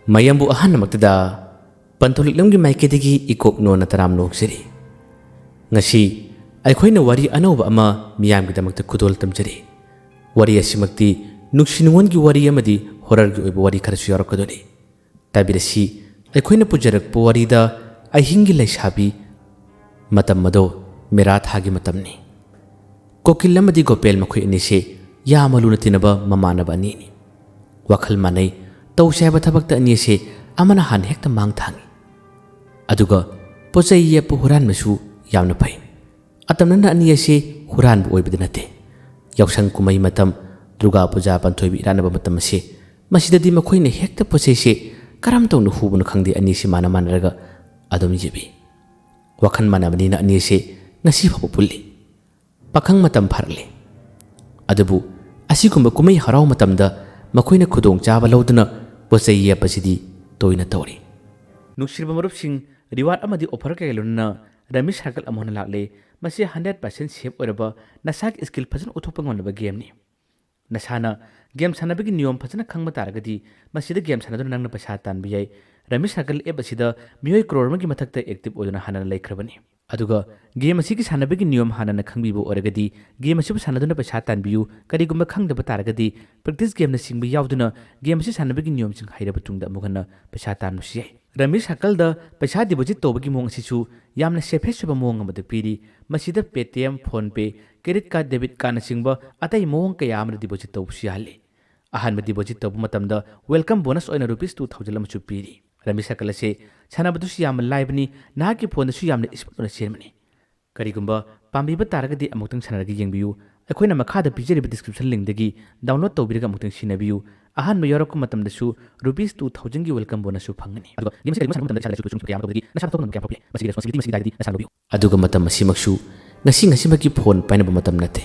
mayambu ahan namaktada pantolik lamgi maiketigi ikok no nataram noksiri ngasi aikhoina wari anauba ama miyamgi damakta kudol tamjari wari asimakti nuksinungongi wari amadi horargi oiba wari kharasu yarakadoni tabirasi aikhoina pujarakpa warida ahingi laisabi matam mado mera thagi matamni kokil amadi gopel makhoi anise yamaluna tinaba mamanaba anini wakhal manai tawsaiba thabakta anise amana han hekta mang thangi aduga pochai yepu huran masu yamna phai atamna anise huran bu oibada nate yausang kumai matam Durga Puja Panthoibi iranaba matam ase masidadi makhoina hekta pochai se karam tawna hubuna khangdi anise mana manaraga adum jibi wakhan manabani na anise ngasi phabu pulli pakhang matam pharle adabu asigumba kumai harau matamda makhoina khudong chaba lawduna pochai yepasidi toina tawri nuksirba marupsing reward amadi offer kailunna Ramesh Harkal amona lakle masi 100% safe oraba nasak skill phajana uthopa ngonaba game ni nasana game sanabigi niyom phajana khangma taragadi masida game sanaduna nangna paisa tanbi yai Ramesh Harkal app asida miyoi crore magi mathakta active oduna hanana laikhrabani aduga game asigi sanabigi niyom hanana khangbibu oragadi game asibu sanaduna paisa tanbiyu karigumba khangdaba taragadi practice game na singbi yauduna game asi sanabigi niyom sing hairaba tungda amugana paisa tanbusi yai Ramesh Harkal da paisa deposit tobagi mong asisu yamna safest ba mong amada piri masida Paytm PhonePe credit card debit card na singba atai mong kaya amna deposit tobusi hali ahanba deposit tobu matamda welcome bonus oina rupees 2000 amachu piri Ramesh Harkal ase sanabadusi yam live ni nahaki phone su yamna ismona sermani karigumba pambiba taragadi amuktang sanaragi yengbiyu akoina makhada pijeriba description link dagi download tobiraga amuktang sinabiyu ahanba yorok matamda su rupees 2000 gi welcome bonus su phangani aduga limse kalima sanam matamda su kayam tobagi nasa thokna kayam phobli masi responsibility masi dagdi nasa lobiyu aduga matam masimaksu ngasi magi phone painaba matam nate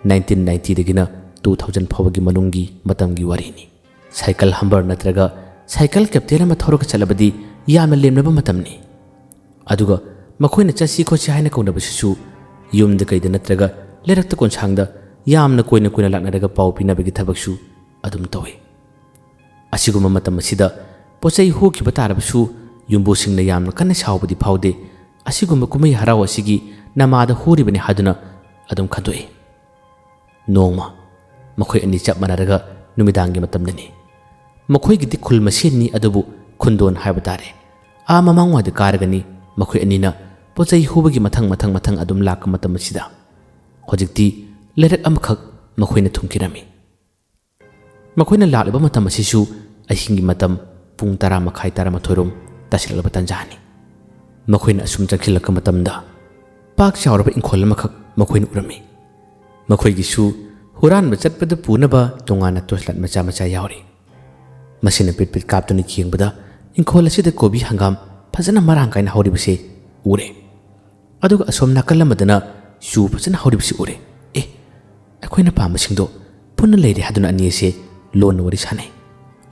1990 dagina 2000 phobagi manungi matamgi warini cycle humber natraga cycle captain ama thoroka chalabadi yamna lemnaba matamni aduga makhoina chasi khochi haina kaunabasisu yumda kaida natraga lerakta konsangda yamna koina laknaraga pau pinabagi thabaksu adum tawi asiguma matam asida pochai hokiba tarabasu yumbu singna yamna kanna sawbadi phaude asiguma kumai haraw asigi namada horibani haduna adum khadoi noma makhoi ani chap manaraga numidangi matamdani makhoi gidi khul maseni adubu khundon haiba tare a mamangwadi karagani makhoi anina pochai hubagi mathang adum lak matam asida hojikti lerak amakhak makhoina thungkirami makhoina laklaba matam asisu ahingi matam pung 10 makhai 10 rom tasilaba tanjani makhoina asum chakhilaka matamda pak chawraba inkhol makhak makhoina urami makhoigi su huran bachatpada punaba tongana toslat macha yauri masina pit kaptuni kiyengbada inkhol asida kobi hangam phajana marang kaina hawribase ure aduga asom nakallamadana su phajana hawribase ure akoina pamasingdo punna leire haduna aniese lon wari sanai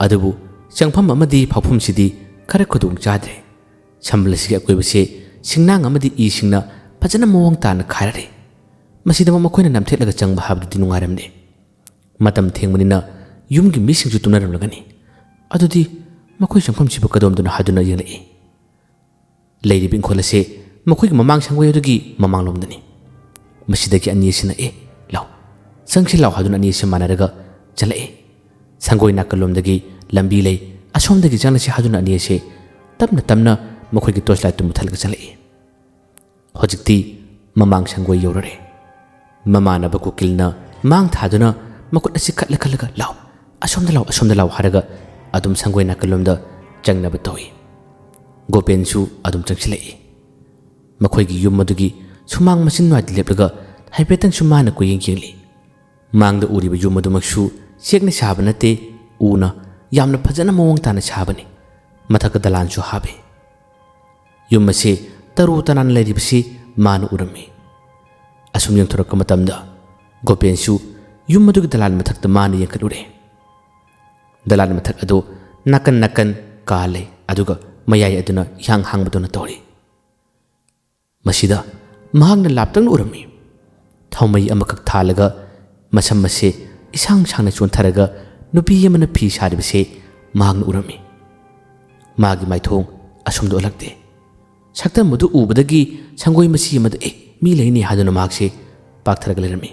adubu changpham amadi phawphum sidi khara khudung chadre samblasi akoibase singnang amadi I singna phajana mowang tan khairare masidama makoina namthetlaga changba habdi nungaramne matam thengmanina yumgi misingju tunaramlagani adudi makoi changpham sibu kadomduna haduna yelai leiri bin kholase makoi mamang sangwayodugi mamang lomdani masidagi aniesina law sangsi law haduna aniese manaraga chalai sangoi nakalomdagi lambi lei asomdagi janglasi haduna aniese tamna makhoigi torchlight tum thalga chalai hojikti mamang sangoi yorare mamana bakukilna mang thaduna makut asi khatlaga law asomda law haraga adum sangoi nakalomda changna batawi gopensu adum changsilai makhoigi yumadugi sumang masin wadi leplaga haipetang sumana ko yengli mangda uriba yumadumaksu sekna sabanate una yamna phajana mawang tana sabani mathaka dalansu habe yumase taru tanan leiribasi manu urami asum yang thorak matamda gopensu yumadugi dalan mathakta manu yankalure dalan mathak ado nakan kale aduga mayai aduna yang hangbaduna tori masida mahangna laptang urami thaumai amakak thalaga masam mase isang sangna chontharaga nupi yamana phi saribase mahangna urami मागी माइथोंग असुमद ओलक्ते सक्तम मधु उबदगी संगोई मसी मद मी लेनी हादुन मागसे पाकथरग Laramie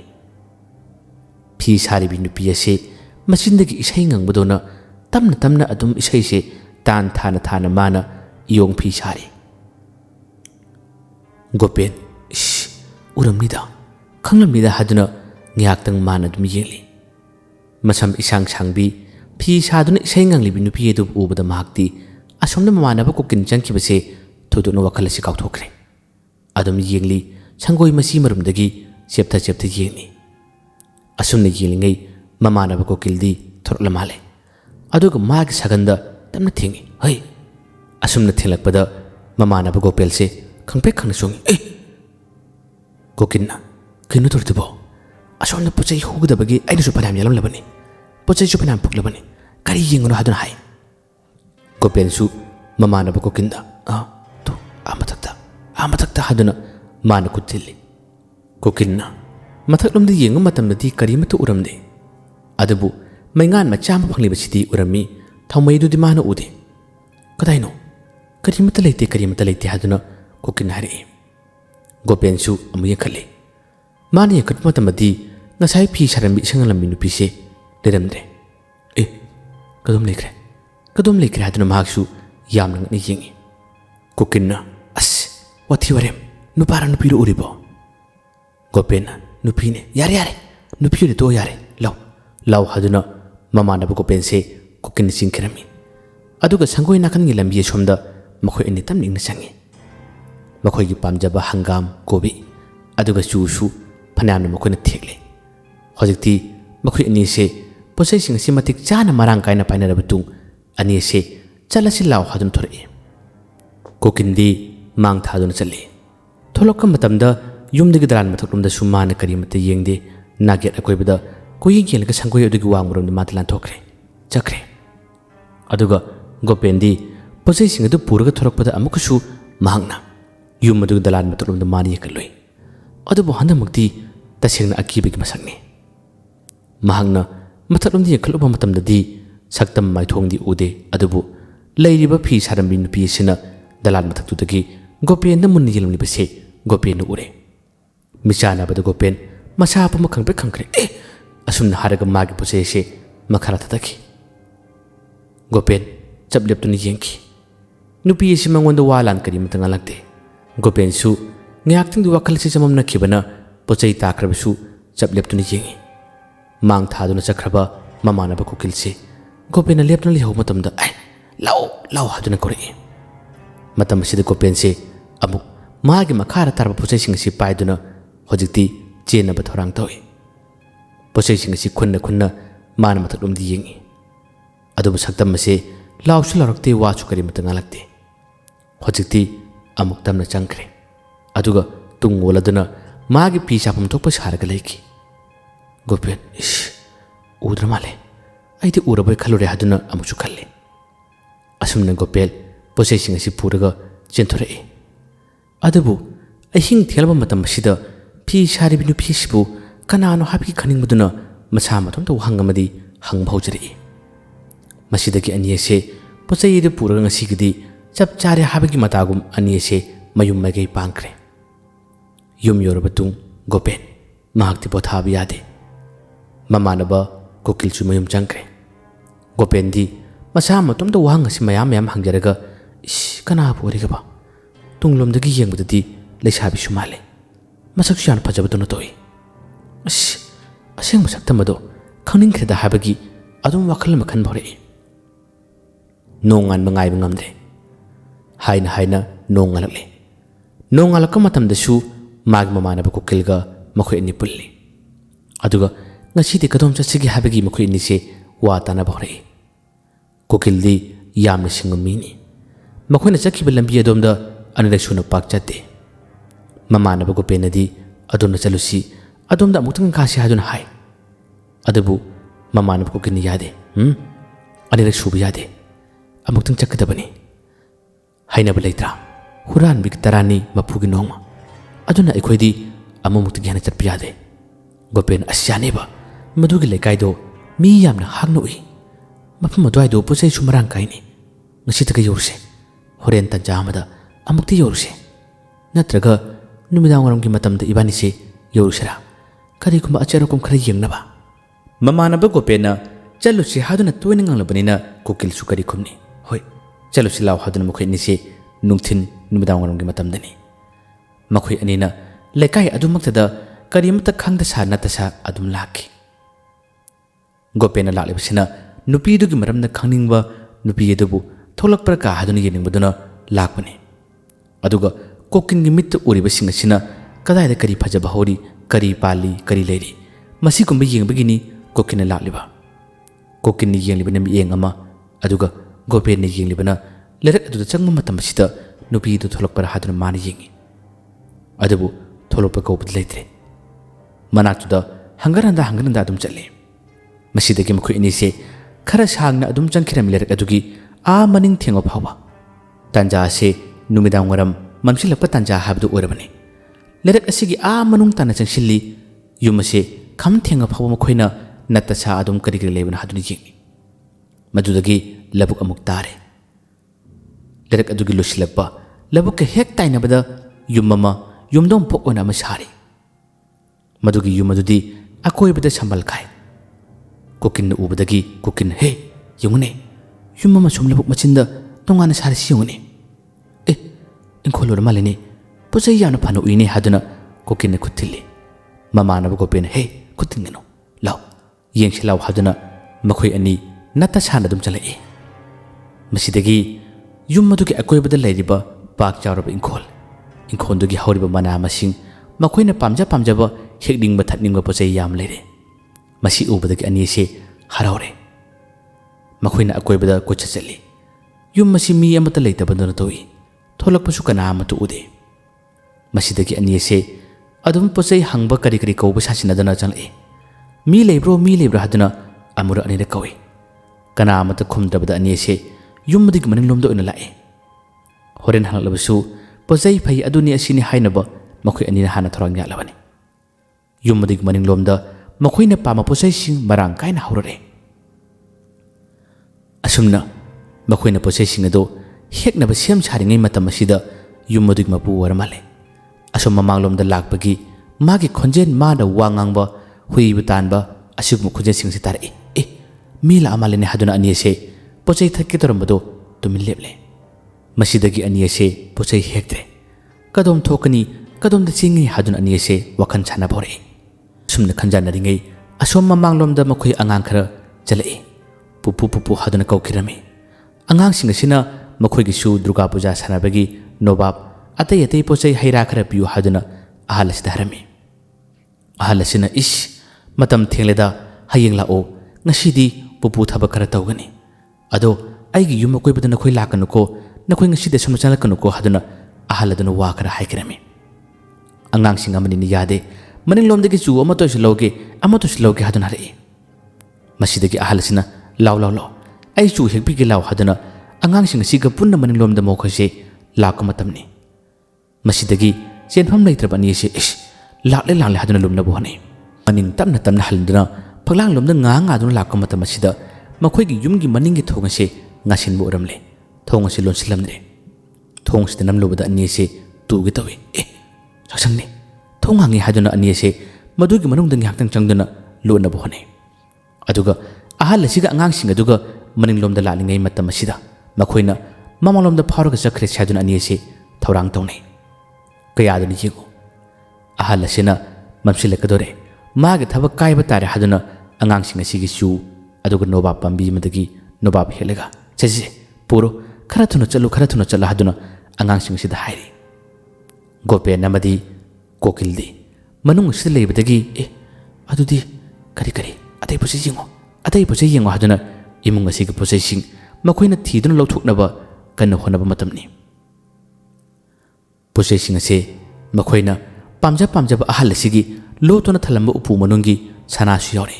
फी सारिबी नुपी असे मचिंदगी इसै ngangbadona tamna tamna adum isai se tan thana thana mana iyong phi sari Gopen ish uramnida khanglamnida haduna ngyaktang mana dum yeli masam isang sangbi phi saduna isai nganglibi nupi edu ubada mahakti asomna mamana ba kokin jangkibase thuduna wakhalasi kauthokre adum yengli sangoi masi marumdagi cheptha yengni asumna yelingai mamana ba kokildi thorla male aduga mag saganda tamna thingi hai asumna thilakpada mamana ba Gopel se khangpe khang sung kokinna kinu turtibo asomna pochai hugda bagi aina su panam yalam labani pochai su panam puk labani kari yengono hadun hai Gopel su mamana ba kokinda to amatakta haduna mana kutilli kokinna mathaklamdi yengu matamdi karimatu uramde adabu maingan macha ma phangli basidi urami thaumai du dimana ude kadaino karimata leite haduna kokin hari Gopen su amuye khale mani yakatma tamadi ngasai phi sarambi sangalambi nupi se leramde kadom lekre haduna mahaksu yamna ngani yengi kokinna as wathi warem nupara nupiru uribo Gopen nupine yare nupire to yare law haduna mamana ba Gopen se kokin singkirami aduga sangoi nakan gi lambi somda makhoi ani tam ning sangi makhoi gi pamjaba hangam kobi aduga chu phanam makhoi na thekle hojikti makhoi ani se posai sing si matik chana marang kaina paina rabatung ani se chalasi law hadun thore kokin di mang thaduna chali tholokam matamda yumdigi daran mathaklumda sumana karimata yengde naget akoibada koyi gelga sangoi adugi wangmurum matlan thokre chakre aduga Gopen di posai sing adu puraga thorokpada amukusu mahangna yum adugi dalan mathaklumda mani kaloi adubu handamakti tasengna akibigi masakni mahangna mathaklumdi yakhaluba matamdadi saktam maithongdi ude adubu leiriba phi sarambi nupi sina dalan mathaktudagi Gopen na munni yelmli base Gopen nu ure michana bada Gopen masa puma khangpe khangkre asumna haraga magi posai se makhara thadaki Gopen chap leptuni yengki nupi isi mangonda walan kari matanga lakte Gopen su ngakting du wakal se chamam na khibana pochai takrab su chap leptuni yengi mang thaduna chakraba mamana ba kokil se Gopen na leptuni ho matamda law haduna kore matam sida Gopen se amu magi makhara tarba pochai sing si paiduna hojikti chena ba thorang tawi posai sing si khunna mana mathaklumdi yengi adubu saktam se lausu larakte wachu kari matanga lakte hojikti amuk tamna changkre aduga tungoladuna magi pisa pam thokpa sarga leiki Gopen ish udra male aidi urabai khalure haduna amuchu khalle asumna Gopel posai sing si puraga chenthore adubu ahing thelba matam sida phi saribi nu phisibu kanano habi khaning muduna masa matom to hangamadi hangbhaujari masidagi aniese pochai de puraga ngasi gidi chap chare habagi matagum aniese mayum magai pangkre yum yorabatung Gopen mahakti pothabi yade mamanaba kokil chu mayum changkre Gopen di masa matom to wangasi mayam hangjaraga ish kana poriga ba tunglomdagi yengbudadi leisabi sumale masak syan phajabaduna toi aseng masak tamado khangning kheda habagi adum wakhal makhan bore nongan mangai ngamde haina nongalakle matam dasu mag mamana ba kokilga makhoi ni pulli aduga ngasi de kadom chasigi habagi makhoi ni se wa tana bore kokildi yamna singumini makhoi na chakhi lambi adomda anare suna pak chate mamana ba Gopen di adomna chalusi adomda amutang kasi hadun hai adabu mamana ba kokini yade anare subi yade amutang chakadabani haina balaitra huran bik tarani mapugi noma aduna ekhodi amamukti gyana chatpi yade Gopen asyane ba madugi lekai do mi yamna hangno i mapam adwai do posai sumarang kaini ngasi taka yorse horen tanja amada amukti yorse natraga numidang waram ki matam da ibani se yorusera kari kuma achara kum khari yengnaba mamanaba Gopena chalusi haduna tuwing nganglabani kokil sukari kumni hoi chalusi law haduna mukhai ni se nungthin numidang waram ki matam dani makhoi anina lekai adumaktada karimata khangda sa natasa adum laki Gopena laklibasina nupi dugi maramna khangningba nupi edubu tholakpra ka haduna yeningbaduna lakpani aduga kokin gi mit uribasing asina kadai kari phajaba hori kari pali kari leri masi kumba yengbagini kokina lakliba kokin ni yenglibana mi yeng ama aduga Gopena yenglibana lerak aduda changma matam sida nupi du tholakpra haduna mani yengi adubu tholokpa kobud leitre manaktuda hangaranda adum challe masidagi makhoi ani se khara sangna adum changkhiram lerak adugi a maning thengo phawa tanja se numidang waram mamsilapa tanja habdu orabani lerak asigi a manung tana changsilli yumase kham thengo phawa makhoina natasa adum kari lebana haduni jingi madudagi labuk amuk tare lerak adugi lusilapa labuk ka hek tainabada yumama yumdom pokona masari madugi yumadudi akoibada sambal kai kokin ubadagi kokin he yungune yumama somlabuk machinda tongana sari siyungune inkolor malini posai yana phano uine haduna kokin kuthili mamana bu Gopena he kutingeno law yengsilaw haduna makhoi ani nata sana dum chalai masidagi yumadugi akoibada leiriba pak charab inkhondugi horiba mana masing makoina pamjaba hekding ba thatning ba posai yam leire masi ubadagi ani se haraure makoina akoibada kocha chali yum masi mi amata leitabandana toyi tholak pasu kana amatu ude masidagi ani se adum posai hangba kari kauba sasinadana chalai mi leibro haduna amura ani da kawi kana amata khumdabada ani se yummadig maninglomda ina lae horen halabasu posai phai aduni asini hainaba makhoi ani hana thorang ya labani yummadig maninglomda makhoina pama posai sing marang kaina haurare asumna makhoina posai sing ado heknaba sem saringai matam asida yummadig mapu warmale asum mamanglomda lakpagi magi khonjen ma da wangangba hui butanba asugmu khonjen sing sitar mila amalene haduna ani se posai thakki torambado tumin leble masidagi ani se posai hektre kadom thokani kadom da chingi haduna ani se wakhan chana bore sumna khanjana ringai asom mamanglomda makhoi angang khara chalai pupu haduna kaukirami angang singa sina makhoi gi su Durga Puja sanabagi nobab atay posai haira khara piu haduna ahalasida harami ahalasina ish matam thengleda hayeng la o ngasidi pupu thaba khara tawgani ado aigi yum koi badana khoi lakanu ko nakhoi ngaside samachala kanu ko haduna ahaladuna wa khara haikirami angang singa mani ni yade maning lomdagi chu amato sloge haduna re masidagi ahalasina law ai chu hekbi gi law haduna angang singa siga punna maning lomda mo khose lakamatamni masidagi senpham leitrabani se ish lakle haduna lumna bohane maning tamna halinduna phaglang lomda nga duna lakamatam masida makhoi gi yumgi maning gi thonga se ngasin bo ramle thonga se lonsilamne thong se nam lobada ani se tu gi tawi saksangni thongangi haduna ani se madugi manungda ngihaktang changduna lona bohane aduga ahal siga angang singa duga maning lomda lalingai matam masida makhoina mamalomda pharoga sakre saduna ani se thorang tongne kaya dani jigo ahal sina mamsilakadore magi thabak kaiba tare haduna angang singa sigi su aduga nobab pambi madagi nobab helega chese puro khara thuna chala haduna angang singa sida hairi Gopena namadi kokildi manung sida leibadagi adudi kari atay posai yengo haduna imung asiga posai sing makhoina thiduna lawthoknaba kanna honaba matamni posai sing ase makhoina pamjaba ahal asigi lotona thalamba upu manungi sana su yore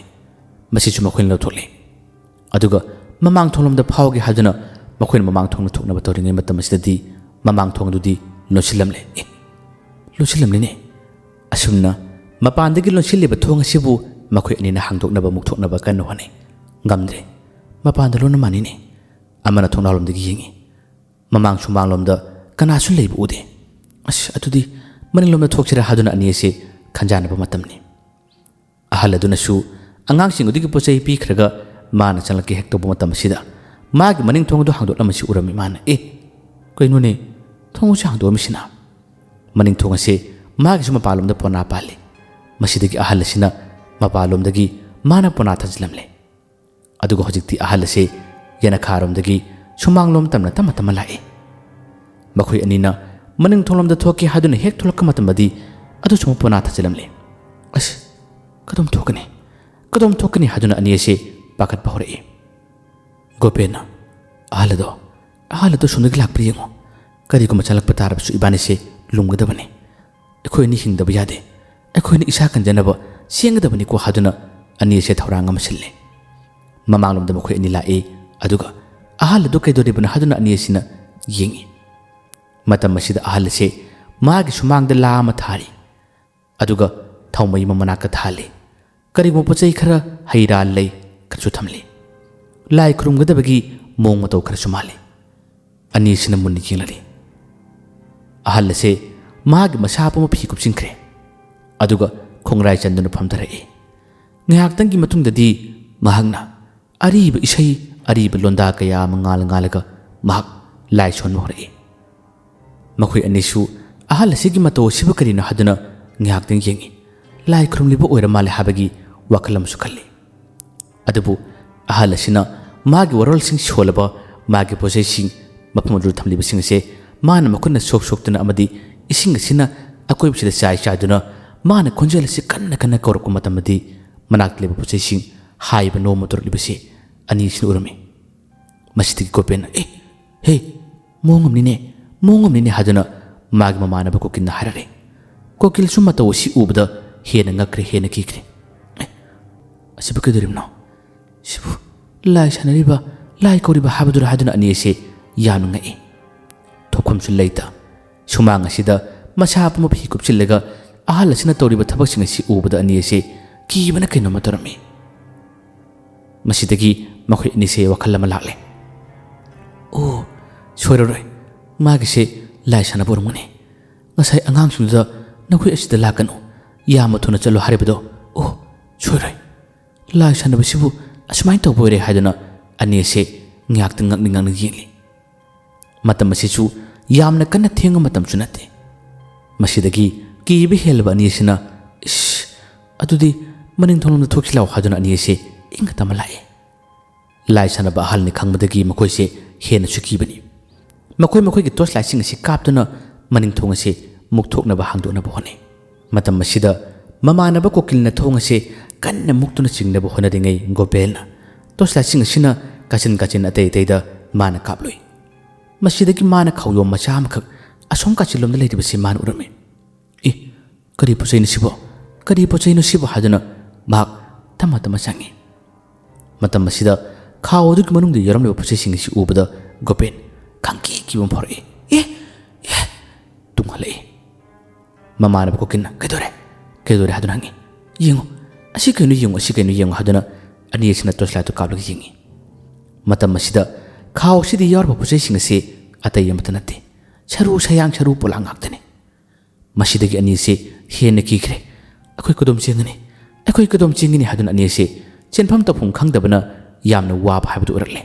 masichu makhoina lawthokle aduga mamang tholomda phawgi haduna makhoina mamang thongna thoknaba toringai matam asidadi mamang thongdudi losilamle ne asumna mapandagi lonsilliba thong asibu makhoi anina hangdoknaba mukthoknaba kanno hone ngamdre mapanda lona manine amana thongnalomdagi yengi mamang sumanglomda kanasu leibu ude atudi manilomda thokchira haduna ani ase khanjanaba matamni ahal aduna su angang singudigi pochai pi khraga mana chalaki hek tobu matam sida magi maning thongdu hangdot lamasi urami mana koinu ne thongu cha hangdo misina maning thong ase magi suma palomda pona pali masidagi ahal asina mapalomdagi mana pona thajlamle adugo hojikti ahal ase yana kharomdagi sumanglom tamna tamatama lae makhoi anina maning tholomda thoki haduna hek tholakka matamadi adu suma pona thajlamle kadom thokani haduna ani ase pakat bahore gopena ahalado sunagi lakpri yengo kari ko machalak patarab su ibani se lumgadabani ekhoi ni hingdaba yade ekhoi ni isa kanjanaba sienggadabani ko haduna ani ase thorang amasille mamanglomda makhoi ani lae aduga ahalado kaidoribana haduna ani asina yengi matam masida ahal ase magi sumangda lama thari aduga thawmai mamanaka thale kari mo pochai khara haira lei kharchu thamle lai khurumgadabagi mong mato kharchu male ani sina munni jinglari ahal ase magi masapa ma phi kupsingkhre aduga khongrai chanduna phamdarae ngayaktangi matungdadi mahangna ariba isai ariba londa kaya mangal ngalaga mahak lai chon hore makhoi anisu ahal ase gi mato siba karina haduna ngayaktang yengi lai khurumliba oira male habagi wakalam sukhalli adubu ahal asina magi warol sing sholaba magi posai sing mapamadu thamliba sing se mana makunna sok tuna amadi ising asina akoi bisida sai chaduna mana khonjel se kanna korku matamadi manak leba posai sing haiba no motor libase ani sin urami masiti kopen he mongomni ne haduna magi mamana ba kokin harare kokil sumata osi ubda hena ngakre hena kikre asibu kedurimno sibu lai sanariba lai koriba habadura haduna ani ase yanu ngai thokum su leita sumang asida masapa ma phi kupchilega ahal asina toriba thabak sing asi ubada ani ase kibana kaino matarami masidagi makhoi ani se wakhalama lakle soiroroi magi se lai sana bormune ngasai angang sungda nakhoi asida lakano yama thuna chalo haribado soiroi lai sana basibu asmai to boire haduna ani se ngyak ngak yeli matam masichu yamna kana thenga matam chunate masidagi kibi helba ani sina adudi maning tholomda thokhilaw haduna ani se inga tamalae lai sana ba halni khangmadagi makoi se hena chukibani makoi gi tos lai sing si kaptuna maning thonga se mukthokna ba hangdona ba hone matam masida mamana ba kokilna thonga se kanna muktuna chingna ba hona dingai gopelna tos lai sing sina kachin atei da mana kaploi masidagi mana khawyo macham khak asom kachilomda leitiba se man urame kari pochaino sibo haduna mak tama sangi matam masida khawdu manung de yaram le pochai sing si ubada gopen khangki kibom phore tunghale mamana ba kokin kedore haduna ngi yengo asikenu yengo haduna ani sina tosla to kabla yengi matam masida khaw sidi yar ba pochai sing se atai yamtanate charu pulang aktane masidagi ani se hena kikre akoi kodom chingini haduna ani se chenpham tapum khangdabana yamna wab habdu urle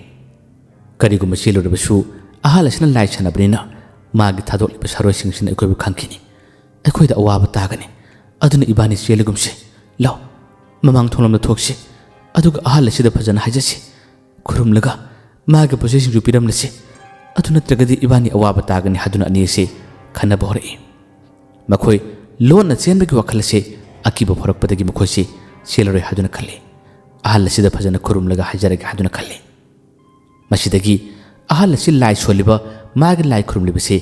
karigu machilo rebasu ahala sina lai chanabrina magi thadol ba saroi singsin akoi khangkini akoi da awaba tagani aduna ibani chelegumse law mamang thonlamna thokse aduga ahala sida phajana hajase khurumlaga magi posesing rupiramlase aduna tragadi ibani awaba tagani haduna ani se khana bore makhoi lona chenbagi wakhalase akiba phorakpadagi makhoi se selore haduna khalle ahal sida phajana khurumlaga hajaragi haduna khalle masidagi ahal si lai soliba magi lai khurumliba se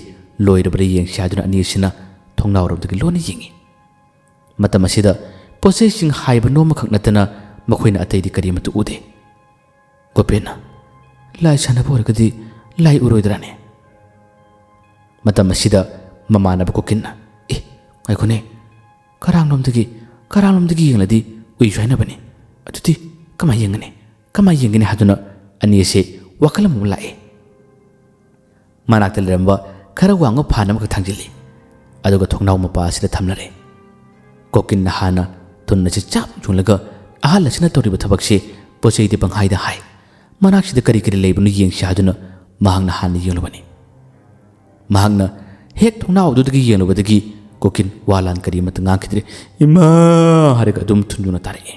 loirabri yeng haduna ani sina thongnawrobdagi loni yengi matam asida posesing haiba noma khaknatana makhoina ataidi karimatu ude gopena lai sana borgadi lai uroidrane matam asida mamana bakokinna aikone karangnomdagi yengladi uijoina bani atuti kama yengane haduna ani se wakalam lae ꯃꯅꯥꯛꯇ ꯂꯩꯔꯝꯕ ꯈꯔ ꯋꯥꯡꯕ ꯐꯥꯟ ꯑꯃꯈꯛ ꯊꯥꯡꯖꯤꯜꯂꯤ ꯑꯗꯨꯒ ꯊꯣꯡꯅꯥꯎ ꯃꯄꯥ ꯑꯁꯤꯗ ꯊꯝꯂꯔꯦ ꯀꯣꯀꯤꯟꯅ ꯍꯥꯟꯅ ꯊꯨꯟ ꯑꯁꯤ ꯆꯥꯞ ꯌꯨꯡꯂꯒ ꯑꯍꯜ ꯑꯁꯤꯅ ꯇꯧꯔꯤꯕ ꯊꯕꯛꯁꯤ ꯄꯣꯠ ꯆꯩꯗꯤ ꯄꯪꯍꯥꯏꯗ ꯍꯥꯏ ꯃꯅꯥꯛꯁꯤꯗ ꯀꯔꯤ ꯀꯔꯤ ꯂꯩꯕꯅꯣ ꯌꯦꯡꯁꯤ ꯍꯥꯏꯗꯨꯅ ꯃꯍꯥꯛꯅ ꯍꯥꯟꯅ ꯌꯦꯡꯂꯨꯕꯅꯤ ꯃꯍꯥꯛꯅ ꯍꯦꯛ ꯊꯣꯡꯅꯥꯎ ꯑꯗꯨꯗꯒꯤ ꯌꯦꯡꯂꯨꯕꯗꯒꯤ ꯀꯣꯀꯤꯟ ꯋꯥ ꯂꯥꯟ ꯀꯔꯤ ꯑꯃꯠꯇ ꯉꯥꯡꯈꯤꯗ꯭ꯔꯦ ꯏꯃꯥ ꯍꯥꯏꯔꯒ ꯑꯗꯨꯝ ꯊꯨꯟꯗꯨꯅ ꯇꯥꯔꯛꯏ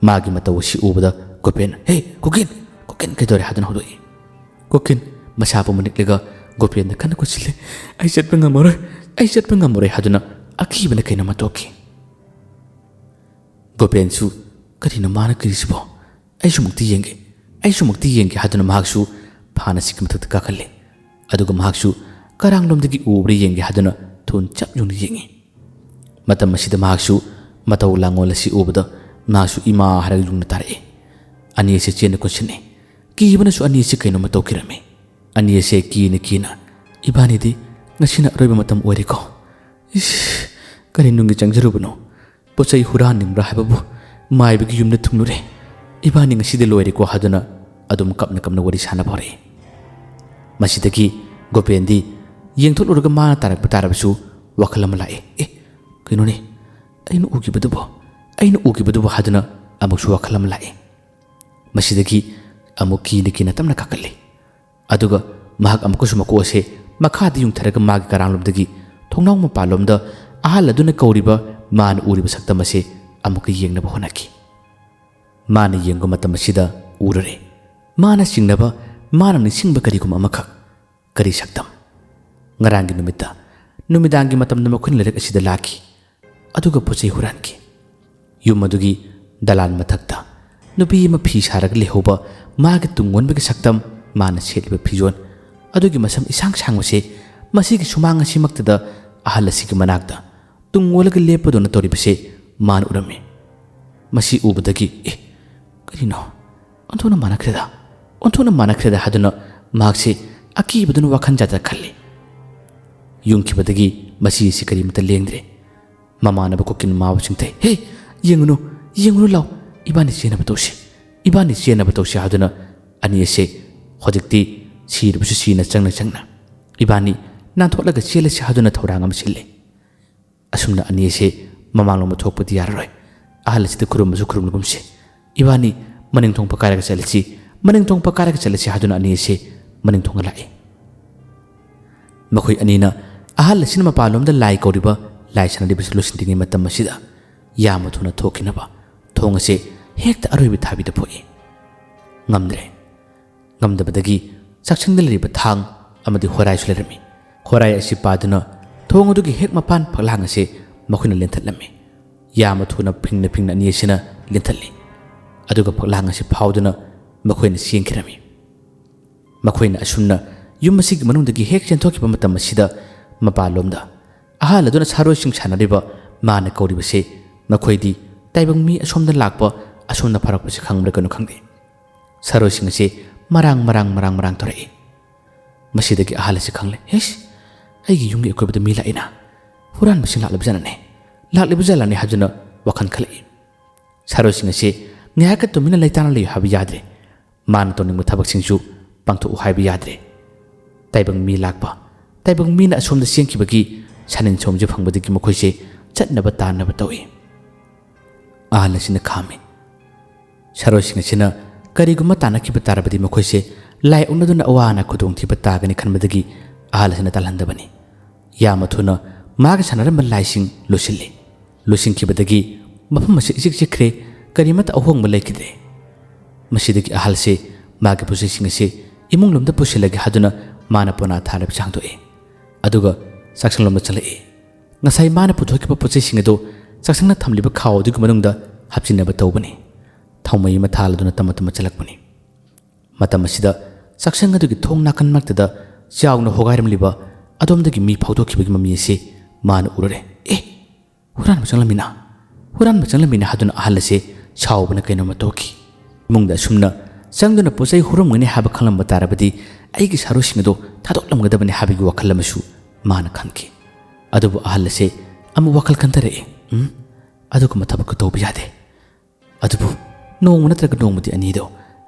ꯃꯥꯒꯤ ꯃꯇꯧ ꯑꯁꯤ ꯎꯕꯗ ꯒꯣꯄꯦꯟꯅ ꯍꯦ ꯀꯣꯀꯤꯟ ꯀꯩꯗꯧꯔꯦ ꯍꯥꯏꯗꯨꯅ ꯍꯧꯗꯣꯛꯏ ꯀꯣꯀꯤꯟ ꯃꯁꯥ ꯄꯨꯝꯕ ꯅꯤꯛꯂꯒ ꯒꯣꯄꯦꯟꯗ ꯀꯟꯅ ꯀꯣꯠꯁꯤꯜꯂꯦ ꯑꯩ ꯆꯠꯄ ꯉꯝꯃꯔꯣꯏ ꯍꯥꯏꯗꯨꯅ ꯑꯀꯤꯕꯅ ꯀꯩꯅꯣꯝꯃ ꯇꯣꯛꯈꯤ ꯒꯣꯄꯦꯟꯁꯨ ꯀꯔꯤꯅꯣ ꯃꯥꯅ ꯀꯔꯤꯁꯤꯕꯣ ꯑꯩꯁꯨ ꯃꯨꯛꯇꯤ ꯌꯦꯡꯒꯦ ꯍꯥꯏꯗꯨꯅ ꯃꯍꯥꯛꯁꯨ ꯐꯥꯟ ꯑꯁꯤꯒꯤ ꯃꯊꯛꯇ ꯀꯥꯈꯠꯂꯦ ꯑꯗꯨꯒ ꯃꯍꯥꯛꯁꯨ ꯀꯔꯥꯡꯂꯣꯝꯗꯒꯤ ꯎꯕ꯭ꯔꯥ ꯌꯦꯡꯒꯦ ꯍꯥꯏꯗꯨꯅ ꯊꯨꯟ ꯆꯞ ꯌꯨꯡꯅ ꯌꯦꯡꯉꯤ ꯃꯇꯝ ꯑꯁꯤꯗ ꯃꯍꯥꯛꯁꯨ ꯃꯇꯧ ꯂꯥꯡꯒꯣꯜ ꯑꯁꯤ ꯎꯕꯗ ꯃꯍꯥꯛꯁꯨ ꯏꯃꯥ ꯍꯥꯏꯔꯒ ꯌꯨꯡꯅ ꯇꯥꯔꯛꯏ ꯑꯅꯤ ꯑꯁꯤ ꯆꯦꯟꯅ ꯀꯣꯟꯁꯤꯟꯅꯩ ꯀꯤꯕꯅꯁꯨ ꯑꯅꯤ ꯑꯁꯤ ꯀꯩꯅꯣꯝꯃ ꯇꯧꯈꯤꯔꯝꯃꯤ ꯑꯅꯤ ꯑꯁꯤ ꯀꯤꯅ ꯏꯕꯥꯅꯤꯗꯤ ꯉꯁꯤꯅ ꯑꯔꯣꯏꯕ ꯃꯇꯝ ꯑꯣꯏꯔꯦꯀꯣ ꯀꯔꯤ ꯅꯨꯡꯒꯤ ꯆꯪꯖꯔꯨꯕꯅꯣ ꯄꯣꯠ ꯆꯩ ꯍꯨꯔꯥꯟꯅꯤꯡꯕ꯭ꯔꯥ ꯍꯥꯏꯕꯕꯨ ꯃꯥꯏꯕꯒꯤ ꯌꯨꯝꯗ ꯊꯨꯡꯂꯨꯔꯦ ꯏꯕꯥꯅꯤ ꯉꯁꯤꯗꯤ ꯂꯣꯏꯔꯦꯀꯣ ꯍꯥꯏꯗꯨꯅ ꯑꯗꯨꯝ ꯀꯞꯅ ꯋꯥꯔꯤ ꯁꯥꯟꯅꯕ ꯍꯧꯔꯛꯏ ꯃꯁꯤꯗꯒꯤ ꯒꯣꯄꯦꯟꯗꯤ ꯌꯦꯡꯊꯣꯛꯂꯨꯔꯒ ꯃꯥꯅ ꯇꯥꯔꯛꯄ ꯇꯥꯔꯕꯁꯨ ꯋꯥꯈꯜ ꯑꯃ ꯂꯥꯛꯑꯦ ꯀꯩꯅꯣꯅꯦ ꯑꯩꯅ ꯎꯈꯤꯕꯗꯨꯕꯨ ꯍꯥꯏꯗꯨꯅ ꯑꯃꯨꯛꯁꯨ ꯋꯥꯈꯜ ꯑꯃ ꯂꯥꯛꯑꯦ ꯃꯁꯤꯗꯒꯤ ꯑꯃꯨꯛ ꯀꯤꯅ ꯇꯞꯅ ꯀꯥꯈꯠꯂꯤ ꯑꯗꯨꯒ ꯃꯍꯥꯛ ꯑꯃꯨꯛꯀꯁꯨ ꯃꯀꯣꯛ ꯑꯁꯦ ꯃꯈꯥꯗ ꯌꯨꯡꯊꯔꯒ ꯃꯥꯒꯤ ꯀꯔꯥꯡꯂꯣꯝꯗꯒꯤ ꯊꯣꯡꯅꯥꯎ ꯃꯄꯥꯟꯂꯣꯝꯗ ꯑꯍꯜ ꯑꯗꯨꯅ ꯀꯧꯔꯤꯕ ꯃꯥꯅ ꯎꯔꯤꯕ ꯁꯛꯇꯝ ꯑꯁꯤ ꯑꯃꯨꯛꯀ ꯌꯦꯡꯅꯕ ꯍꯣꯠꯅꯈꯤ ꯃꯥꯅ ꯌꯦꯡꯕ ꯃꯇꯝ ꯑꯁꯤꯗ ꯎꯔꯔꯦ ꯃꯥꯅ ꯆꯤꯡꯅꯕ ꯃꯥꯅ ꯅꯤꯡꯁꯤꯡꯕ ꯀꯔꯤꯒꯨꯝꯕ ꯑꯃꯈꯛ ꯀꯔꯤ ꯁꯛꯇꯝ ꯉꯔꯥꯡꯒꯤ ꯅꯨꯃꯤꯗꯥꯡꯒꯤ ꯃꯇꯝꯗ ꯃꯈꯣꯏꯅ ꯂꯩꯔꯛ ꯑꯁꯤꯗ ꯂꯥꯛꯈꯤ ꯑꯗꯨꯒ ꯄꯣꯠ ꯆꯩ ꯍꯨꯔꯥꯟꯈꯤ ꯌꯨꯝ ꯑꯗꯨꯒꯤ ꯗꯂꯥꯟ ꯃꯊꯛꯇ ꯅꯨꯄꯤ ꯑꯃ ꯐꯤ ꯁꯥꯔꯒ ꯂꯩꯍꯧꯕ ꯃꯥꯒꯤ ꯇꯨꯡꯑꯣꯟꯕꯒꯤ ꯁꯛꯇꯝ ꯃꯥꯅ ꯁꯦꯠꯂꯤꯕ ꯐꯤꯖꯣꯜ ꯑꯗꯨꯒꯤ ꯃꯁꯝ ꯏꯁꯥꯡ ꯁꯥꯡꯕꯁꯦ ꯃꯁꯤꯒꯤ ꯁꯨꯃꯥꯡ ꯑꯁꯤꯃꯛꯇꯗ ꯑꯍꯜ ꯑꯁꯤꯒꯤ ꯃꯅꯥꯛꯇ ꯇꯨꯡ ꯑꯣꯜꯂꯒ ꯂꯦꯞꯄꯗꯨꯅ ꯇꯧꯔꯤꯕꯁꯦ ꯃꯥꯅ ꯎꯔꯝꯃꯤ ꯃꯁꯤ ꯎꯕꯗꯒꯤ ꯀꯔꯤꯅꯣ ꯑꯣꯟꯊꯣꯛꯅ ꯃꯥꯟꯅꯈ꯭ꯔꯦꯗ ꯍꯥꯏꯗꯨꯅ ꯃꯍꯥꯛꯁꯦ ꯑꯀꯤꯕꯗꯨꯅ ꯋꯥꯈꯜ ꯖꯥꯠ ꯈꯜꯂꯤ ꯌꯨꯡꯈꯤꯕꯗꯒꯤ ꯃꯁꯤ ꯀꯔꯤꯃꯇ ꯂꯦꯡꯗ꯭ꯔꯦ ꯃꯃꯥꯟꯅꯕ ꯀꯣꯀꯤꯟ ꯃꯥꯕꯨ ꯆꯤꯡꯊꯩ ꯌꯦꯡꯉꯨꯅꯨ ꯂꯥꯎ ꯏꯕꯥꯅꯤ ꯆꯦꯟꯅꯕ ꯇꯧꯁꯤ ꯍꯥꯏꯗꯨꯅ ꯑꯅꯤ ꯑꯁꯦ ꯍꯧꯖꯤꯛꯇꯤ ꯁꯤꯔꯕꯁꯨ ꯁꯤꯅ ꯆꯪꯅ ꯏꯕꯥꯅꯤ ꯅꯥꯟꯊꯣꯛꯂꯒ ꯆꯦꯜꯂꯁꯤ ꯍꯥꯏꯗꯨꯅ ꯊꯧꯔꯥꯡ ꯑꯃ ꯁꯤꯜꯂꯦ ꯑꯁꯨꯝꯅ ꯑꯅꯤ ꯑꯁꯦ ꯃꯃꯥꯡꯂꯣꯝꯗ ꯊꯣꯛꯄꯗꯤ ꯌꯥꯔꯔꯣꯏ ꯑꯍꯜ ꯑꯁꯤꯗ ꯈꯨꯔꯨꯝꯂꯒꯨꯝꯁꯤ ꯏꯕꯥꯅꯤ ꯃꯅꯤꯡꯊꯣꯡ ꯄꯛꯀꯥꯏꯔꯒ ꯆꯠꯂꯁꯤ ꯍꯥꯏꯗꯨꯅ ꯑꯅꯤ ꯑꯁꯦ ꯃꯅꯤꯡꯊꯣꯡꯗ ꯂꯥꯛꯏ ꯃꯈꯣꯏ ꯑꯅꯤꯅ ꯑꯍꯜ ꯑꯁꯤꯅ ꯃꯄꯥꯟꯂꯣꯝꯗ ꯂꯥꯏ ꯀꯧꯔꯤꯕ ꯂꯥꯏ ꯁꯥꯟꯅꯔꯤꯕꯁꯤ ꯂꯣꯏꯁꯤꯟꯗ꯭ꯔꯤꯉꯩ ꯃꯇꯝ ꯑꯁꯤꯗ ꯌꯥꯝꯅ ꯊꯨꯅ ꯊꯣꯛꯈꯤꯅꯕ ꯊꯣꯡ ꯑꯁꯦ ꯍꯦꯛꯇ ꯑꯔꯣꯏꯕ ꯊꯥꯕꯤꯗ ꯄꯣꯛꯏ ꯉꯝꯗꯕꯗꯒꯤ ꯆꯥꯛꯁꯪꯗ ꯂꯩꯔꯤꯕ ꯊꯥꯡ ꯑꯃꯗꯤ ꯍꯣꯔꯥꯏꯁꯨ ꯂꯩꯔꯝꯃꯤ ꯍꯣꯔꯥꯏ ꯑꯁꯤ ꯄꯥꯗꯨꯅ ꯊꯣꯡ ꯑꯗꯨꯒꯤ ꯍꯦꯛ ꯃꯄꯥꯟ ꯐꯛꯂꯥꯡ ꯑꯁꯤ ꯃꯈꯣꯏꯅ ꯂꯦꯟꯊꯠꯂꯝꯃꯤ ꯌꯥꯝꯅ ꯊꯨꯅ ꯐꯤꯡꯅ ꯑꯅꯤ ꯑꯁꯤꯅ ꯂꯦꯟꯊꯠꯂꯤ ꯑꯗꯨꯒ ꯐꯛꯂꯥꯡ ꯑꯁꯤ ꯐꯥꯎꯗꯨꯅ ꯃꯈꯣꯏꯅ ꯆꯦꯟꯈꯤꯔꯝꯃꯤ ꯃꯈꯣꯏꯅ ꯑꯁꯨꯝꯅ ꯌꯨꯝ ꯑꯁꯤꯒꯤ ꯃꯅꯨꯡꯗꯒꯤ ꯍꯦꯛ ꯆꯦꯟꯊꯣꯛꯈꯤꯕ ꯃꯇꯝ ꯑꯁꯤꯗ ꯃꯄꯥꯟꯂꯣꯝꯗ ꯑꯍꯜ ꯑꯗꯨꯅ ꯁꯥꯔꯣꯏꯁꯤꯡ ꯁꯥꯟꯅꯔꯤꯕ ꯃꯥꯅ ꯀꯧꯔꯤꯕꯁꯦ ꯃꯈꯣꯏꯗꯤ ꯇꯥꯏꯕꯪ ꯃꯤ ꯑꯁꯣꯝꯗ ꯂꯥꯛꯄ ꯑꯁꯣꯝꯗ ꯐꯔꯛꯄꯁꯦ ꯈꯪꯕ꯭ꯔꯥ ꯀꯩꯅꯣ ꯈꯪꯗꯦ ꯁꯥꯔꯣꯏꯁꯤꯡ ꯑꯁꯤ ꯃꯔꯥꯡ ꯇꯧꯔꯛꯏ ꯃꯁꯤꯗꯒꯤ ꯑꯍꯜ ꯑꯁꯤ ꯈꯪꯂꯦ ꯑꯩꯒꯤ ꯌꯨꯝꯒꯤ ꯑꯀꯣꯏꯕꯗ ꯃꯤ ꯂꯥꯛꯏꯅ ꯍꯨꯔꯥꯟꯕꯁꯤꯡ ꯂꯥꯛꯂꯤꯕ ꯖꯥꯠꯂꯅꯦ ꯍꯥꯏꯗꯨꯅ ꯋꯥꯈꯜ ꯈꯜꯂꯛꯏ ꯁꯥꯔꯣꯏꯁꯤꯡ ꯑꯁꯤ ꯉꯥꯏꯍꯥꯛꯀ ꯇꯨꯃꯤꯟꯅ ꯂꯩꯇꯥꯅ ꯂꯩꯌꯨ ꯍꯥꯏꯕ ꯌꯥꯗ꯭ꯔꯦ ꯃꯥꯅ ꯇꯧꯅꯤꯡꯕ ꯊꯕꯛꯁꯤꯡꯁꯨ ꯄꯥꯡꯊꯣꯛꯎ ꯍꯥꯏꯕ ꯌꯥꯗ꯭ꯔꯦ ꯇꯥꯏꯕꯪ ꯃꯤ ꯂꯥꯛꯄ ꯇꯥꯏꯕꯪ ꯃꯤꯅ ꯑꯁꯣꯝꯗ ꯆꯦꯟꯈꯤꯕꯒꯤ ꯁꯅꯤꯟ ꯁꯣꯝꯁꯦ ꯐꯪꯕꯗꯒꯤ ꯃꯈꯣꯏꯁꯦ ꯆꯠꯅꯕ ꯇꯥꯟꯅꯕ ꯇꯧꯏ ꯑꯍꯜ ꯑꯁꯤꯅ ꯈꯥꯝꯃꯤ ꯁꯥꯔꯣꯏꯁꯤꯡ ꯑꯁꯤꯅ ꯀꯔꯤꯒꯨꯝꯕ ꯇꯥꯟꯅꯈꯤꯕ ꯇꯥꯔꯕꯗꯤ ꯃꯈꯣꯏꯁꯦ ꯂꯥꯏ ꯑꯣꯛꯅꯗꯨꯅ ꯑꯋꯥ ꯑꯅꯥ ꯈꯨꯗꯣꯡꯊꯤꯕ ꯇꯥꯒꯅꯤ ꯈꯟꯕꯗꯒꯤ ꯑꯍꯜ ꯑꯁꯤꯅ ꯇꯥꯜꯍꯟꯗꯕꯅꯤ ꯌꯥꯝꯅ ꯊꯨꯅ ꯃꯥꯒ ꯁꯥꯟꯅꯔꯝꯕ ꯂꯥꯏꯁꯤꯡ ꯂꯣꯏꯁꯤꯟꯈꯤꯕꯗꯒꯤ ꯃꯐꯝ ꯑꯁꯤ ꯏꯆꯤꯛ ꯆꯤꯛꯈ꯭ꯔꯦ ꯀꯔꯤꯃꯠꯇ ꯑꯍꯣꯡꯕ ꯂꯩꯈꯤꯗ꯭ꯔꯦ ꯃꯁꯤꯗꯒꯤ ꯑꯍꯜꯁꯦ ꯃꯥꯒꯤ ꯄꯣꯠꯆꯩꯁꯤꯡ ꯑꯁꯤ ꯏꯃꯨꯡꯂꯣꯝꯗ ꯄꯨꯁꯤꯜꯂꯒꯦ ꯍꯥꯏꯗꯨꯅ ꯃꯥꯅ ꯄꯣꯅꯥ ꯊꯥꯅꯕ ꯆꯥꯡꯊꯣꯛꯏ ꯑꯗꯨꯒ ꯆꯥꯛꯁꯪꯂꯣꯝꯗ ꯆꯠꯂꯛꯏ ꯉꯁꯥꯏ ꯃꯥꯅ ꯄꯨꯊꯣꯛꯈꯤꯕ ꯄꯣꯠꯆꯩꯁꯤꯡ ꯑꯗꯨ ꯆꯥꯛꯁꯪꯅ ꯊꯝꯂꯤꯕ ꯈꯥꯎ ꯑꯗꯨꯒꯤ ꯃꯅꯨꯡꯗ ꯍꯥꯞꯆꯤꯟꯅꯕ ꯇꯧꯕꯅꯤ ꯊꯥꯎꯃꯩ ꯑꯃ ꯊꯥꯜꯂꯗꯨꯅ ꯇꯝꯅ ꯆꯠꯂꯛꯄꯅꯤ ꯃꯇꯝ ꯑꯁꯤꯗ ꯆꯥꯛꯁꯪ ꯑꯗꯨꯒꯤ ꯊꯣꯡ ꯅꯥꯀꯟ ꯃꯔꯛꯇꯗ ꯆꯥꯎꯅ ꯍꯣꯒꯥꯏꯔꯝꯂꯤꯕ ꯑꯗꯣꯝꯗꯒꯤ ꯃꯤ ꯐꯥꯎꯗꯣꯛꯈꯤꯕꯒꯤ ꯃꯃꯤ ꯑꯁꯤ ꯃꯥꯅ ꯎꯔꯔꯦ ꯍꯨꯔꯥꯟꯕ ꯆꯪꯂꯝꯃꯤꯅ ꯍꯥꯏꯗꯨꯅ ꯑꯍꯜ ꯑꯁꯤ ꯁꯥꯎꯕꯅ ꯀꯩꯅꯣꯝꯃ ꯇꯧꯈꯤ ꯏꯃꯨꯡꯗ ꯑꯁꯨꯝꯅ ꯆꯪꯗꯨꯅ ꯄꯣꯠꯆꯩ ꯍꯨꯔꯝꯒꯅꯤ ꯍꯥꯏꯕ ꯈꯪꯂꯝꯕ ꯇꯥꯔꯕꯗꯤ ꯑꯩꯒꯤ ꯁꯥꯔꯣꯏꯁꯤꯡ ꯑꯗꯨ ꯊꯥꯗꯣꯛꯂꯝꯒꯗꯕꯅꯤ ꯍꯥꯏꯕꯒꯤ ꯋꯥꯈꯜ ꯑꯃꯁꯨ ꯃꯥꯅ ꯈꯟꯈꯤ ꯑꯗꯨꯕꯨ ꯑꯍꯜ ꯑꯁꯤ ꯑꯃꯨꯛ ꯋꯥꯈꯜ ꯈꯟꯊꯔꯛꯏ ꯑꯗꯨꯒꯨꯝꯕ ꯊꯕꯛꯀ ꯇꯧꯕ ꯌꯥꯗꯦ ꯑꯗꯨꯕꯨ ꯅꯣꯡꯃ ꯅꯠꯇ꯭ꯔꯒ ꯅꯣꯡꯃꯗꯤ ꯑꯅꯤꯗꯣ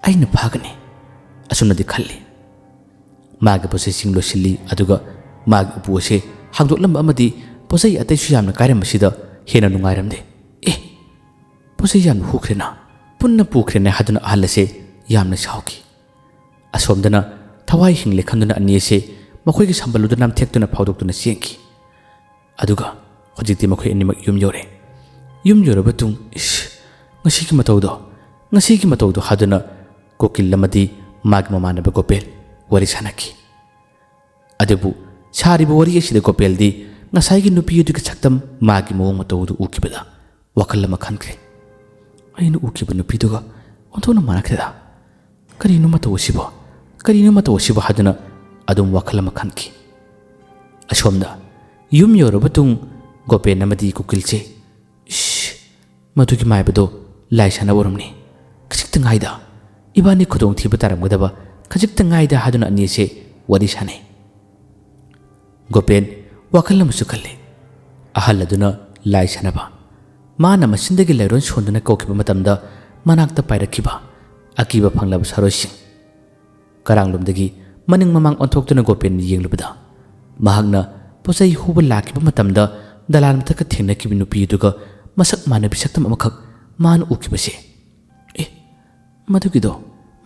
ꯑꯩꯅ ꯐꯥꯒꯅꯤ ꯑꯁꯨꯝꯅꯗꯤ ꯈꯜꯂꯤ मागे पोसेसिंग लोसिली अदुगा मागे उपु असे हांदोकलम अमदि पोसै अतैसु यामना कायरमसिदा हेना नुंगाइरमदे ए पोसै याम हुख्रेना पुन्ना पुख्रेना हादुना अहलसे यामना साउकी असोमदना थवाई हिंगले खंदुना अनिसे मखोइगी संबलुदा नामथेक्तुना फाउदोक्तुना सेंकी अदुगा हजिक्ति मखोइ अनिमक युम योरे युम योरबा तुंग ngasiगी matawdo haduna kokil lamadi mag mamanaba gopel wari sanaki adebu saribu wari asida gopel di ngasai nupi yudu chaktam magi mawong matawdo ukibada wakal lama khankre ainu ukiba nupi duga ontona manakreda karino matawsibo haduna adum wakal lama khanki ashomda yum yorobatung gopel namadi kokilche madugi maibado laisana warumni kajiktangaida ibani khudong thiba taramgadaba kajiktangaida haduna anise wari sane gopen wakalam sukalle ahaladuna laisanaba mana masindagi lairon sonduna kokiba matamda manakta pairakhiba akiba phanglaba sarosing karanglumdagi maning mamang onthoktuna gopen yenglubada mahagna posai huba lakiba matamda dalal mataka thengnakibi nupi duga masak manabi saktam amakhak मान उखिबसे ए मधुगिदो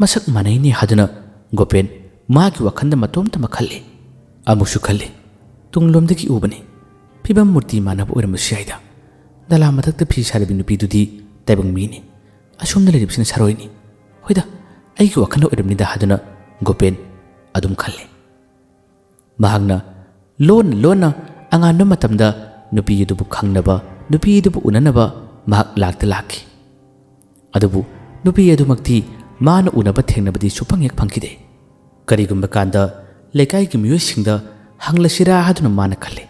मसक मानैनि हादुना गोपेन मागी वखंद मतोमत मखल्ले अमुसु खल्ले तुंगलोमदगी उबने फिबम मूर्ति मानब ओरमसियाइदा दला मथक्त फि सारबि नुपिदुदी तैबंग मीनि असोमद लेरिबसिन सरोइनि होइदा आइगी वखंद ओरमनिदा हादुना गोपेन अदुम खल्ले महागना loan अंगानो मतमदा नुपियदुबु खंगनबा नुपियदुबु उननबा mahak lakta laki adubu nupi adumakti mana unaba thengnabadi supangek phangkide karigumba kanda lekai gi miyo singda hanglasira haduna mana khalle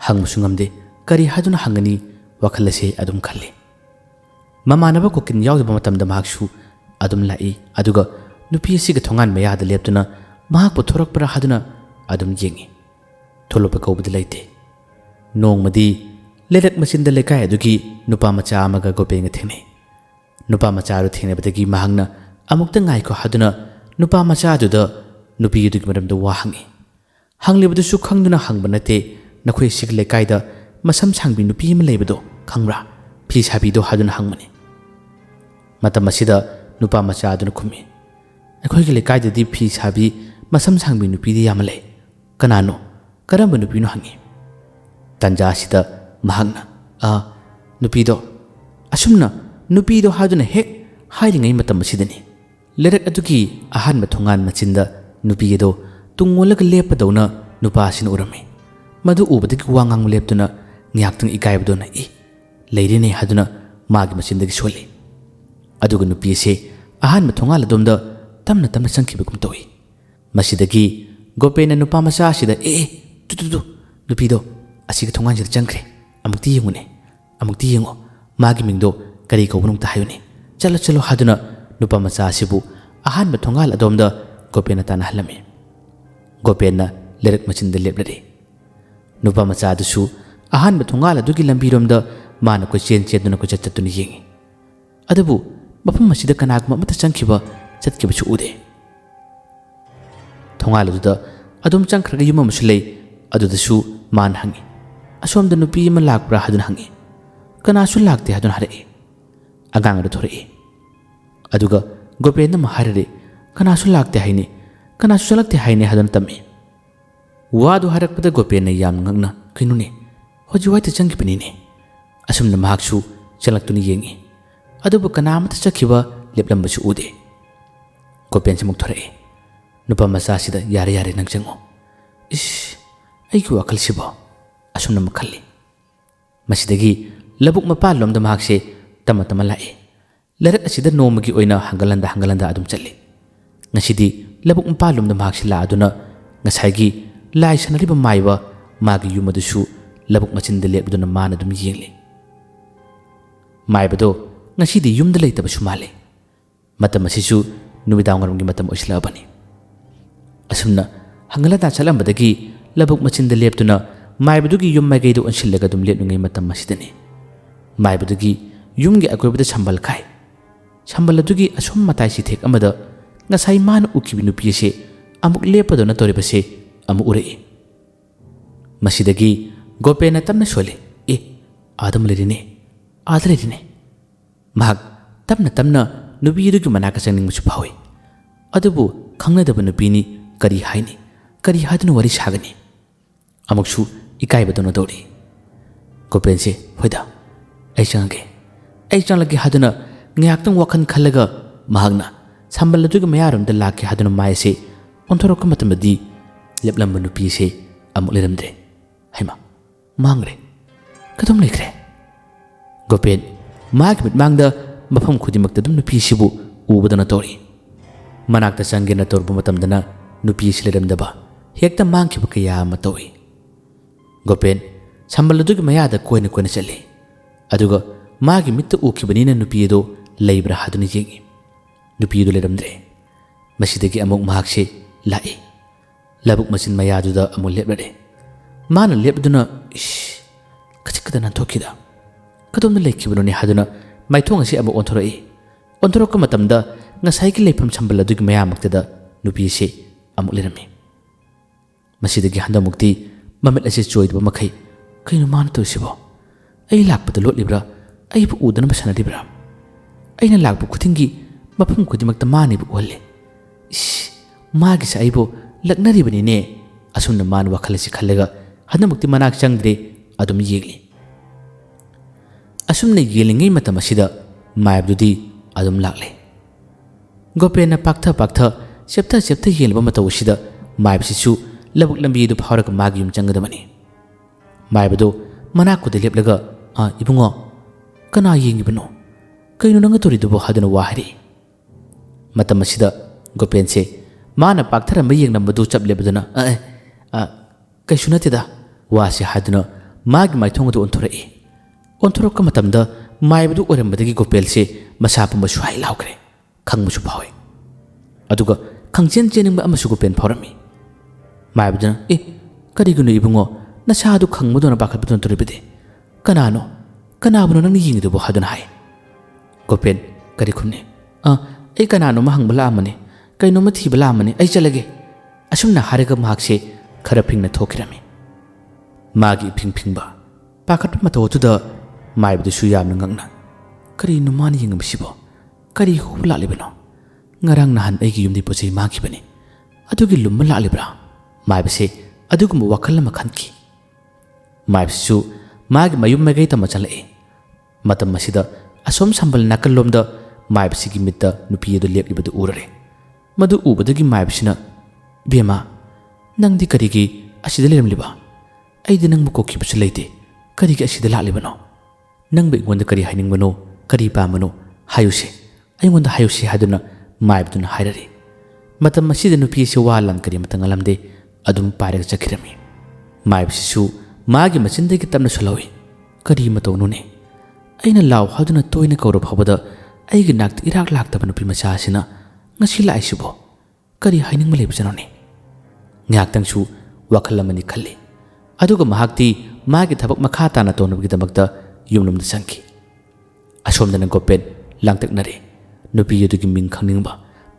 hangmusungamde kari haduna hangani wakhalase adum khalle mamanaba kokin yawba matamda mahaksu adum lai aduga nupi asiga thongan mayada leptuna mahak pothorak para haduna adum yengi tholopa kaubdi laite nongmadi लेरक मचिंद लेकाय अदुगी नुपा मचा अमगा गोपेंग थेने नुपा मचा रु थेनेबदगी महंगना अमुक्त ngaiko haduna nupa macha aduda nupi yudugi maramda wa hangi hanglibadu su khangduna hangbanate nakhoi sig lekaida masam sangbi nupi ma leibado khangra phi sabi do haduna hangmani matam masida nupa macha aduna khumi akhoi gi lekaida di phi sabi masam sangbi nupi di yamale kanano karamba nupi no hangi tanja sida mahagna nupido asumna nupido haduna hek hairingai matam sidani lerak aduki ahan mathongan machinda nupido tungolak lepadona nupasin urame madu ubadiki wangang leptuna ngiaktang ikaibdona i leirine haduna magi machindagi sole aduga nupi se ahan mathongal domda tamna sankibagum toy masidagi gopena nupa macha sida tu nupido asiga thongan jir changkre amukti yengo magi mingdo kari kobunung tahayune chalo haduna nupa macha asibu ahan bathongal adomda gopena tan halame gopena lerak machinda leplade nupa macha adusu ahan bathongal adugi lambiromda mana ko chen ko chattatuni yengi adabu mafum masida kanagma mata changkiba chatkiba chu ude thongal aduda adum changkhraga yuma muslei adudasu man hangi asomda nupi ma lakbra hadun hangi kanasu lakte hadun hare agang adu thore aduga gopena maharare kanasu lakte haini kanasu salakte haini hadun tami wadu harakpada gopena yam ngangna kinune hoji waite changipani ne asumna mahaksu chalaktuni yengi adubu kanamata chakhiba leplambasu ude gopen samuk thore nupa masa sida yare nangjango aiki wakal siba asumna makhalli masidagi labuk mapa lomda mahakse tama lae larak asida nomagi oina hangalanda adum challe ngasidi labuk mapa lomda mahakse la aduna ngasaigi lai sanariba maiba magi yumadusu labuk machinda lepduna mana dum yengle maibado ngasidi yumda leitabasu male matam asisu nubidangaramgi matam oslabani asumna hangalanda chalambadagi labuk machinda lepduna maibadugi yum magaidu ansillaga dum lepngai matam masidani maibadugi yumgi akoibada sambal kai sambal adugi asum matai si thek amada ngasai man ukibi nupi se amuk leppaduna toribase amu urei masidagi Gopena tamna sole adam lerine adlerine mahak tamna nubi du manaka sangning musu phawi adubu khangna daba nubini kari haini kari hadun wari sagani amuksu ikai baduna dori Gopense hoida ai change haduna ngyaktang wakan khalaga mahagna sambal du mayaram da lakki haduna maise onthorok matamadi leplam nupi se amuk leramdre haima mangre kadum lekre Gopen magmit mangda mafam khudimakta dum nupi sibu ubadana tori manakta sangena torbu matamdana nupi sileramdaba hekta mangki bakaya matawi Gopen sambal du mayada koina chale aduga magi mitta ukhibanina nupi do leibra haduni jengi nupi do leramdre masidagi amuk mahakse lai labuk masin mayaduda amul lebrade mana lepduna kachikadana thokida kadumna lekhibunoni haduna maithong asi amu onthorok matamda ngasai ki lepham sambal adugi mayamaktada nupi se amu lerami masidagi handamukti mamit ase choidba makhai kaino man to sibo ai lakpada lotlibra ai bu udana basanadibra aina lakbu khutingi mapum khudimakta mani bu olle magi sa aibo laknari bani ne asumna man wakhalasi khallaga handamukti manak changdre adum yegli asumna yelingai matam asida maibdudi adum lakle Gopena paktha septa yelba matawsida maibsisu labuk lambi du phawrak magi yum changadamani maibdo manakudi leplaga ibungo kana yengibano kaino nanga toridubo haduna wahari matam asida Gopense mana pakthara mayeng namadu chablebduna kaishunatida wasi haduna magi maithong du onthorok matamda maibdu orambadagi Gopelse masapamba suhai laukre khangmusu phawi aduga khangchen cheningba amasu Gopen phawrami maibduna kariguno ibungo nasadu khangmudona bakhatbudon toribide kanabuno nangni yingidubo haduna hai Gopen kari khumne ai kanano mahangbala amane kaino mathi bala amane ai chalage asumna haraga mahakse khara phingna thokirami magi phingba pakhat matotuda maibdu su yamna ngangna kari no mani yingam sibo kari hubla libano ngarang nahan aigi yumdi pochei maki bani adugi lumma la libra maibse adugum wakal ma khanki maibsu magi mayum magai tamachalai matam masida asom sambal nakalomda maibsigi mitta nupi edu leplibadu urare madu ubadagi maibsina bema nangdi karigi asida lermliba aidi nangbu kokhibusu leite karigi asida lalibano nangbe ngonda kari hainingmano kari pamano hayuse aingonda hayuse haduna maibduna hairari matam masida nupi se walan kari matangalamde adum parega chakhirami maibsisu magi machindagi tamna sulawi kari matawnune aina law haduna toina kauro phawada aigi nakta irak lakta nupi macha asina ngasi lai sibo kari haining maleb janone ngaktangsu wakhalamani khalli aduga mahakti magi thabak makha tana tonubgi damakta yumnumda sanki asomdana Gopen langtaknare nupi yudugi ming khangningba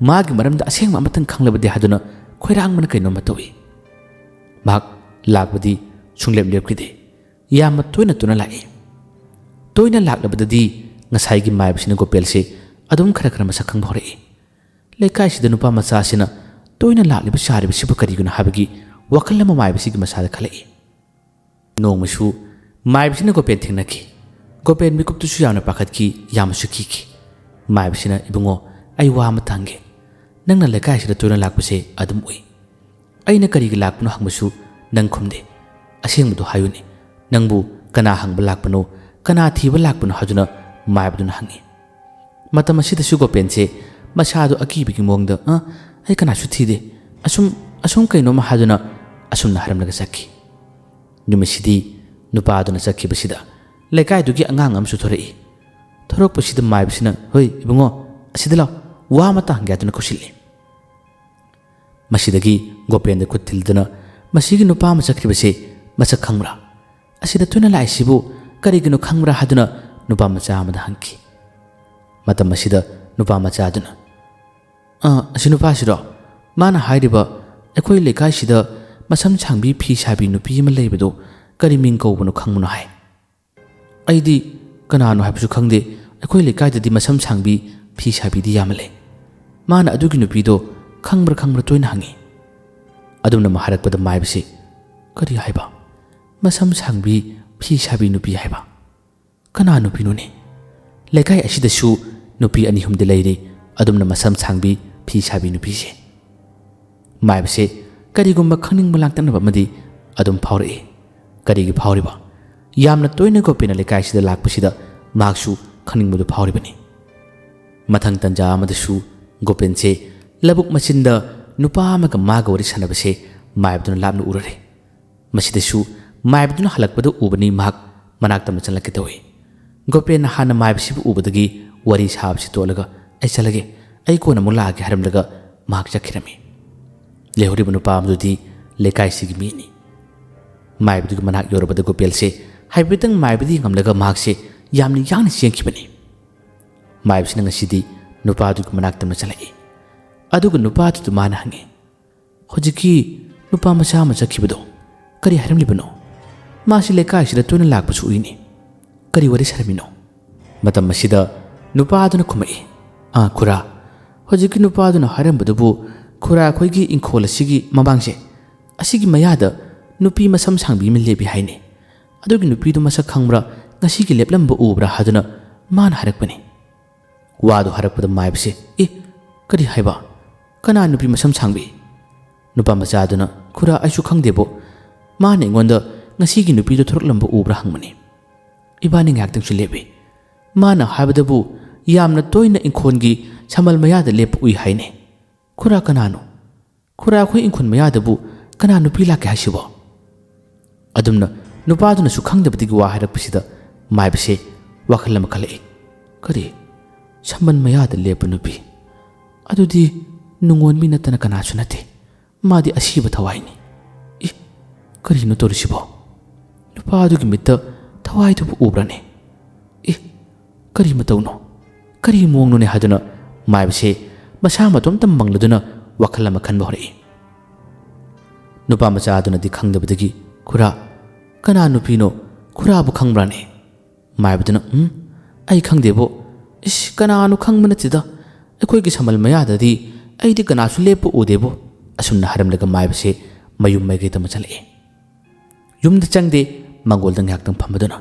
magi maramda aseng amatang khanglabadi haduna khoirang man kaino matawi mak lakbadi sunglep lepkide yama toina tuna lai toina laklabadadi ngasai gi maibsina Gopelse adum khara masak khang bhore lekai sida nupa macha sina toina lakliba sariba sibu kariguna habagi wakhallama maibsigi masada khalai nongmasu maibsina Gopen thingnaki Gopen mikuptu su yamna pakhatki yamsu kiki maibsina ibungo ai wa matange nangna lekai sida toina lakpase adum oi aina karigi lakpno hangmasu nang khumde asengbudu hayuni nangbu kana hangba lakpano kana thiba lakpano haduna maibduna hangi matam asida su Gopense masadu akibigi mongda ai kana su thide asum kaino ma haduna asumna haramlaga sakki numasidi nupaduna sakki basida lekai dugi angang amsu thorei thorok pasida maibsina hoi ibungo asida law wa mata hangyaduna kusilli masidagi Gopen de kuttilduna masigi nupa ma sakki base masak khangra asida tuna lai sibu karigino khangra haduna nupa macha amada hanki matam asida nupa macha aduna asinupa siro mana hairiba ꯑꯩꯈꯣꯏ ꯂꯩꯀꯥꯏꯁꯤꯗ ꯃꯁꯝ ꯁꯥꯡꯕꯤ ꯐꯤ ꯁꯥꯕꯤ ꯅꯨꯄꯤ ꯑꯃ ꯂꯩꯕꯗꯣ ꯀꯔꯤ ꯃꯤꯡ ꯀꯧꯕꯅꯣ ꯈꯪꯕꯅꯣ ꯍꯥꯏ꯫ ꯑꯩꯗꯤ ꯀꯅꯥꯅꯣ ꯍꯥꯏꯕꯁꯨ ꯈꯪꯗꯦ, ꯑꯩꯈꯣꯏ ꯂꯩꯀꯥꯏꯗꯗꯤ ꯃꯁꯝ ꯁꯥꯡꯕꯤ ꯐꯤ ꯁꯥꯕꯤꯗꯤ ꯌꯥꯝꯅ ꯂꯩ꯫ ꯃꯥꯅ ꯑꯗꯨꯒꯤ ꯅꯨꯄꯤꯗꯣ ꯈꯪꯕ꯭ꯔꯥ ꯇꯣꯏꯅ ꯍꯪꯉꯤ꯫ ꯑꯗꯨꯝꯅ ꯍꯥꯏꯔꯛꯄꯗ ꯃꯥꯏꯕꯁꯤ ꯀꯔꯤ ꯍꯥꯏꯕ? ꯃꯁꯝ ꯁꯥꯡꯕꯤ ꯐꯤ ꯁꯥꯕꯤ ꯅꯨꯄꯤ ꯍꯥꯏꯕ? ꯀꯅꯥ ꯅꯨꯄꯤꯅꯣꯅꯦ? ꯂꯩꯀꯥꯏ ꯑꯁꯤꯗꯁꯨ ꯅꯨꯄꯤ 2-3ꯗꯤ ꯂꯩꯔꯤ ꯑꯗꯨꯝꯅ ꯃꯁꯝ ꯁꯥꯡꯕꯤ ꯐꯤ ꯁꯥꯕꯤ ꯅꯨꯄꯤꯁꯦ꯫ ꯃꯥꯏꯕꯁꯦ ꯀꯔꯤꯒꯨꯝꯕ ꯈꯪꯅꯤꯡꯕ ꯂꯥꯛꯇꯛꯅꯕ ꯑꯃꯗꯤ ꯑꯗꯨꯝ ꯐꯥꯎꯔꯛꯏ꯫ ꯀꯔꯤꯒꯤ ꯐꯥꯎꯔꯤꯕ? ꯌꯥꯝꯅ ꯇꯣꯏꯅ ꯒꯣꯄꯦꯟꯅ ꯂꯩꯀꯥꯏꯁꯤꯗ ꯂꯥꯛꯄꯁꯤꯗ ꯃꯍꯥꯛꯁꯨ ꯈꯪꯅꯤꯡꯕꯗꯨ ꯐꯥꯎꯔꯤꯕꯅꯤ꯫ ꯃꯊꯪ ꯇꯟꯖꯥ ꯑꯃꯗꯁꯨ ꯒꯣꯄꯦꯟꯁꯦ ꯂꯧꯕꯨꯛ ꯃꯆꯤꯟꯗ ꯅꯨꯄꯥ ꯑꯃꯒ ꯃꯥꯒ ꯋꯥꯔꯤ ꯁꯥꯟꯅꯕꯁꯦ ꯃꯥꯏꯕꯗꯨꯅ ꯂꯥꯞꯅ ꯎꯔꯔꯦ꯫ ꯃꯁꯤꯗꯁꯨ ꯃꯥꯏꯕꯗꯨꯅ ꯍꯜꯂꯛꯄꯗ ꯎꯕꯅꯤ ꯃꯍꯥꯛ ꯃꯅꯥꯛꯇ ꯆꯪꯂꯛꯀꯦ ꯇꯧꯏ꯫ ꯒꯣꯄꯦꯟꯅ ꯍꯥꯟꯅ ꯃꯥꯏꯕꯁꯤꯕꯨ ꯎꯕꯗꯒꯤ ꯋꯥꯔꯤ ꯁꯥꯕꯁꯤ ꯇꯣꯛꯂꯒ ꯑꯩ ꯆꯠꯂꯒꯦ, ꯑꯩ ꯀꯣꯟꯅ ꯑꯃꯨꯛ ꯂꯥꯛꯑꯒꯦ ꯍꯥꯏꯔꯝꯂꯒ ꯃꯍꯥꯛ ꯆꯠꯈꯤꯔꯝꯃꯤ꯫ ꯂꯩꯍꯧꯔꯤꯕ ꯅꯨꯄꯥ ꯑꯃꯗꯨꯗꯤ ꯂꯩꯀꯥꯏꯁꯤꯒꯤ ꯃꯤꯅꯤ꯫ ꯃꯥꯏꯕꯗꯨꯒꯤ ꯃꯅꯥꯛ ꯌꯧꯔꯕꯗ ꯒꯣꯄꯦꯜꯁꯦ ꯍꯥꯏꯐꯦꯠꯇꯪ ꯃꯥꯏꯕꯗ ꯌꯦꯡꯉꯝꯂꯒ ꯃꯍꯥꯛꯁꯦ ꯌꯥꯝꯅ ꯌꯥꯡꯅ ꯆꯦꯟꯈꯤꯕꯅꯤ꯫ ꯃꯥꯏꯕꯁꯤꯅ ꯉꯁꯤꯗꯤ ꯅꯨꯄꯥꯗꯨꯒꯤ ꯃꯅꯥꯛꯇ ꯆꯠꯂꯛꯏ꯫ ꯑꯗꯨꯒ ꯅꯨꯄꯥꯗꯨꯗ ꯃꯥꯅ ꯍꯪꯉꯤ, ꯍꯧꯖꯤꯛꯀꯤ ꯅꯨꯄꯥ ꯃꯆꯥ ꯑꯃ ꯆꯠꯈꯤꯕꯗꯣ ꯀꯔꯤ ꯍꯥꯏꯔꯝꯂꯤꯕꯅꯣ? ꯃꯥꯁꯤ ꯂꯩꯀꯥꯏꯁꯤꯗ ꯇꯣꯏꯅ ꯂꯥꯛꯄꯁꯨ ꯎꯏꯅꯤ, ꯀꯔꯤ ꯋꯥꯔꯤ ꯁꯥꯔꯝꯃꯤꯅꯣ? ꯃꯇꯝ ꯑꯁꯤꯗ ꯅꯨꯄꯥꯗꯨꯅ ꯈꯨꯝꯃꯛꯏ, ꯈꯨꯔꯥ, ꯍꯧꯖꯤꯛꯀꯤ ꯅꯨꯄꯥꯗꯨꯅ ꯍꯥꯏꯔꯝꯕꯗꯨꯕꯨ ꯈꯨꯔꯥ ꯑꯩꯈꯣꯏꯒꯤ ꯏꯪꯈꯣꯜ ꯑꯁꯤꯒꯤ ꯃꯃꯥꯡꯁꯦ ꯑꯁꯤꯒꯤ ꯃꯌꯥꯗ ꯅꯨꯄꯤ ꯃꯁꯝ ꯁꯥꯡꯕꯤ ꯑꯃ ꯂꯦꯞꯄꯤ ꯍꯥꯏꯅꯤ꯫ ꯑꯗꯨꯒꯤ ꯅꯨꯄꯤꯗꯨ ꯃꯁꯛ ꯈꯪꯕ꯭ꯔꯥ, ꯉꯁꯤꯒꯤ ꯂꯦꯞꯂꯝꯕ ꯎꯕ꯭ꯔꯥ ꯍꯥꯏꯗꯨꯅ ꯃꯥꯅ ꯍꯥꯏꯔꯛꯄꯅꯤ꯫ ꯋꯥꯗꯨ ꯍꯥꯏꯔꯛꯄꯗ ꯃꯥꯏꯕꯁꯦ ꯀꯔꯤ ꯍꯥꯏꯕ? ꯀꯅꯥ ꯅꯨꯄꯤ ꯃꯁꯝ ꯁꯥꯡꯕꯤ? ꯅꯨꯄꯥ ꯃꯆꯥꯗꯨꯅ ꯈꯨꯔꯥ ꯑꯩꯁꯨ ꯈꯪꯗꯦꯕꯣ, ꯃꯥꯅ ꯑꯩꯉꯣꯟꯗ ꯉꯁꯤꯒꯤ ꯅꯨꯄꯤꯗꯨ ꯊꯣꯔꯛꯂꯝꯕ ꯎꯕ꯭ꯔꯥ ꯍꯪꯕꯅꯤ꯫ ꯏꯕꯥꯅꯤ ꯉꯥꯏꯍꯥꯛꯇꯪꯁꯨ ꯂꯦꯞꯄꯤ꯫ ꯃꯥꯅ ꯍꯥꯏꯕꯗꯕꯨ ꯌꯥꯝꯅ ꯇꯣꯏꯅ ꯏꯪꯈꯣꯜꯒꯤ ꯁꯝꯕꯜ ꯃꯌꯥꯗ ꯂꯦꯞꯄ ꯎꯏ ꯍꯥꯏꯅꯦ꯫ ꯈꯨꯔꯥ ꯀꯅꯥꯅꯣ? ꯈꯨꯔꯥ ꯑꯩꯈꯣꯏ ꯏꯪꯈꯣꯜ ꯃꯌꯥꯗꯕꯨ ꯀꯅꯥ ꯅꯨꯄꯤ ꯂꯥꯛꯀꯦ ꯍꯥꯏꯁꯤꯕꯣ? ꯑꯗꯨꯝꯅ ꯅꯨꯄꯥꯗꯨꯅꯁꯨ ꯈꯪꯗꯕꯗꯒꯤ ꯋꯥ ꯍꯥꯏꯔꯛꯄꯁꯤꯗ ꯃꯥꯏꯕꯁꯦ ꯋꯥꯈꯜ ꯑꯃ ꯈꯜꯂꯛꯏ꯫ ꯀꯔꯤ? ꯁꯝꯕꯜ ꯃꯌꯥꯗ ꯂꯦꯞꯄ ꯅꯨꯄꯤ? ꯑꯗꯨꯗꯤ ꯅꯨꯡꯉꯣꯟꯕꯤ ꯅꯠꯇꯅ ꯀꯅꯥꯁꯨ ꯅꯠꯇꯦ, ꯃꯥꯗꯤ ꯑꯁꯤꯕ ꯊꯋꯥꯏꯅꯤ꯫ ꯀꯔꯤꯅꯣ ꯇꯧꯔꯤꯁꯤꯕꯣ? ꯅꯨꯄꯥꯗꯨꯒꯤ ꯃꯤꯠꯇ ꯊꯋꯥꯏꯗꯨꯕꯨ ꯎꯕ꯭ꯔꯅꯦ? ꯀꯔꯤ ꯃꯇꯧꯅꯣ, ꯀꯔꯤ ꯃꯑꯣꯡꯅꯣꯅꯦ ꯍꯥꯏꯗꯨꯅ ꯃꯥꯏꯕꯁꯦ ꯃꯁꯥ ꯃꯇꯣꯝꯇ ꯃꯪꯂꯗꯨꯅ ꯋꯥꯈꯜ ꯑꯃ ꯈꯟꯕ ꯍꯧꯔꯛꯏ꯫ ꯅꯨꯄꯥ ꯃꯆꯥꯗꯨꯅꯗꯤ ꯈꯪꯗꯕꯗꯒꯤ ꯈꯨꯔꯥ, ꯀꯅꯥ ꯅꯨꯄꯤꯅꯣ? ꯈꯨꯔꯥꯕꯨ ꯈꯪꯕ꯭ꯔꯥꯅꯦ? ꯃꯥꯏꯕꯗꯨꯅ ꯑꯩ ꯈꯪꯗꯦꯕꯣ, ꯀꯅꯥꯅꯣ ꯈꯪꯕ ꯅꯠꯇꯦꯗ, ꯑꯩꯈꯣꯏꯒꯤ ꯁꯝꯕꯜ ꯃꯌꯥꯗꯗꯤ ꯑꯩꯗꯤ ꯀꯅꯥꯁꯨ ꯂꯦꯞꯄ ꯎꯗꯦꯕꯣ꯫ ꯑꯁꯨꯝꯅ ꯍꯥꯏꯔꯝꯂꯒ ꯃꯥꯏꯕꯁꯦ ꯃꯌꯨꯝ ꯃꯥꯏꯀꯩꯗ ꯆꯠꯂꯛꯏ꯫ ꯌꯨꯝꯗ ꯆꯪꯗꯦ, ꯃꯥꯡꯒꯣꯜꯗ ꯉꯥꯏꯍꯥꯛꯇꯪ ꯐꯝꯕꯗꯨꯅ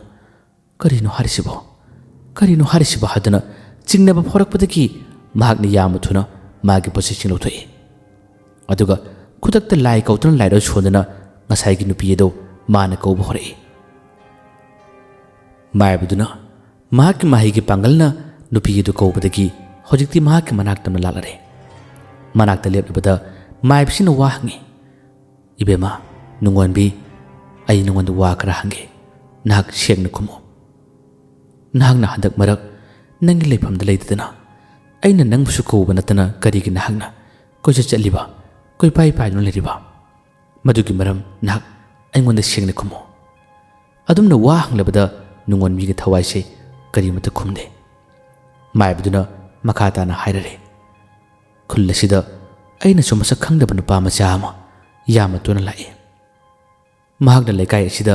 ꯀꯔꯤꯅꯣ ꯍꯥꯏꯔꯤꯁꯤꯕꯣ, ꯀꯔꯤꯅꯣ ꯍꯥꯏꯔꯤꯁꯤꯕꯣ ꯍꯥꯏꯗꯨꯅ ꯆꯤꯡꯅꯕ ꯐꯥꯎꯔꯛꯄꯗꯒꯤ ꯃꯍꯥꯛꯅ ꯌꯥꯝꯅ ꯊꯨꯅ ꯃꯥꯒꯤ ꯄꯣꯠꯆꯩꯁꯤꯡ ꯂꯧꯊꯣꯛꯏ꯫ ꯑꯗꯨꯒ ꯈꯨꯗꯛꯇ ꯂꯥꯏ ꯀꯧꯗꯨꯅ ꯂꯥꯏꯔꯣꯏ ꯁꯣꯟꯗꯨꯅ ꯉꯁꯥꯏꯒꯤ ꯅꯨꯄꯤ ꯑꯗꯨ ꯃꯥꯅ ꯀꯧꯕ ꯍꯧꯔꯛꯏ꯫ ꯃꯥꯏꯕꯗꯨꯅ ꯃꯍꯥꯛꯀꯤ ꯃꯍꯩꯒꯤ ꯄꯥꯡꯒꯜꯅ ꯅꯨꯄꯤ ꯑꯗꯨ ꯀꯧꯕꯗꯒꯤ ꯍꯧꯖꯤꯛꯇꯤ ꯃꯍꯥꯛꯀꯤ ꯃꯅꯥꯛꯇ ꯂꯥꯛꯂꯔꯦ꯫ ꯃꯅꯥꯛꯇ ꯂꯦꯞꯂꯕꯗ ꯃꯥꯏꯕꯁꯤꯅ ꯋꯥ ꯍꯪꯉꯤ, ꯏꯕꯦꯝꯃ ꯅꯨꯡꯉꯣꯟꯕꯤ, ꯑꯩ ꯅꯉꯣꯟꯗ ꯋꯥ ꯈꯔ ꯍꯪꯒꯦ, ꯅꯍꯥꯛ ꯁꯦꯡꯅ ꯈꯨꯝꯃꯨ꯫ ꯅꯍꯥꯛꯅ ꯍꯟꯗꯛ ꯃꯔꯛ ꯅꯪꯒꯤ ꯂꯩꯐꯝꯗ ꯂꯩꯇꯗꯅ ꯑꯩꯅ ꯅꯪꯕꯨꯁꯨ ꯀꯧꯕ ꯅꯠꯇꯅ ꯀꯔꯤꯒꯤ ꯅꯍꯥꯛꯅ ꯀꯣꯏꯆꯠ ꯆꯠꯂꯤꯕ, ꯀꯣꯏꯄꯥꯏ ꯄꯥꯏꯗꯨꯅ ꯂꯩꯔꯤꯕ? ꯃꯗꯨꯒꯤ ꯃꯔꯝ ꯅꯍꯥꯛ ꯑꯩꯉꯣꯟꯗ ꯁꯦꯡꯅ ꯈꯨꯝꯃꯨ꯫ ꯑꯗꯨꯝꯅ ꯋꯥ ꯍꯪꯂꯕꯗ ꯅꯨꯡꯉꯣꯟꯕꯤꯒꯤ ꯊꯋꯥꯏꯁꯦ ꯀꯔꯤꯃꯇ ꯈꯨꯝꯗꯦ꯫ ꯃꯥꯏꯕꯗꯨꯅ ꯃꯈꯥ ꯇꯥꯅ ꯍꯥꯏꯔꯔꯦ, ꯈꯨꯜ ꯑꯁꯤꯗ ꯑꯩꯅꯁꯨ ꯃꯁꯛ ꯈꯪꯗꯕ ꯅꯨꯄꯥ ꯃꯆꯥ ꯑꯃ ꯌꯥꯝꯅ ꯇꯣꯏꯅ ꯂꯥꯛꯏ꯫ ꯃꯍꯥꯛꯅ ꯂꯩꯀꯥꯏ ꯑꯁꯤꯗ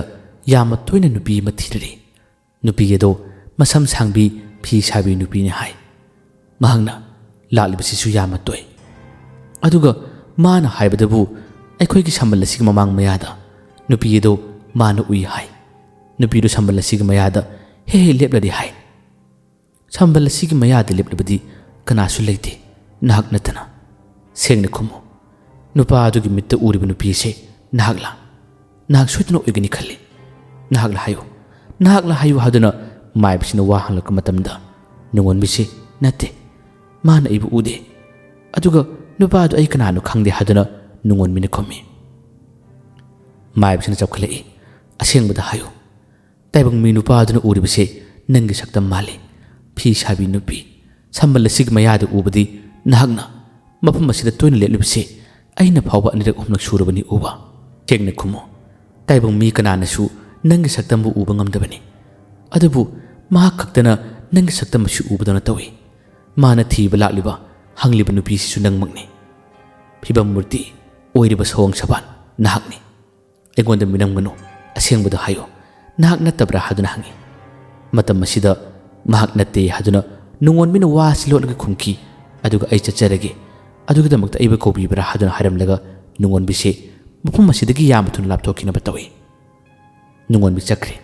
ꯌꯥꯝꯅ ꯇꯣꯏꯅ ꯅꯨꯄꯤ ꯑꯃ ꯊꯤꯔꯔꯤ꯫ ꯅꯨꯄꯤ ꯑꯗꯣ ꯃꯁꯝ ꯁꯥꯡꯕꯤ ꯐꯤ ꯁꯥꯕꯤ ꯅꯨꯄꯤꯅꯤ ꯍꯥꯏ꯫ ꯃꯍꯥꯛꯅ ꯂꯥꯛꯂꯤꯕꯁꯤꯁꯨ ꯌꯥꯝꯅ ꯇꯣꯏ꯫ ꯑꯗꯨꯒ ꯃꯥꯅ ꯍꯥꯏꯕꯗꯕꯨ ꯑꯩꯈꯣꯏꯒꯤ ꯁꯝꯕꯜ ꯑꯁꯤꯒꯤ ꯃꯃꯥꯡ ꯃꯌꯥꯗ ꯅꯨꯄꯤ ꯑꯗꯣ ꯃꯥꯅ ꯎꯏ ꯍꯥꯏ꯫ ꯅꯨꯄꯤꯗꯨ ꯁꯝꯕꯜ ꯑꯁꯤꯒꯤ ꯃꯌꯥꯗ ꯍꯦꯛ ꯂꯦꯞꯂꯔꯤ ꯍꯥꯏ꯫ ꯁꯝꯕꯜ ꯑꯁꯤꯒꯤ ꯃꯌꯥꯗ ꯂꯦꯞꯂꯕꯗꯤ ꯀꯅꯥꯁꯨ ꯂꯩꯇꯦ, ꯅꯍꯥꯛ ꯅꯠꯇꯅ꯫ ꯁꯦꯡꯅ ꯈꯨꯝꯃꯨ, ꯅꯨꯄꯥ ꯑꯗꯨꯒꯤ ꯃꯤꯠꯇ ꯎꯔꯤꯕ ꯅꯨꯄꯤꯁꯦ ꯅꯍꯥꯛꯂ? ꯅꯍꯥꯛ ꯁꯣꯏꯗꯅ ꯑꯣꯏꯒꯅꯤ ꯈꯜꯂꯤ, ꯅꯍꯥꯛꯂ ꯍꯥꯏꯌꯨ, ꯅꯍꯥꯛꯂ ꯍꯥꯏꯌꯨ ꯍꯥꯏꯗꯨꯅ ꯃꯥꯏꯕꯁꯤꯅ ꯋꯥ ꯍꯪꯂꯛꯄ ꯃꯇꯝꯗ ꯅꯨꯡꯉꯣꯟꯕꯤꯁꯤ ꯅꯠꯇꯦ, ꯃꯥꯅ ꯑꯩꯕꯨ ꯎꯗꯦ, ꯑꯗꯨꯒ ꯅꯨꯄꯥꯗꯨ ꯑꯩ ꯀꯅꯥꯅꯣ ꯈꯪꯗꯦ ꯍꯥꯏꯗꯨꯅ ꯅꯨꯡꯉꯣꯟꯕꯤꯅ ꯈꯨꯝꯃꯤ꯫ ꯃꯥꯏꯕꯁꯤꯅ ꯆꯥꯎꯈꯠꯂꯛꯏ, ꯑꯁꯦꯡꯕꯗ ꯍꯥꯏꯌꯨ, ꯇꯥꯏꯕꯪ ꯃꯤ ꯅꯨꯄꯥꯗꯨꯅ ꯎꯔꯤꯕꯁꯦ ꯅꯪꯒꯤ ꯁꯛꯇꯝ ꯃꯥꯜꯂꯤ, ꯐꯤ ꯁꯥꯕꯤ ꯅꯨꯄꯤ, ꯁꯝꯕꯜ ꯑꯁꯤꯒꯤ ꯃꯌꯥꯗ ꯎꯕꯗꯤ ꯅꯍꯥꯛꯅ ꯃꯐꯝ ꯑꯁꯤꯗ ꯇꯣꯏꯅ ꯂꯦꯞꯂꯤꯕꯁꯦ ꯑꯩꯅ ꯐꯥꯎꯕ 2-3 ꯁꯨꯔꯕꯅꯤ ꯎꯕ꯫ ꯁꯦꯡꯅ ꯈꯨꯝꯃꯨ, ꯇꯥꯏꯕꯪ ꯃꯤ ꯀꯅꯥꯅꯁꯨ ꯅꯪꯒꯤ ꯁꯛꯇꯝꯕꯨ ꯎꯕ ꯉꯝꯗꯕꯅꯤ, ꯑꯗꯨꯕꯨ ꯃꯍꯥꯛ ꯈꯛꯇꯅ ꯅꯪꯒꯤ ꯁꯛꯇꯝ ꯑꯁꯤ ꯎꯕꯗꯧꯅ ꯇꯧꯏ꯫ ꯃꯥꯅ ꯊꯤꯕ ꯂꯥꯛꯂꯤꯕ ꯍꯪꯂꯤꯕ ꯅꯨꯄꯤꯁꯤꯁꯨ ꯅꯪꯃꯛꯅꯤ꯫ ꯐꯤꯕꯝ ꯃꯨꯔꯇꯤ, ꯑꯣꯏꯔꯤꯕ ꯁꯑꯣꯡ ꯁꯕꯥꯟ ꯅꯍꯥꯛꯅꯤ ꯑꯩꯉꯣꯟꯗ ꯃꯤꯅꯝꯒꯅꯨ ꯑꯁꯦꯡꯕꯗ ꯍꯥꯏꯌꯣ ꯅꯍꯥꯛ ꯅꯠꯇꯕ꯭ꯔꯥ ꯍꯥꯏꯗꯨꯅ ꯍꯪꯉꯤ ꯃꯇꯝ ꯑꯁꯤꯗ ꯃꯍꯥꯛ ꯅꯠꯇꯦ ꯍꯥꯏꯗꯨꯅ ꯅꯨꯡꯉꯣꯟꯕꯤꯅ ꯋꯥꯁꯤ ꯂꯣꯠꯂꯒ ꯈꯨꯝꯈꯤ ꯑꯗꯨꯒ ꯑꯩ ꯆꯠꯆꯔꯒꯦ ꯑꯗꯨꯒꯤꯗꯃꯛꯇ ꯑꯩꯕꯨ ꯀꯧꯕꯤꯕ꯭ꯔꯥ ꯍꯥꯏꯗꯨꯅ ꯍꯥꯏꯔꯝꯂꯒ ꯅꯨꯡꯉꯣꯟꯕꯤꯁꯦ ꯃꯐꯝ ꯑꯁꯤꯗꯒꯤ ꯌꯥꯝꯅ ꯊꯨꯅ ꯂꯥꯞꯊꯣꯛꯈꯤꯅꯕ ꯇꯧꯏ ꯅꯨꯡꯉꯣꯟꯕꯤ ꯆꯠꯈ꯭ꯔꯦ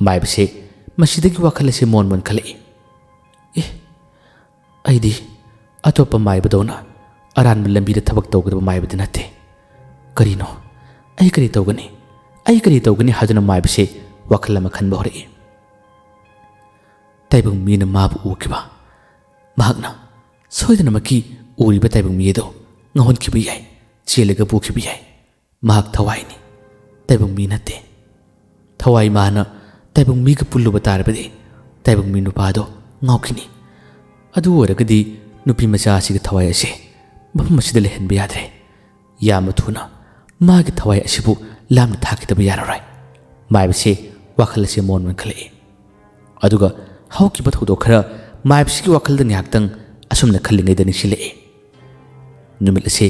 ꯃꯥꯏꯕꯁꯦ ꯃꯁꯤꯗꯒꯤ ꯋꯥꯈꯜ ꯑꯁꯤ ꯃꯣꯟ ꯈꯜꯂꯛꯏ ꯑꯩꯗꯤ ꯑꯇꯣꯞꯄ ꯃꯥꯏꯕꯗꯧꯅ ꯑꯔꯥꯟꯕ ꯂꯝꯕꯤꯗ ꯊꯕꯛ ꯇꯧꯒꯗꯕ ꯃꯥꯏꯕꯗꯤ ꯅꯠꯇꯦ ꯀꯔꯤꯅꯣ ꯑꯩ ꯀꯔꯤ ꯇꯧꯒꯅꯤ ꯍꯥꯏꯗꯨꯅ ꯃꯥꯏꯕꯁꯦ ꯋꯥꯈꯜ ꯑꯃ ꯈꯟꯕ ꯍꯧꯔꯛꯏ ꯇꯥꯏꯕꯪ ꯃꯤꯅ ꯃꯥꯕꯨ ꯎꯈꯤꯕ ꯃꯍꯥꯛꯅ ꯁꯣꯏꯗꯅꯃꯛꯀꯤ ꯎꯔꯤꯕ ꯇꯥꯏꯕꯪ ꯃꯤ ꯑꯗꯨ ꯉꯥꯎꯍꯟꯈꯤꯕ ꯌꯥꯏ ꯆꯦꯜꯂꯒ ꯄꯨꯈꯤꯕ ꯌꯥꯏ ꯃꯍꯥꯛ ꯊꯋꯥꯏꯅꯤ ꯇꯥꯏꯕꯪ ꯃꯤ ꯅꯠꯇꯦ ꯊꯋꯥꯏ ꯃꯥꯅ ꯇꯥꯏꯕꯪ ꯃꯤꯒ ꯄꯨꯜꯂꯨꯕ ꯇꯥꯔꯕꯗꯤ ꯇꯥꯏꯕꯪ ꯃꯤ ꯅꯨꯄꯥꯗꯣ ꯉꯥꯎꯈꯤꯅꯤ ꯑꯗꯨ ꯑꯣꯏꯔꯒꯗꯤ ꯅꯨꯄꯤ ꯃꯆꯥ ꯑꯁꯤꯒꯤ ꯊꯋꯥꯏ ꯑꯁꯤ ꯃꯐꯝ ꯑꯁꯤꯗ ꯂꯩꯍꯟꯕ ꯌꯥꯗ꯭ꯔꯦ ꯌꯥꯝꯅ ꯊꯨꯅ ꯃꯥꯒꯤ ꯊꯋꯥꯏ ꯑꯁꯤꯕꯨ ꯂꯥꯞꯅ ꯊꯥꯈꯤꯗꯕ ꯌꯥꯔꯔꯣꯏ ꯃꯥꯏꯕꯁꯤ ꯋꯥꯈꯜ ꯑꯁꯤ ꯃꯣꯟ ꯈꯜꯂꯛꯏ ꯑꯗꯨꯒ ꯍꯧꯈꯤꯕ ꯊꯧꯗꯣꯛ ꯈꯔ ꯃꯥꯏꯕꯁꯤꯒꯤ ꯋꯥꯈꯜꯗ ꯉꯥꯏꯍꯥꯛꯇꯪ ꯑꯁꯨꯝꯅ ꯈꯜꯂꯤꯉꯩꯗ ꯅꯤꯡꯁꯤꯡꯂꯛꯏ ꯅꯨꯃꯤꯠ ꯑꯁꯤ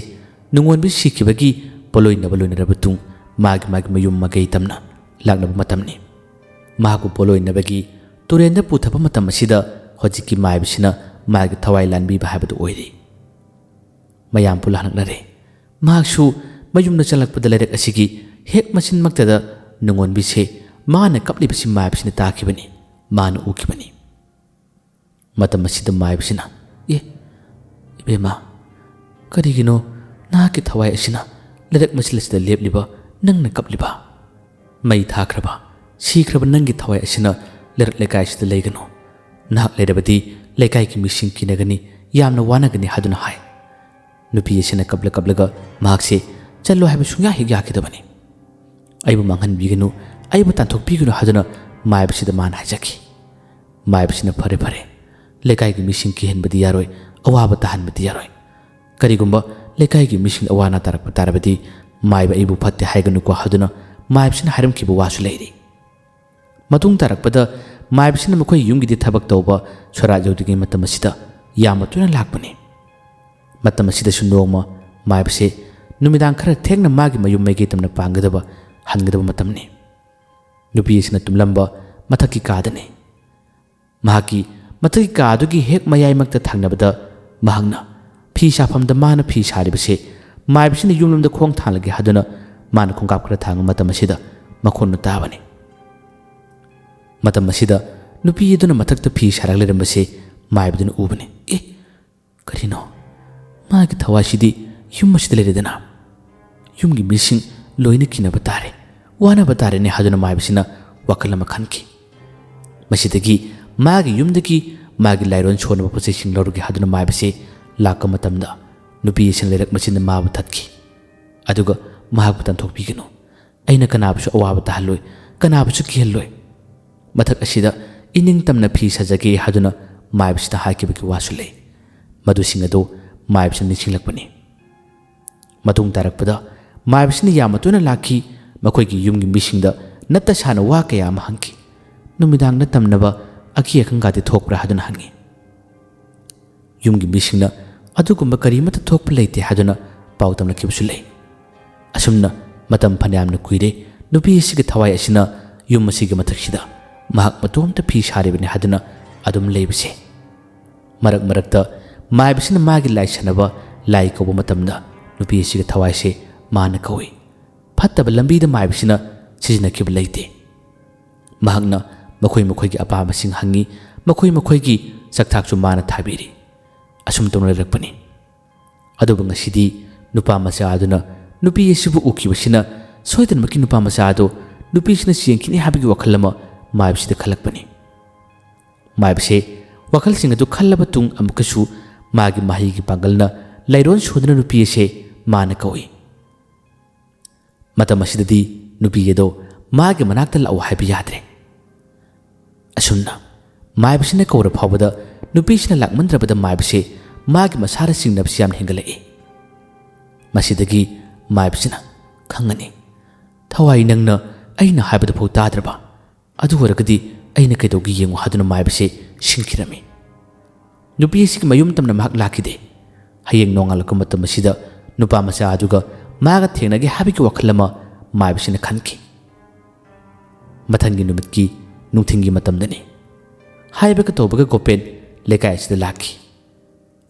ꯅꯨꯡꯉꯣꯟꯕꯤ ꯁꯤꯈꯤꯕꯒꯤ ꯄꯣꯂꯣꯏꯅꯕ ꯂꯣꯏꯅꯔꯕ ꯇꯨꯡ ꯃꯥꯒꯤ ꯃꯌꯨꯝ ꯃꯀꯩ ꯇꯝꯅ ꯂꯥꯛꯅꯕ ꯃꯇꯝꯅꯤ ꯃꯍꯥꯛꯄꯨ ꯄꯣꯂꯣꯏꯅꯕꯒꯤ ꯇꯨꯔꯦꯟꯗ ꯄꯨꯊꯕ ꯃꯇꯝ ꯑꯁꯤꯗ ꯍꯧꯖꯤꯛꯀꯤ ꯃꯥꯏꯕꯁꯤꯅ ꯃꯥꯒꯤ ꯊꯋꯥꯏ ꯂꯥꯟꯕꯤꯕ ꯍꯥꯏꯕꯗꯨ ꯑꯣꯏꯔꯤ ꯃꯌꯥꯝ ꯄꯨꯜꯂ ꯍꯜꯂꯛꯅꯔꯦ ꯃꯍꯥꯛꯁꯨ ꯃꯌꯨꯝꯗ ꯆꯪꯂꯛꯄꯗ ꯂꯩꯔꯛ ꯑꯁꯤꯒꯤ ꯍꯦꯛ ꯃꯆꯤꯟꯃꯛꯇꯗ ꯅꯨꯡꯉꯣꯟꯕꯤꯁꯦ ꯃꯥꯅ ꯀꯞꯂꯤꯕꯁꯤ ꯃꯥꯏꯕꯁꯤꯅ ꯇꯥꯈꯤꯕꯅꯤ ꯃꯥꯅ ꯎꯈꯤꯕꯅꯤ ꯃꯇꯝ ꯑꯁꯤꯗ ꯃꯥꯏꯕꯁꯤꯅ ꯏꯕꯦꯝꯃ ꯀꯔꯤꯒꯤꯅꯣ ꯅꯍꯥꯛꯀꯤ ꯊꯋꯥꯏ ꯑꯁꯤꯅ ꯂꯩꯔꯛ ꯃꯆꯤꯜ ꯑꯁꯤꯗ ꯂꯦꯞꯂꯤꯕ ꯅꯪꯅ ꯀꯞꯂꯤꯕ ꯃꯩ ꯊꯥꯈ꯭ꯔꯕ ꯁꯤꯈ꯭ꯔꯕ ꯅꯪꯒꯤ ꯊꯋꯥꯏ ꯑꯁꯤꯅ ꯂꯩꯔꯛ ꯂꯩꯀꯥꯏꯁꯤꯗ ꯂꯩꯒꯅꯨ ꯅꯍꯥꯛ ꯂꯩꯔꯕꯗꯤ ꯂꯩꯀꯥꯏꯒꯤ ꯃꯤꯁꯤꯡ ꯀꯤꯅꯒꯅꯤ ꯌꯥꯝꯅ ꯋꯥꯅꯒꯅꯤ ꯍꯥꯏꯗꯨꯅ ꯍꯥꯏ ꯅꯨꯄꯤ ꯑꯁꯤꯅ ꯀꯞꯂꯒ ꯃꯍꯥꯛꯁꯦ ꯆꯠꯂꯣ ꯍꯥꯏꯕ ꯁꯨꯡꯌꯥ ꯍꯦꯛ ꯌꯥꯈꯤꯗꯕꯅꯤ ꯑꯩꯕꯨ ꯃꯥꯡꯍꯟꯕꯤꯒꯅꯨ ꯑꯩꯕꯨ ꯇꯥꯟꯊꯣꯛꯄꯤꯒꯅꯨ ꯍꯥꯏꯗꯨꯅ ꯃꯥꯏꯕꯁꯤꯗ ꯃꯥꯅ ꯍꯥꯏꯖꯈꯤ ꯃꯥꯏꯕꯁꯤꯅ ꯐꯔꯦ ꯂꯩꯀꯥꯏꯒꯤ ꯃꯤꯁꯤꯡ ꯀꯤꯍꯟꯕꯗꯤ ꯌꯥꯔꯣꯏ ꯑꯋꯥꯕ ꯇꯥꯍꯟꯕꯗꯤ ꯌꯥꯔꯣꯏ ꯀꯔꯤꯒꯨꯝꯕ ꯂꯩꯀꯥꯏꯒꯤ ꯃꯤꯁꯤꯡ ꯑꯋꯥ ꯑꯅꯥ ꯇꯥꯔꯛꯄ ꯇꯥꯔꯕꯗꯤ ꯃꯥꯏꯕ ꯑꯩꯕꯨ ꯐꯠꯇꯦ ꯍꯥꯏꯒꯅꯨꯀꯣ ꯍꯥꯏꯗꯨꯅ ꯃꯥꯏꯕꯁꯤꯅ ꯍꯥꯏꯔꯝꯈꯤꯕ ꯋꯥꯁꯨ ꯂꯩꯔꯤ ꯃꯇꯨꯡ ꯇꯥꯔꯛꯄꯗ ꯃꯥꯏꯕꯁꯤꯅ ꯃꯈꯣꯏ ꯌꯨꯝꯒꯤꯗꯤ ꯊꯕꯛ ꯇꯧꯕ ꯁꯣꯔꯥꯠ ꯌꯧꯗ꯭ꯔꯤꯉꯩ ꯃꯇꯝ ꯑꯁꯤꯗ ꯌꯥꯝꯅ ꯇꯣꯏꯅ ꯂꯥꯛꯄꯅꯤ ꯃꯇꯝ ꯑꯁꯤꯗꯁꯨ ꯅꯣꯡꯃ ꯃꯥꯏꯕꯁꯦ ꯅꯨꯃꯤꯗꯥꯡ ꯈꯔ ꯊꯦꯡꯅ ꯃꯥꯒꯤ ꯃꯌꯨꯝ ꯃꯩꯀꯩ ꯇꯝꯅ ꯍꯟꯒꯗꯕ ꯃꯇꯝꯅꯤ ꯅꯨꯄꯤ ꯑꯁꯤꯅ ꯇꯨꯝꯂꯝꯕ ꯃꯊꯛꯀꯤ ꯀꯥꯗꯅꯤ ꯃꯍꯥꯛꯀꯤ ꯃꯊꯛꯀꯤ ꯀꯥ ꯑꯗꯨꯒꯤ ꯍꯦꯛ ꯃꯌꯥꯏꯃꯛꯇ ꯊꯪꯅꯕꯗ ꯃꯍꯥꯛꯅ ꯐꯤ ꯁꯥꯐꯝꯗ ꯃꯥꯅ ꯐꯤ ꯁꯥꯔꯤꯕꯁꯦ ꯃꯥꯏꯕꯁꯤꯅ ꯌꯨꯝꯂꯣꯝꯗ ꯈꯣꯡ ꯊꯥꯡꯂꯒꯦ ꯍꯥꯏꯗꯨꯅ ꯃꯥꯅ ꯈꯣꯡꯀꯥꯞ ꯈꯔ ꯊꯥꯡꯕ ꯃꯇꯝ ꯑꯁꯤꯗ ꯃꯈꯣꯟꯅ ꯇꯥꯕꯅꯤ ꯃꯇꯝ ꯑꯁꯤꯗ ꯅꯨꯄꯤ ꯑꯗꯨꯅ ꯃꯊꯛꯇ ꯐꯤ ꯁꯥꯔꯒ ꯂꯩꯔꯝꯕꯁꯦ ꯃꯥꯏꯕꯗꯨꯅ ꯎꯕꯅꯤ ꯀꯔꯤꯅꯣ ꯃꯥꯒꯤ ꯊꯋꯥꯏꯁꯤꯗꯤ ꯌꯨꯝ ꯑꯁꯤꯗ ꯂꯩꯔꯦꯗꯅ ꯌꯨꯝꯒꯤ ꯃꯤꯁꯤꯡ ꯂꯣꯏꯅ ꯀꯤꯅꯕ ꯇꯥꯔꯦ ꯋꯥꯅꯕ ꯇꯥꯔꯦꯅꯦ ꯍꯥꯏꯗꯨꯅ ꯃꯥꯏꯕꯁꯤꯅ ꯋꯥꯈꯜ ꯑꯃ ꯈꯟꯈꯤ ꯃꯁꯤꯗꯒꯤ ꯃꯥꯒꯤ ꯌꯨꯝꯗꯒꯤ ꯃꯥꯒꯤ ꯂꯥꯏꯔꯣꯟ ꯁꯣꯟꯅꯕ ꯄꯣꯠꯆꯩꯁꯤꯡ ꯂꯧꯔꯒꯦ ꯍꯥꯏꯗꯨꯅ ꯃꯥꯏꯕꯁꯦ ꯂꯥꯛꯄ ꯃꯇꯝꯗ ꯅꯨꯄꯤ ꯑꯁꯤꯅ ꯂꯩꯔꯛ ꯃꯆꯤꯟꯗ ꯃꯥꯕꯨ ꯊꯠꯈꯤ ꯑꯗꯨꯒ ꯃꯍꯥꯛꯄꯨ ꯇꯥꯟꯊꯣꯛꯄꯤꯒꯅꯨ ꯑꯩꯅ ꯀꯅꯥꯕꯨꯁꯨ ꯑꯋꯥꯕ ꯇꯥꯍꯜꯂꯣꯏ ꯀꯅꯥꯕꯨꯁꯨ ꯀꯤꯍꯜꯂꯣꯏ ꯃꯊꯛ ꯑꯁꯤꯗ ꯏꯅꯤꯡꯇꯝꯅ ꯐꯤ ꯁꯥꯖꯒꯦ ꯍꯥꯏꯗꯨꯅ ꯃꯥꯏꯕꯁꯤꯗ ꯍꯥꯏꯈꯤꯕꯒꯤ ꯋꯥꯁꯨ ꯂꯩ ꯃꯗꯨꯁꯤꯡ ꯑꯗꯨ ꯃꯥꯏꯕꯁꯤꯅ ꯅꯤꯡꯁꯤꯡꯂꯛꯄꯅꯤ ꯃꯇꯨꯡ ꯇꯥꯔꯛꯄꯗ ꯃꯥꯏꯕꯁꯤꯅ ꯌꯥꯝꯅ ꯇꯣꯏꯅ ꯂꯥꯛꯈꯤ ꯃꯈꯣꯏꯒꯤ ꯌꯨꯝꯒꯤ ꯃꯤꯁꯤꯡꯗ ꯅꯠꯇ ꯁꯥꯅ ꯋꯥ ꯀꯌꯥ ꯑꯃ ꯍꯪꯈꯤ ꯅꯨꯃꯤꯗꯥꯡꯗ ꯇꯝꯅꯕ ꯑꯀꯤ ꯑꯈꯪꯒꯗꯤ ꯊꯣꯛꯄ꯭ꯔꯥ ꯍꯥꯏꯗꯨꯅ ꯍꯪꯉꯤ ꯌꯨꯝꯒꯤ ꯃꯤꯁꯤꯡꯅ ꯑꯗꯨꯒꯨꯝꯕ ꯀꯔꯤꯃꯠꯇ ꯊꯣꯛꯄ ꯂꯩꯇꯦ ꯍꯥꯏꯗꯨꯅ ꯄꯥꯎ ꯇꯝꯂꯛꯈꯤꯕꯁꯨ ꯂꯩ ꯑꯁꯨꯝꯅ ꯃꯇꯝ ꯐꯅꯌꯥꯝꯅ ꯀꯨꯏꯔꯦ ꯅꯨꯄꯤ ꯑꯁꯤꯒꯤ ꯊꯋꯥꯏ ꯑꯁꯤꯅ ꯌꯨꯝ ꯑꯁꯤꯒꯤ ꯃꯊꯛꯁꯤꯗ ꯃꯍꯥꯛ ꯃꯇꯣꯝꯇ ꯐꯤ ꯁꯥꯔꯤꯕꯅꯤ ꯍꯥꯏꯗꯨꯅ ꯑꯗꯨꯝ ꯂꯩꯕꯁꯦ ꯃꯔꯛ ꯃꯔꯛꯇ ꯃꯥꯏꯕꯁꯤꯅ ꯃꯥꯒꯤ ꯂꯥꯏ ꯁꯥꯟꯅꯕ ꯂꯥꯏ ꯀꯧꯕ ꯃꯇꯝꯗ ꯅꯨꯄꯤ ꯑꯁꯤꯒꯤ ꯊꯋꯥꯏꯁꯦ ꯃꯥꯅ ꯀꯧꯏ ꯐꯠꯇꯕ ꯂꯝꯕꯤꯗ ꯃꯥꯏꯕꯁꯤꯅ ꯁꯤꯖꯤꯟꯅꯈꯤꯕ ꯂꯩꯇꯦ ꯃꯍꯥꯛꯅ ꯃꯈꯣꯏꯒꯤ ꯑꯄꯥꯝꯕꯁꯤꯡ ꯍꯪꯉꯤ ꯃꯈꯣꯏꯒꯤ ꯆꯥꯛꯊꯥꯛꯁꯨ ꯃꯥꯅ ꯊꯥꯕꯤꯔꯤ ꯑꯁꯨꯝ ꯇꯧꯅ ꯂꯩꯔꯛꯄꯅꯤ ꯑꯗꯨꯕꯨ ꯉꯁꯤꯗꯤ ꯅꯨꯄꯥ ꯃꯆꯥ ꯑꯗꯨꯅ ꯅꯨꯄꯤ ꯑꯁꯤꯕꯨ ꯎꯈꯤꯕꯁꯤꯅ ꯁꯣꯏꯗꯅꯃꯛꯀꯤ ꯅꯨꯄꯥ ꯃꯆꯥ ꯑꯗꯨ ꯅꯨꯄꯤꯁꯤꯅ ꯆꯦꯟꯈꯤꯅꯤ ꯍꯥꯏꯕꯒꯤ ꯋꯥꯈꯜ ꯑꯃ ꯃꯥꯏꯕꯁꯤꯗ ꯈꯜꯂꯛꯄꯅꯤ ꯃꯥꯏꯕꯁꯦ ꯋꯥꯈꯜꯁꯤꯡ ꯑꯗꯨ ꯈꯜꯂꯕ ꯇꯨꯡ ꯑꯃꯨꯛꯀꯁꯨ ꯃꯥꯒꯤ ꯃꯍꯩꯒꯤ ꯄꯥꯡꯒꯜꯅ ꯂꯩꯔꯣꯟ ꯁꯣꯟꯗꯨꯅ ꯅꯨꯄꯤ ꯑꯁꯦ ꯃꯥꯅ ꯀꯧꯏ ꯃꯇꯝ ꯑꯁꯤꯗꯗꯤ ꯅꯨꯄꯤ ꯑꯗꯣ ꯃꯥꯒꯤ ꯃꯅꯥꯛꯇ ꯂꯥꯛꯎ ꯍꯥꯏꯕ ꯌꯥꯗ꯭ꯔꯦ ꯑꯁꯨꯝꯅ ꯃꯥꯏꯕꯁꯤꯅ ꯀꯧꯔ ꯐꯥꯎꯕꯗ ꯅꯨꯄꯤꯁꯤꯅ ꯂꯥꯛꯃꯟꯗ꯭ꯔꯕꯗ ꯃꯥꯏꯕꯁꯦ ꯃꯥꯒꯤ ꯃꯁꯥꯗ ꯆꯤꯡꯅꯕꯁꯤ ꯌꯥꯝꯅ ꯍꯦꯟꯒꯠꯂꯛꯏ ꯃꯁꯤꯗꯒꯤ ꯃꯥꯏꯕꯁꯤꯅ ꯈꯪꯉꯅꯤ ꯊꯋꯥꯏ ꯅꯪꯅ ꯑꯩꯅ ꯍꯥꯏꯕꯗꯐꯥꯎ ꯇꯥꯗ꯭ꯔꯕ ꯑꯗꯨ ꯑꯣꯏꯔꯒꯗꯤ ꯑꯩꯅ ꯀꯩꯗꯧꯒꯦ ꯌꯦꯡꯉꯨ ꯍꯥꯏꯗꯨꯅ ꯃꯥꯏꯕꯁꯦ ꯁꯤꯡꯈꯤꯔꯝꯃꯤ ꯅꯨꯄꯤ ꯑꯁꯤꯒꯤ ꯃꯌꯨꯝ ꯇꯝꯅ ꯃꯍꯥꯛ ꯂꯥꯛꯈꯤꯗꯦ ꯍꯌꯦꯡ ꯅꯣꯡꯉꯥꯜꯂꯛꯄ ꯃꯇꯝ ꯑꯁꯤꯗ ꯅꯨꯄꯥ ꯃꯆꯥ ꯑꯗꯨꯒ maga thengnage habiki wakhal ama maibsina khanki mathangi numitki nungthingi matamdani haibaga tobaga Gopen lekai asida laki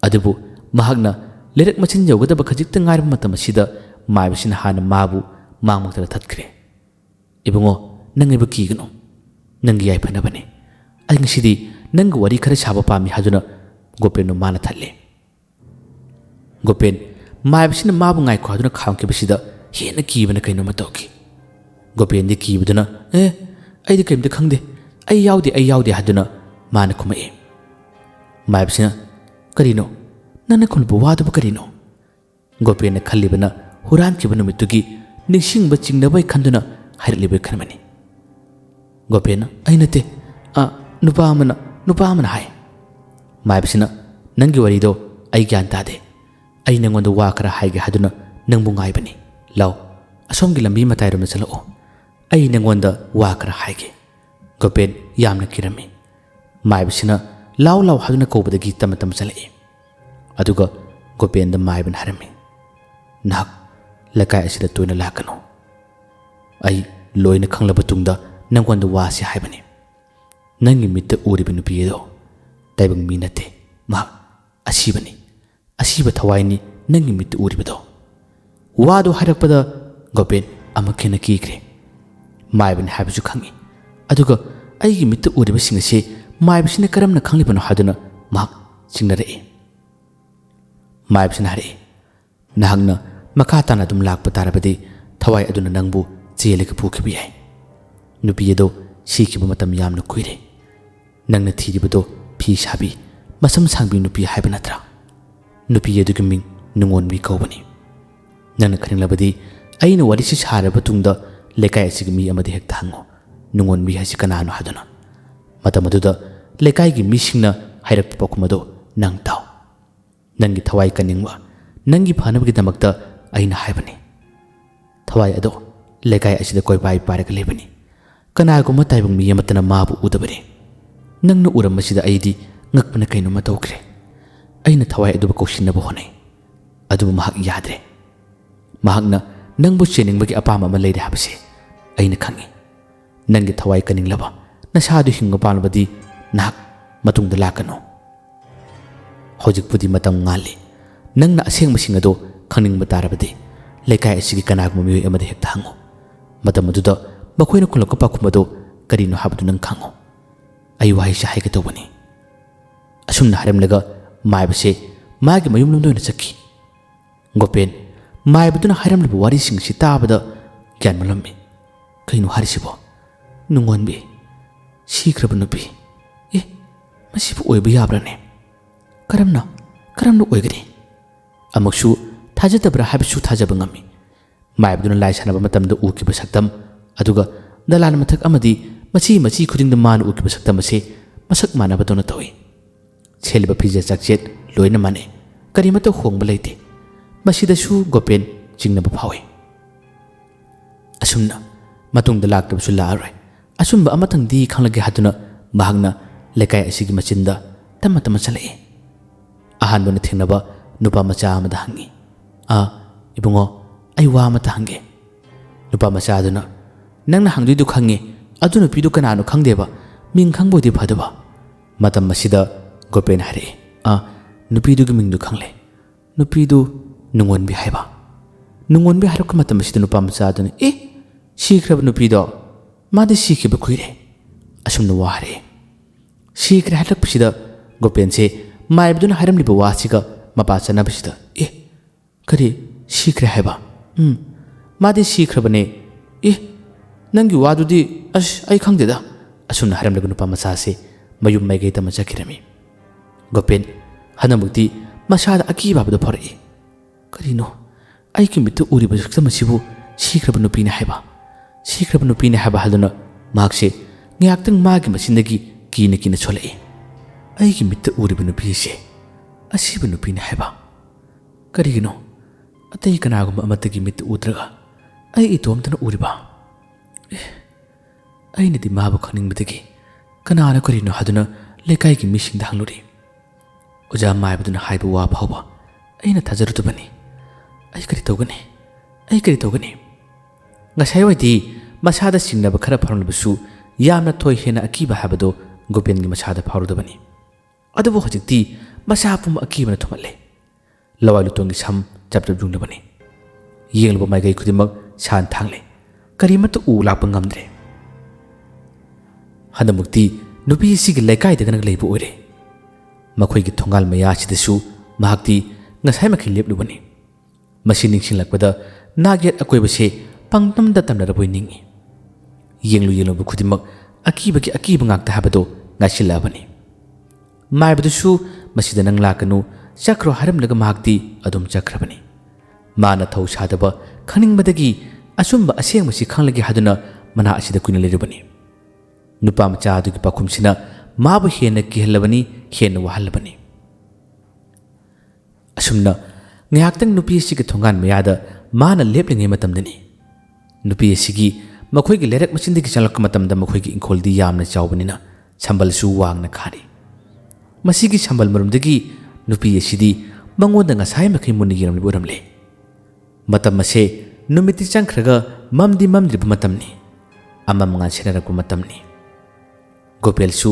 adubu mahagna lerak machin yaugadaba khajikta ngairba matam asida maibsina hana mabu mangmukta thatkre ibungo nangiba kigano nangi yai phanabane ai ngisidi nang wari khara saba pami haduna Gopen no mana thalle Gopen maibsina mabu ngai ko haduna khawke basida hena kibana kaino matoki Gopen di kibuduna ai di kaimda khangde ai yaude haduna mana kumae maibsina karino nana khulbu wadu karino Gopen na khallibana huran kibana mitugi ningsingba chingnabai khanduna hairlibai khanmani Gopen ai nate nupa amana hai maibsina nangi warido ai gyan tade ai nangonda wa khara haige haduna nangbu ngaibani law asomgi lambi matai rom chalo ai nangonda wa khara haige Gopen yamna kirami maibsina law haduna kobadagi tamatam chalai aduga Gopen da maiban harami nak lakai asida toina lakano ai loina khanglaba tungda nangonda wa si haibani nangi mitta uriba nupiyedo taibang minate ma asiba thawaini nangi mitta uribado wado harakpada Gopen amakhena kikre maiban habisu khangi aduga aigi mitta uriba singase maibsina karamna khanglibano haduna ma singnare maibsina hare nahangna makatana dum lakpa tarabadi thawai aduna nangbu chelika pukhibi ai nupiyedo sikiba matam yamna kuire nangna thiribado phi sabi masam sangbi nupi haiba natra nupi yedugi ming nungonbi kaubani nangna khaninglabadi aina warisi saraba tungda lekai asigi mi amadi hekta hango nungonbi hasi kanano haduna matamaduda lekai gi misingna hairak pakumado nang taw nangi thawai kaningwa nangi phanabgi damakta aina haibani thawai ado lekai asida koi bai paraka lebani kanaigo mataibang mi amatana mabu udabari nangna uramasida aidi ngakpana kaino matawkre aina thawai aduba koshinaba honai aduba mahak yadre mahakna nangbu cheningbagi apama ama leire habase aina khangi nangi thawai kaninglaba nasadu hinga palbadi nak matungda lakano hojikpudi matam ngali nangna asengba singado khangning batarabadi lekai asigi kanagma mioi amade hekta hango matam aduda bakoina kulakka pakumado karino habdu nang khango ai wahai shahai ke tobani asumna haramlaga maibase magi mayum lomdoina chakki Gopen maibaduna haramlabu wari sing si tabada gyan malammi kaino harisibo nungonbi sikraba nupi masibu oiba yabrane karamna oigani amaksu thajadabra habisu thajaba ngami maibaduna lai sanaba matamda ukiba saktam aduga dalan mathak amadi machi khuding da man ukiba saktam ase masak manaba dona tawi cheliba phija chakchet loina mane karimata hongba leite masida su Gopen jingnaba phawi asumna matungda laktabsu laarai asumba amathang di khanglage haduna mahagna lekai asigi machinda tama chalai ahanbana thengnaba nupa macha amada hangi ibungo ai wa mata hange nupa macha aduna nangna hangduidu khange aduna pidu kanano khangdeba ming khangbodi phadaba matam masida Gopen hare nupidu gi mingdu khangle nupidu nungonbi haiba nungonbi harak matam masida nupa macha aduna sikrab nupido madi sikhiba kuire asumna wa hare sikre harak pasida Gopen se maibduna haramliba wasiga mapa chanabasida kari sikre haiba madi sikrabane nangi wadudi ai khangdeda asumna haramlaga nupa macha se mayum maigai tama chakirami Gopen hanamukti masada akibabada phari karino ai kimitu uriba saksamasibu sikraba nupina haiba haduna makse ngaktang magi masindagi kina cholai ai kimitu uriba nupise asiba nupina haiba karino atai kanaguma amatagi mit utraga ai itomtana uriba ai nadi mabu khaningbatagi kanana karino haduna lekai ki mishing dangluri oja maibaduna haiba wa phawba aina thajarutubani ai kari togani ꯑꯩ ꯀꯔꯤ ꯇꯧꯒꯅꯤ? ꯉꯁꯥꯏꯋꯥꯏꯗꯤ ꯃꯁꯥꯗ ꯆꯤꯡꯅꯕ ꯈꯔ ꯐꯥꯎꯔꯝꯂꯕꯁꯨ ꯌꯥꯝꯅ ꯊꯣꯏ ꯍꯦꯟꯅ ꯑꯀꯤꯕ ꯍꯥꯏꯕꯗꯣ ꯒꯣꯄꯦꯟꯒꯤ ꯃꯁꯥꯗ ꯐꯥꯎꯔꯨꯗꯕꯅꯤ꯫ ꯑꯗꯨꯕꯨ ꯍꯧꯖꯤꯛꯇꯤ ꯃꯁꯥ ꯄꯨꯝꯕ ꯑꯀꯤꯕꯅ ꯊꯨꯝꯍꯠꯂꯦ꯫ ꯂꯋꯥꯏ ꯂꯨꯇꯣꯟꯒꯤ ꯁꯝ ꯆꯞ ꯆꯞ ꯌꯨꯡꯂꯕꯅꯤ꯫ ꯌꯦꯡꯂꯨꯕ ꯃꯥꯏꯀꯩ ꯈꯨꯗꯤꯡꯃꯛ ꯁꯥꯟ ꯊꯥꯡꯂꯦ꯫ ꯀꯔꯤꯃꯠꯇ ꯎ ꯂꯥꯛꯄ ꯉꯝꯗ꯭ꯔꯦ꯫ ꯍꯟꯗꯛꯃꯛꯇꯤ ꯅꯨꯄꯤ ꯑꯁꯤꯒꯤ ꯂꯩꯀꯥꯏꯗꯒ ꯂꯩꯕ ꯑꯣꯏꯔꯦ꯫ ꯃꯈꯣꯏꯒꯤ ꯊꯣꯡꯒꯥꯜ ꯃꯌꯥꯁꯤꯗꯁꯨ ꯃꯍꯥꯛꯇꯤ ꯉꯁꯥꯏꯃꯈꯩ ꯂꯦꯞꯂꯨꯕꯅꯤ꯫ ꯃꯁꯤ ꯅꯤꯡꯁꯤꯡꯂꯛꯄꯗ ꯅꯥꯛꯌꯦꯠ ꯑꯀꯣꯏꯕꯁꯦ ꯄꯪꯇꯝꯗ ꯇꯝꯅꯔꯕꯣꯏ ꯅꯤꯡꯏ꯫ ꯌꯦꯡꯂꯨꯕ ꯈꯨꯗꯤꯡꯃꯛ ꯑꯀꯤꯕꯒꯤ ꯑꯀꯤꯕ ꯉꯥꯛꯇ ꯍꯥꯏꯕꯗꯣ ꯉꯥꯏꯁꯤꯜꯂꯛꯑꯕꯅꯤ꯫ ꯃꯥꯏꯕꯗꯨꯁꯨ ꯃꯁꯤꯗ ꯅꯪ ꯂꯥꯛꯀꯅꯨ ꯆꯠꯈ꯭ꯔꯣ ꯍꯥꯏꯔꯝꯂꯒ ꯃꯍꯥꯛꯇꯤ ꯑꯗꯨꯝ ꯆꯠꯈ꯭ꯔꯕꯅꯤ꯫ ꯃꯥꯅ ꯊꯧ ꯁꯥꯗꯕ ꯈꯪꯅꯤꯡꯕꯗꯒꯤ ꯑꯆꯨꯝꯕ ꯑꯁꯦꯡꯕꯁꯤ ꯈꯪꯂꯒꯦ ꯍꯥꯏꯗꯨꯅ ꯃꯅꯥ ꯑꯁꯤꯗ ꯀꯨꯏꯅ ꯂꯩꯔꯨꯕꯅꯤ꯫ ꯅꯨꯄꯥ ꯃꯆꯥ ꯑꯗꯨꯒꯤ ꯄꯥꯎꯈꯨꯝꯁꯤꯅ ꯃꯥꯕꯨ ꯍꯦꯟꯅ ꯀꯤꯍꯜꯂꯕꯅꯤ, ꯍꯦꯟꯅ ꯋꯥꯍꯜꯂꯕꯅꯤ꯫ ꯑꯁꯨꯝꯅ ꯉꯥꯏꯍꯥꯛꯇꯪ ꯅꯨꯄꯤ ꯑꯁꯤꯒꯤ ꯊꯣꯡꯒꯥꯟ ꯃꯌꯥꯗ ꯃꯥꯅ ꯂꯦꯞꯂꯤꯉꯩ ꯃꯇꯝꯗꯅꯤ ꯅꯨꯄꯤ ꯑꯁꯤꯒꯤ ꯃꯈꯣꯏꯒꯤ ꯂꯩꯔꯛ ꯃꯆꯤꯟꯗꯒꯤ ꯆꯪꯂꯛꯄ ꯃꯇꯝꯗ ꯃꯈꯣꯏꯒꯤ ꯏꯪꯈꯣꯜꯗꯤ ꯌꯥꯝꯅ ꯆꯥꯎꯕꯅꯤꯅ ꯁꯝꯕꯜꯁꯨ ꯋꯥꯡꯅ ꯈꯥꯔꯤ꯫ ꯃꯁꯤꯒꯤ ꯁꯝꯕꯜ ꯃꯔꯨꯝꯗꯒꯤ ꯅꯨꯄꯤ ꯑꯁꯤꯗꯤ ꯃꯉꯣꯟꯗ ꯉꯁꯥꯏꯃꯈꯩ ꯃꯨꯟꯅ ꯌꯦꯡꯂꯝꯂꯤꯕ ꯑꯣꯏꯔꯝꯂꯦ꯫ ꯃꯇꯝ ꯑꯁꯦ ꯅꯨꯃꯤꯠꯇꯤ ꯆꯪꯈ꯭ꯔꯒ ꯃꯝꯗꯤ ꯃꯝꯗ꯭ꯔꯤꯕ ꯃꯇꯝꯅꯤ꯫ ꯑꯃꯝ ꯉꯥꯟꯁꯤꯟꯅꯔꯛꯄ ꯃꯇꯝꯅꯤ꯫ ꯒꯣꯄꯦꯜꯁꯨ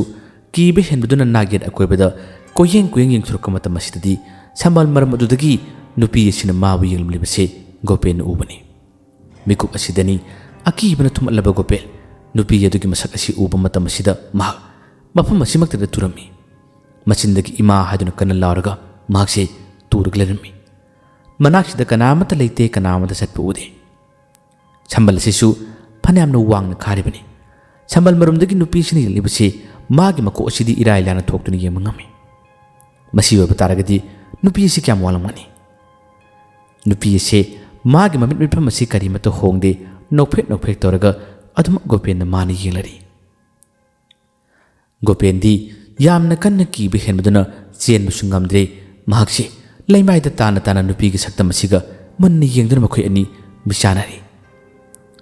ꯀꯤꯕ ꯍꯦꯟꯕꯗꯨꯅ ꯅꯥꯛꯌꯦꯠ ꯑꯀꯣꯏꯕꯗ ꯀꯣꯏꯌꯦꯡ ꯌꯦꯡꯊꯣꯔꯛꯄ ꯃꯇꯝ ꯑꯁꯤꯗꯗꯤ ꯁꯝꯕꯜ ꯃꯔꯝ ꯑꯗꯨꯗꯒꯤ ꯅꯨꯄꯤ ꯑꯁꯤꯅ ꯃꯥꯕꯨ ꯌꯦꯡꯂꯝꯂꯤꯕꯁꯦ ꯒꯣꯄꯦꯜꯅ ꯎꯕꯅꯤ꯫ ꯃꯤꯀꯨꯞ ꯑꯁꯤꯗꯅꯤ ꯑꯀꯤꯕꯅ ꯊꯨꯝꯍꯠꯂꯕ ꯒꯣꯄꯦꯜ ꯅꯨꯄꯤ ꯑꯗꯨꯒꯤ ꯃꯁꯛ ꯑꯁꯤ ꯎꯕ ꯃꯇꯝ ꯑꯁꯤꯗ ꯃꯍꯥꯛ ꯃꯐꯝ ꯑꯁꯤꯃꯛꯇꯗ ꯇꯨꯔꯝꯃꯤ꯫ ꯃꯆꯤꯟꯗꯒꯤ ꯏꯃꯥ ꯍꯥꯏꯗꯨꯅ ꯀꯟꯅ ꯂꯥꯎꯔꯒ ꯃꯍꯥꯛꯁꯦ ꯇꯨꯔꯒ ꯂꯩꯔꯝꯃꯤ꯫ ꯃꯅꯥꯛꯁꯤꯗ ꯀꯅꯥꯃꯠꯇ ꯂꯩꯇꯦ, ꯀꯅꯥꯃꯠꯇ ꯆꯠꯄ ꯎꯗꯦ꯫ ꯁꯝꯕꯜ ꯑꯁꯤꯁꯨ ꯐꯅꯌꯥꯝꯅ ꯋꯥꯡꯅ ꯈꯥꯔꯤꯕꯅꯤ꯫ ꯁꯝꯕꯜ ꯃꯔꯨꯝꯗꯒꯤ ꯅꯨꯄꯤꯁꯤꯅ ꯌꯦꯡꯂꯤꯕꯁꯤ ꯃꯥꯒꯤ ꯃꯀꯣꯛ ꯑꯁꯤꯗꯤ ꯏꯔꯥꯏ ꯂꯥꯏꯅ ꯊꯣꯛꯇꯨꯅ ꯌꯦꯡꯕ ꯉꯝꯃꯤ꯫ ꯃꯁꯤ ꯑꯣꯏꯕ ꯇꯥꯔꯒꯗꯤ ꯅꯨꯄꯤ ꯑꯁꯤ ꯀꯌꯥꯝ ꯋꯥꯡꯂꯝꯒꯅꯤ? ꯅꯨꯄꯤ ꯑꯁꯤ ꯃꯥꯒꯤ ꯃꯃꯤꯠ ꯃꯤꯠꯐꯝ ꯑꯁꯤ ꯀꯔꯤꯃꯠꯇ ꯍꯣꯡꯗꯦ, ꯅꯣꯛꯐꯦꯛ ꯇꯧꯔꯒ ꯑꯗꯨꯃꯛ ꯒꯣꯄꯦꯟꯅ ꯃꯥꯅ ꯌꯦꯡꯂꯔꯤ꯫ ꯒꯣꯄꯦꯟꯗꯤ ꯌꯥꯝꯅ ꯀꯟꯅ ꯀꯤꯕ ꯍꯦꯟꯕꯗꯨꯅ ꯆꯦꯟꯕꯁꯨ ꯉꯝꯗ꯭ꯔꯦ꯫ ꯃꯍꯥꯛꯁꯤ ꯂꯩꯃꯥꯏꯗ ꯇꯥꯅ ꯅꯨꯄꯤꯒꯤ ꯁꯛꯇꯝ ꯑꯁꯤꯒ ꯃꯨꯟꯅ ꯌꯦꯡꯗꯨꯅ ꯃꯈꯣꯏ ꯑꯅꯤ ꯃꯤꯆꯥꯟꯅꯔꯤ꯫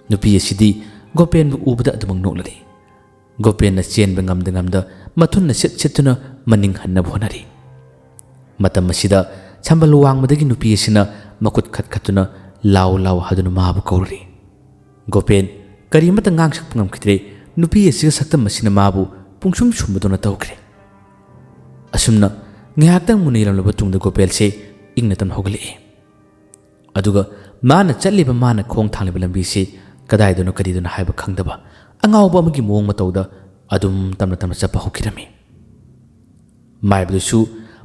ꯅꯨꯄꯤ ꯑꯁꯤꯗꯤ ꯒꯣꯄꯦꯟꯕꯨ ꯎꯕꯗ ꯑꯗꯨꯃꯛ ꯅꯣꯛꯂꯔꯤ꯫ ꯒꯣꯄꯦꯟꯅ ꯆꯦꯟꯕ ꯉꯝꯗ ꯃꯊꯨꯟꯅ ꯁꯤꯠꯇꯨꯅ ꯃꯅꯤꯡ ꯍꯟꯅꯕ ꯍꯣꯠꯅꯔꯤ꯫ ꯃꯇꯝ ꯑꯁꯤꯗ ꯁꯝꯕꯜ ꯋꯥꯡꯃꯗꯒꯤ ꯅꯨꯄꯤ ꯑꯁꯤꯅ ꯃꯈꯨꯠ ꯈꯠꯇꯨꯅ ꯂꯥꯎ ꯍꯥꯏꯗꯨꯅ ꯃꯥꯕꯨ ꯀꯧꯔꯤ꯫ ꯒꯣꯄꯦꯟ ꯀꯔꯤꯃꯠꯇ ꯉꯥꯡꯁꯛꯄ ꯉꯝꯈꯤꯗ꯭ꯔꯦ꯫ ꯅꯨꯄꯤ ꯑꯁꯤꯒ ꯁꯛꯇꯝ ꯑꯁꯤꯅ ꯃꯥꯕꯨ ꯄꯨꯡꯁꯨꯝ ꯁꯨꯝꯕꯗꯨꯅ ꯇꯧꯈ꯭ꯔꯦ꯫ ꯑꯁꯨꯝꯅ ꯉꯥꯏꯍꯥꯛꯇꯪ ꯃꯨꯟꯅ ꯌꯦꯡꯂꯝꯂꯕ ꯇꯨꯡꯗ ꯒꯣꯄꯦꯜꯁꯦ ꯏꯪꯅ ꯇꯞꯅ ꯍꯧꯒꯠꯂꯛꯏ꯫ ꯑꯗꯨꯒ ꯃꯥꯅ ꯆꯠꯂꯤꯕ, ꯃꯥꯅ ꯈꯣꯡ ꯊꯥꯡꯂꯤꯕ ꯂꯝꯕꯤꯁꯤ ꯀꯗꯥꯏꯗꯅꯣ ꯀꯔꯤꯗꯅꯣ ꯍꯥꯏꯕ ꯈꯪꯗꯕ ꯑꯉꯥꯎꯕ ꯑꯃꯒꯤ ꯃꯑꯣꯡ ꯃꯇꯧꯗ ꯑꯗꯨꯝ ꯇꯞꯅ ꯆꯠꯄ ꯍꯧꯈꯤꯔꯝꯃꯤ꯫ ꯃꯥꯏꯕꯗꯨꯁꯨ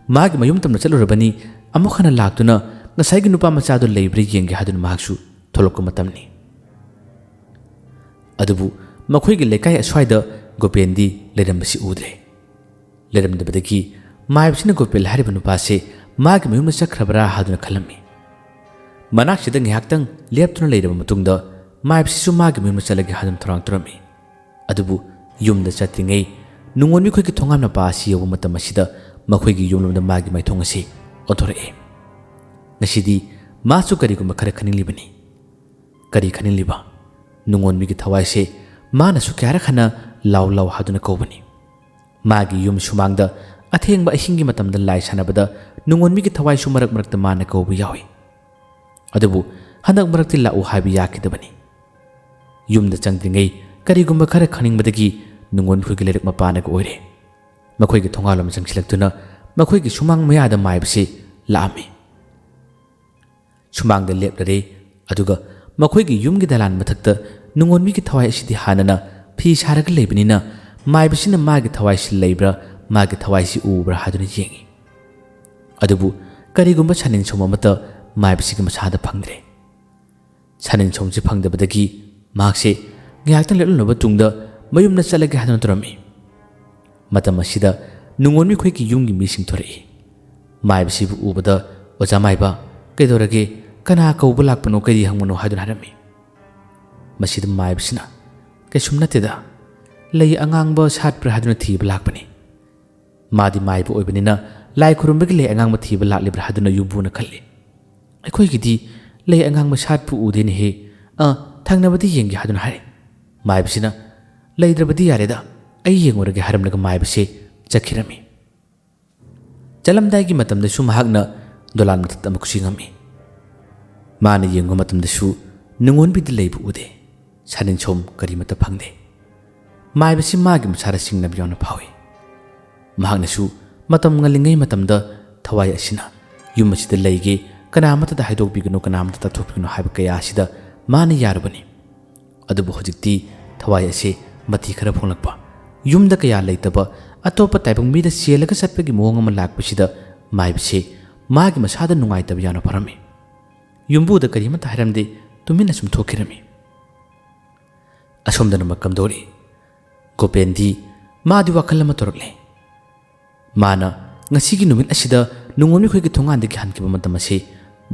ꯃꯥꯒꯤ ꯃꯌꯨꯝ ꯇꯝꯅ ꯆꯠꯂꯨꯔꯕꯅꯤ꯫ ꯑꯃꯨꯛ ꯍꯟꯅ ꯂꯥꯛꯇꯨꯅ ꯉꯁꯥꯏꯒꯤ ꯅꯨꯄꯥ ꯃꯆꯥꯗꯨ ꯂꯩꯕ꯭ꯔꯥ ꯌꯦꯡꯒꯦ ꯍꯥꯏꯗꯨꯅ ꯃꯍꯥꯛꯁꯨ ꯊꯣꯛꯂꯛꯄ ꯃꯇꯝꯅꯤ꯫ ꯑꯗꯨꯕꯨ ꯃꯈꯣꯏꯒꯤ ꯂꯩꯀꯥꯏ ꯑꯁ꯭ꯋꯥꯏꯗ ꯒꯣꯄꯦꯟꯗꯤ ꯂꯩꯔꯝꯕꯁꯤ ꯎꯗ꯭ꯔꯦ꯫ ꯂꯩꯔꯝꯗꯕꯗꯒꯤ ꯃꯥꯏꯕꯁꯤꯅ ꯒꯣꯄꯦꯜ ꯍꯥꯏꯔꯤꯕ ꯅꯨꯄꯥꯁꯦ ꯃꯥꯒꯤ ꯃꯌꯨꯝꯗ ꯆꯠꯈ꯭ꯔꯕ꯭ꯔꯥ ꯍꯥꯏꯗꯨꯅ ꯈꯜꯂꯝꯃꯤ꯫ ꯃꯅꯥꯛꯁꯤꯗ ꯉꯥꯏꯍꯥꯛꯇꯪ ꯂꯦꯞꯇꯨꯅ ꯂꯩꯔꯕ ꯃꯇꯨꯡꯗ ꯃꯥꯏꯕꯁꯤꯁꯨ ꯃꯥꯒꯤ ꯃꯌꯨꯝꯗ ꯆꯠꯂꯒꯦ ꯍꯥꯏꯗꯨꯅ ꯊꯧꯔꯥꯡ ꯇꯧꯔꯝꯃꯤ꯫ ꯑꯗꯨꯕꯨ ꯌꯨꯝꯗ ꯆꯠꯇ꯭ꯔꯤꯉꯩ ꯅꯨꯡꯉꯣꯟꯕꯤ ꯈꯣꯏꯒꯤ ꯊꯣꯡꯒꯥꯟ ꯃꯄꯥ ꯑꯁꯤ ꯌꯧꯕ ꯃꯇꯝ ꯑꯁꯤꯗ ꯃꯈꯣꯏꯒꯤ ꯌꯨꯝꯂꯣꯝꯗ ꯃꯥꯒꯤ ꯃꯥꯏꯊꯣꯡ ꯑꯁꯤ ꯑꯣꯟꯊꯣꯔꯛꯏ꯫ ꯉꯁꯤꯗꯤ ꯃꯥꯁꯨ ꯀꯔꯤꯒꯨꯝꯕ ꯈꯔ ꯈꯟꯅꯤꯡꯂꯤꯕꯅꯤ꯫ ꯀꯔꯤ ꯈꯟꯅꯤꯡꯂꯤꯕ? ꯅꯨꯡꯉꯣꯟꯕꯤꯒꯤ ꯊꯋꯥꯏꯁꯦ ꯃꯥꯅꯁꯨ ꯀꯌꯥꯔꯛ ꯍꯟꯅ ꯂꯥꯎ ꯍꯥꯏꯗꯨꯅ ꯀꯧꯕꯅꯤ꯫ ꯃꯥꯒꯤ ꯌꯨꯝ ꯁꯨꯃꯥꯡꯗ ꯑꯊꯦꯡꯕ ꯑꯍꯤꯡꯒꯤ ꯃꯇꯝꯗ ꯂꯥꯏ ꯁꯥꯟꯅꯕꯗ ꯅꯨꯡꯉꯣꯟꯕꯤꯒꯤ ꯊꯋꯥꯏꯁꯨ ꯃꯔꯛꯇ ꯃꯥꯅ ꯀꯧꯕ ꯌꯥꯎꯏ꯫ ꯑꯗꯨꯕꯨ ꯍꯟꯗꯛ ꯃꯔꯛꯇꯤ ꯂꯥꯛꯎ ꯍꯥꯏꯕ ꯌꯥꯈꯤꯗꯕꯅꯤ꯫ ꯌꯨꯝꯗ ꯆꯪꯗ꯭ꯔꯤꯉꯩ ꯀꯔꯤꯒꯨꯝꯕ ꯈꯔ ꯈꯪꯅꯤꯡꯕꯗꯒꯤ ꯅꯨꯡꯉꯣꯟꯕꯤ ꯈꯣꯏꯒꯤ ꯂꯩꯔꯛ ꯃꯄꯥꯟꯅꯒ ꯑꯣꯏꯔꯦ꯫ ꯃꯈꯣꯏꯒꯤ ꯊꯣꯡꯒꯥꯜꯂꯣꯝ ꯆꯪꯁꯤꯜꯂꯛꯇꯨꯅ ꯃꯈꯣꯏꯒꯤ ꯁꯨꯃꯥꯡ ꯃꯌꯥꯗ ꯃꯥꯏꯕꯁꯤ ꯂꯥꯛꯑꯝꯃꯤ꯫ ꯁꯨꯃꯥꯡꯗ ꯂꯦꯞꯂꯔꯦ꯫ ꯑꯗꯨꯒ ꯃꯈꯣꯏꯒꯤ ꯌꯨꯝꯒꯤ ꯗꯂꯥꯟ ꯃꯊꯛꯇ ꯅꯨꯡꯉꯣꯟꯕꯤꯒꯤ ꯊꯋꯥꯏ ꯑꯁꯤꯗꯤ ꯍꯥꯟꯅꯅ ꯐꯤ ꯁꯥꯔꯒ ꯂꯩꯕꯅꯤꯅ ꯃꯥꯏꯕꯁꯤꯅ ꯃꯥꯒꯤ ꯊꯋꯥꯏꯁꯤ ꯂꯩꯕ꯭ꯔꯥ, ꯃꯥꯒꯤ ꯊꯋꯥꯏꯁꯤ ꯎꯕ꯭ꯔꯥ ꯍꯥꯏꯗꯨꯅ ꯌꯦꯡꯉꯤ꯫ ꯑꯗꯨꯕꯨ ꯀꯔꯤꯒꯨꯝꯕ ꯁꯥꯅꯤꯡꯁꯣꯝ ꯑꯃꯠꯇ ꯃꯥꯏꯕꯁꯤꯒꯤ ꯃꯁꯥꯗ ꯐꯪꯗ꯭ꯔꯦ꯫ ꯁꯥꯅꯤꯡꯁꯣꯝꯁꯤ ꯐꯪꯗꯕꯗꯒꯤ ꯃꯍꯥꯛꯁꯦ ꯉꯥꯏꯍꯥꯛꯇꯪ ꯂꯦꯞꯂꯝꯂꯕ ꯇꯨꯡꯗ ꯃꯌꯨꯝꯗ ꯆꯠꯂꯒꯦ ꯍꯥꯏꯗꯨꯅ ꯇꯧꯔꯝꯃꯤ꯫ ꯃꯇꯝ ꯑꯁꯤꯗ ꯅꯨꯡꯉꯣꯟꯕꯤ ꯈꯣꯏꯒꯤ ꯌꯨꯝꯒꯤ ꯃꯤꯁꯤꯡ ꯊꯣꯔꯛꯏ꯫ ꯃꯥꯏꯕꯁꯤꯕꯨ ꯎꯕꯗ "ꯑꯣꯖꯥ ꯃꯥꯏꯕ, ꯀꯩꯗꯧꯔꯒꯦ? ꯀꯅꯥ ꯀꯧꯕ ꯂꯥꯛꯄꯅꯣ, ꯀꯔꯤ ꯍꯪꯕꯅꯣ?" ꯍꯥꯏꯗꯨꯅ ꯍꯥꯏꯔꯝꯃꯤ꯫ ꯃꯁꯤꯗ ꯃꯥꯏꯕꯁꯤꯅ "ꯀꯩꯁꯨꯝ ꯅꯠꯇꯦꯗ, ꯂꯩ ꯑꯉꯥꯡꯕ ꯁꯥꯠꯄ꯭ꯔꯥ ꯍꯥꯏꯗꯨꯅ ꯊꯤꯕ ꯂꯥꯛꯄꯅꯤ." ꯃꯥꯗꯤ ꯃꯥꯏꯕ ꯑꯣꯏꯕꯅꯤꯅ ꯂꯥꯏ ꯈꯨꯔꯨꯝꯕꯒꯤ ꯂꯩ ꯑꯉꯥꯡꯕ ꯊꯤꯕ ꯂꯥꯛꯂꯤꯕ꯭ꯔꯥ ꯍꯥꯏꯗꯨꯅ ꯌꯨꯝꯕꯨꯅ ꯈꯜꯂꯤ꯫ "ꯑꯩꯈꯣꯏꯒꯤꯗꯤ ꯂꯩ ꯑꯉꯥꯡꯕ ꯁꯥꯠꯄ ꯎꯗꯦꯅꯦꯍꯦ, ꯊꯪꯅꯕꯗꯤ ꯌꯦꯡꯒꯦ" ꯍꯥꯏꯗꯨꯅ ꯍꯥꯏꯔꯤ꯫ ꯃꯥꯏꯕꯁꯤꯅ "ꯂꯩꯗ꯭ꯔꯕꯗꯤ ꯌꯥꯔꯦꯗ, ꯑꯩ ꯌꯦꯡꯉꯨꯔꯒꯦ" ꯍꯥꯏꯔꯝꯂꯒ ꯃꯥꯏꯕꯁꯦ ꯆꯠꯈꯤꯔꯝꯃꯤ꯫ ꯆꯠꯂꯝꯗꯥꯏꯒꯤ ꯃꯇꯝꯗꯁꯨ ꯃꯍꯥꯛꯅ ꯗꯣꯂꯥꯟ ꯃꯊꯛꯇ ꯑꯃꯨꯛꯁꯨ ꯌꯦꯡꯉꯝꯃꯤ꯫ ꯃꯥꯅ ꯌꯦꯡꯕ ꯃꯇꯝꯗꯁꯨ ꯅꯨꯡꯉꯣꯟꯕꯤꯗ ꯂꯩꯕ ꯎꯗꯦ ꯁꯥꯅꯤꯟꯁꯣꯝ ꯀꯔꯤꯃꯠꯇ ꯐꯪꯗꯦ ꯃꯥꯏꯕꯁꯤ ꯃꯥꯒꯤ ꯃꯁꯥꯗ ꯆꯤꯡꯅꯕ ꯌꯥꯎꯅ ꯐꯥꯎꯏ ꯃꯍꯥꯛꯅꯁꯨ ꯃꯇꯝ ꯉꯜꯂꯤꯉꯩ ꯃꯇꯝꯗ ꯊꯋꯥꯏ ꯑꯁꯤꯅ ꯌꯨꯝ ꯑꯁꯤꯗ ꯂꯩꯒꯦ ꯀꯅꯥꯃꯠꯇꯗ ꯍꯥꯏꯗꯣꯛꯄꯤꯒꯅꯨ ꯀꯅꯥꯃꯠꯇ ꯇꯥꯊꯣꯛꯄꯤꯒꯅꯨ ꯍꯥꯏꯕ ꯀꯌꯥ ꯑꯁꯤꯗ ꯃꯥꯅ ꯌꯥꯔꯕꯅꯤ ꯑꯗꯨꯕꯨ ꯍꯧꯖꯤꯛꯇꯤ ꯊꯋꯥꯏ ꯑꯁꯤ ꯃꯊꯤ ꯈꯔ ꯐꯣꯡꯂꯛꯄ ꯌꯨꯝꯗ ꯀꯌꯥ ꯂꯩꯇꯕ ꯑꯇꯣꯞꯄ ꯇꯥꯏꯕꯪ ꯃꯤꯗ ꯆꯦꯜꯂꯒ ꯆꯠꯄꯒꯤ ꯃꯑꯣꯡ ꯑꯃ ꯂꯥꯛꯄꯁꯤꯗ ꯃꯥꯏꯕꯁꯤ ꯃꯥꯒꯤ ꯃꯁꯥꯗ ꯅꯨꯡꯉꯥꯏꯇꯕ ꯌꯥꯎꯅ ꯐꯔꯝꯃꯤ ꯌꯨꯝꯕꯨꯗ ꯀꯔꯤꯃꯠꯇ ꯍꯥꯏꯔꯝꯗꯦ ꯇꯨꯃꯤꯟꯅ ꯁꯨꯝ ꯊꯣꯛꯈꯤꯔꯝꯃꯤ ꯑꯁꯣꯝꯗꯅ ꯃꯀꯝꯗꯧꯔꯤ ꯒꯣꯄꯦꯟꯗꯤ ꯃꯥꯗꯤ ꯋꯥꯈꯜ ꯑꯃ ꯇꯧꯔꯛꯂꯦ ꯃꯥꯅ ꯉꯁꯤꯒꯤ ꯅꯨꯃꯤꯠ ꯑꯁꯤꯗ ꯅꯨꯡꯉꯣꯟꯕꯤ ꯈꯣꯏꯒꯤ ꯊꯣꯡꯒꯥꯟꯗꯒꯤ ꯍꯟꯈꯤꯕ ꯃꯇꯝ ꯑꯁꯤ